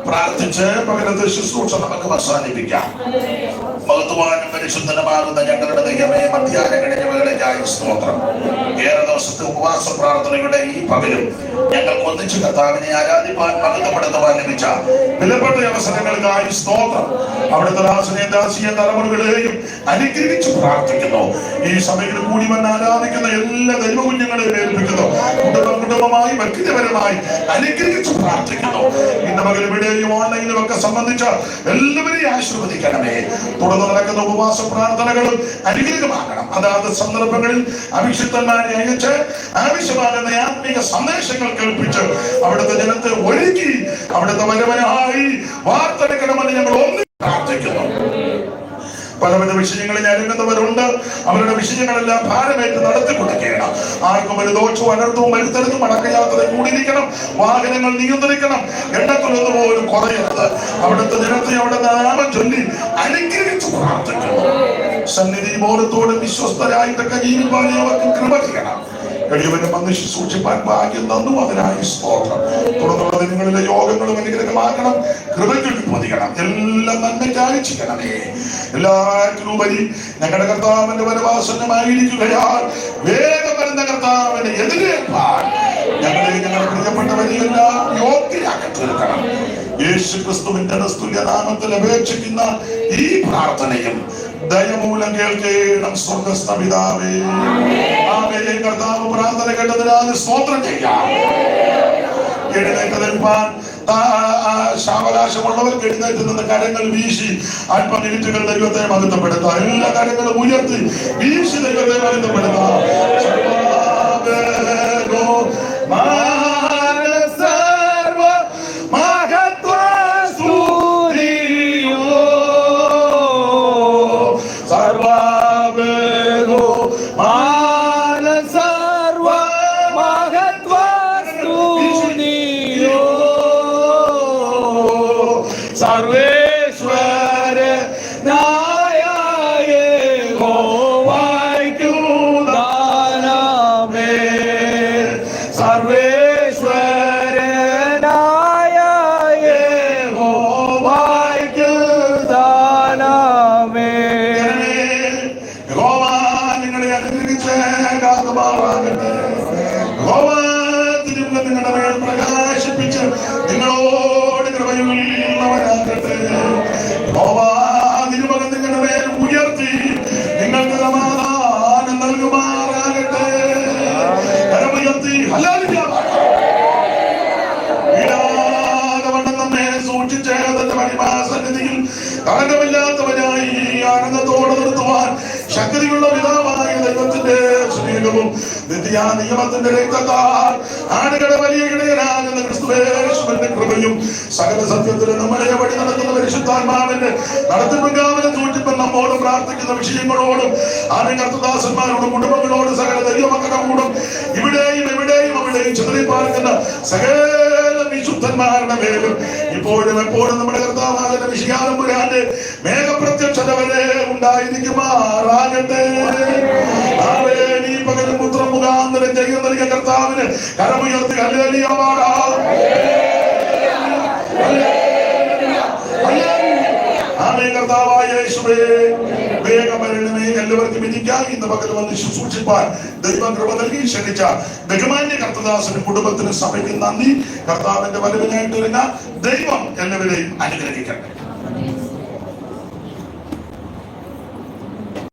പ്രാർത്ഥിച്ച് പകരത്തെ ശുശ്രൂഷ നമുക്ക് അവസാനിപ്പിക്കാം. മഹത്വവാനും പരിശുദ്ധമാകുന്ന ഞങ്ങളുടെ ദൈവമേ, മധ്യാഹ്ന കഴിഞ്ഞവകളിലായി സ്തോത്രം. ഏറെ ദിവസത്തെ ഉപവാസ പ്രാർത്ഥനയുടെ ഈ പകലും ഞങ്ങൾക്ക് ഒന്നിച്ച് കർത്താവിനെ ആരാധിപ്പാൻ മഹത്വപ്പെടുത്തുവാൻ ലഭിച്ച വിലപ്പെട്ട അവസരങ്ങൾക്കായി സ്തോത്രം. അവിടുത്തെ ദാസനെയും ദാസിയെ തലമുറകളെയും അനുഗ്രഹിച്ച് പ്രാർത്ഥിക്കുന്നു. ഈ സഭയിൽ കൂടി വന്ന് ആരാധിക്കുന്ന എല്ലാ ദൈവ കുഞ്ഞുങ്ങളെയും ഏൽപ്പിക്കുന്നു. കുടുംബമായി വ്യക്തിപരമായി അനുഗ്രഹിച്ച് പ്രാർത്ഥിക്കുന്നു. ഇന്ന് പകൽ ഇവിടെയും ഓൺലൈനിലും ഒക്കെ സംബന്ധിച്ച എല്ലാവരെയും ആശീർവദിക്കണമേ. തുടർന്ന് നടക്കുന്ന ഉപവാസ പ്രാർത്ഥനകളും അനുഗ്രഹമാകണം. അതാത് സന്ദർഭങ്ങളിൽ അഭിഷിക്തന്മാരെ അയച്ച് ആവശ്യമാകുന്ന ആത്മീക സന്ദേശങ്ങൾ കേൾപ്പിച്ച് അവിടുത്തെ ജനത്തെ ഒരുക്കി അവിടുത്തെ വരവനായി വാർത്തെടുക്കണമെന്ന് ഞങ്ങൾ ഒന്നും പ്രാർത്ഥിക്കുന്നു. പലവിധ വിഷയങ്ങളിൽ അരുങ്ങുന്നവരുണ്ട്. അവരുടെ വിഷയങ്ങളെല്ലാം ഭാരമേറ്റ് നടത്തി കൊടുക്കണം. ആർക്കും ഒരു ദോഷവും അനർത്ഥവും വരുത്തരുത്. മടക്കയാത്ര കൂടിയിരിക്കണം. വാഹനങ്ങൾ നിയന്ത്രിക്കണം. എണ്ണത്തിലൊന്നു പോലും കുറയരുത്. അവിടുത്തെ ജനത്തെ അവിടുത്തെ നാമം ചൊല്ലി അനുഗ്രഹിച്ച് പ്രാർത്ഥിക്കുന്നു. സന്നിധി ബോധത്തോടും വിശ്വസ്തരായിട്ടൊക്കെ ജീവിക്കാൻ അവർക്ക് കൃപ ചെയ്യണം. കഴിവനും വന്ന് സൂക്ഷിപ്പാൻ ഭാഗ്യം തന്നു. അതിനായി സ്തോത്രം. തുടർന്നുള്ള ദിനങ്ങളിലെ യോഗങ്ങളും അനുഗ്രഹമാക്കണം. കൃപയ്ക്ക് പൊതിക്കണം. എല്ലാം നന്മയ്ക്കായി ചെയ്യണമേ. എല്ലാവർക്കും ഉപരി ഞങ്ങളുടെ കർത്താവിന്റെ വരവാസന്നമായിരിക്കുകയാൽ വേഗം വരുന്ന കർത്താവിനെ എതിരേൽപ്പാൻ ഞങ്ങളുടെ പ്രിയപ്പെട്ടവരെയെല്ലാം യോഗ്യരാക്കി തീർക്കണം. യേശു ക്രിസ്തുവിന്റെ തുല്യനാമത്തിൽ അപേക്ഷിക്കുന്ന ഈ പ്രാർത്ഥനയും ദയമൂലം കേൾക്കണം. സ്വർഗ്ഗസ്ഥ പിതാവേ, ആമേൻ. കർത്താവ് പ്രാർത്ഥന കേട്ടതിനാൽ സ്തോത്രം ചെയ്യാം. എഴുന്നേറ്റ് നിൽപ്പാൻ സാവകാശമുള്ളവർക്ക് എഴുന്നേറ്റ് നിന്ന് കരങ്ങൾ വീശി അല്പ മിനിറ്റുകൾ ദൈവത്തെ മഹത്വപ്പെടുത്താം. എല്ലാ കരങ്ങളും ഉയർത്തി വീശി ദൈവത്തെ മഹത്വപ്പെടുത്താം. നിങ്ങളുടെ മേൽ പ്രകാശിപ്പിച്ച് നിങ്ങളോട് കൃപയുള്ളവരാകട്ടെ. തിരുമകൻ നിങ്ങളുടെ മേൽ ഉയർത്തി നിങ്ങൾക്ക് സമാധാനം നൽകുമാറാകട്ടെ. കരമുയർത്തി നമ്മെ സൂക്ഷിച്ച് തന്റെ മഹിമാസന്നിധിയിൽ കളങ്കമില്ലാത്തവനായി ആനന്ദത്തോടെ നിർത്തുവാൻ ശക്തിയുള്ള പിതാവായ ദൈവത്തിന്റെ സ്നേഹവും നിയമത്തിന്റെ രക്തത്താൽ ആടുകളുടെ വലിയ ഇടയനാകുന്ന ക്രിസ്തുവേശ്വരന്റെ കൃപയും സകല സത്യത്തിലും നമ്മളെ വഴി നടക്കുന്ന പരിശുദ്ധാത്മാവിന്റെ നടത്തിപ്പുകാവിനെ സൂക്ഷിപ്പൻ നമ്മോടും പ്രാർത്ഥിക്കുന്ന വിഷയങ്ങളോടും ആദ്യം കർത്തദാസന്മാരോടും കുടുംബങ്ങളോടും സകല ദൈവമക്കളോടും ഇവിടെയും എവിടെയും അവിടെയും ചിതറിപ്പാർക്കുന്ന സകല വിശുദ്ധന്മാരുടെ മേലും ഇപ്പോഴും എപ്പോഴും നമ്മുടെ കർത്താവാകുന്ന വിശികാരമ്പുരാന്റെ മേഘപ്രത്യക്ഷത വരെ ഉണ്ടായിരിക്കുമാറാകട്ടെ. ഈ പകലും പുത്രം മുഖാന്തരം ജയം നൽകിയ കർത്താവിന് കരമുയർത്തി ഹല്ലേലൂയ പാടാം. ആമേൻ. കർത്താവായ യേശുവേ, വേഗം വരണമേ. എല്ലാവർക്കും ഇരിക്കാൻ ഇന്ന് പകൽ വന്ന് ശുശ്രൂഷിപ്പാൻ ദൈവം കൃപ നൽകി ക്ഷണിച്ച ബഹുമാന്യ കർത്തദാസനും കുടുംബത്തിനും സഭയ്ക്കും നന്ദി. കർത്താവിന്റെ വരവിനായിട്ടിരുന്ന ദൈവം എല്ലാവരെയും അനുഗ്രഹിക്കട്ടെ.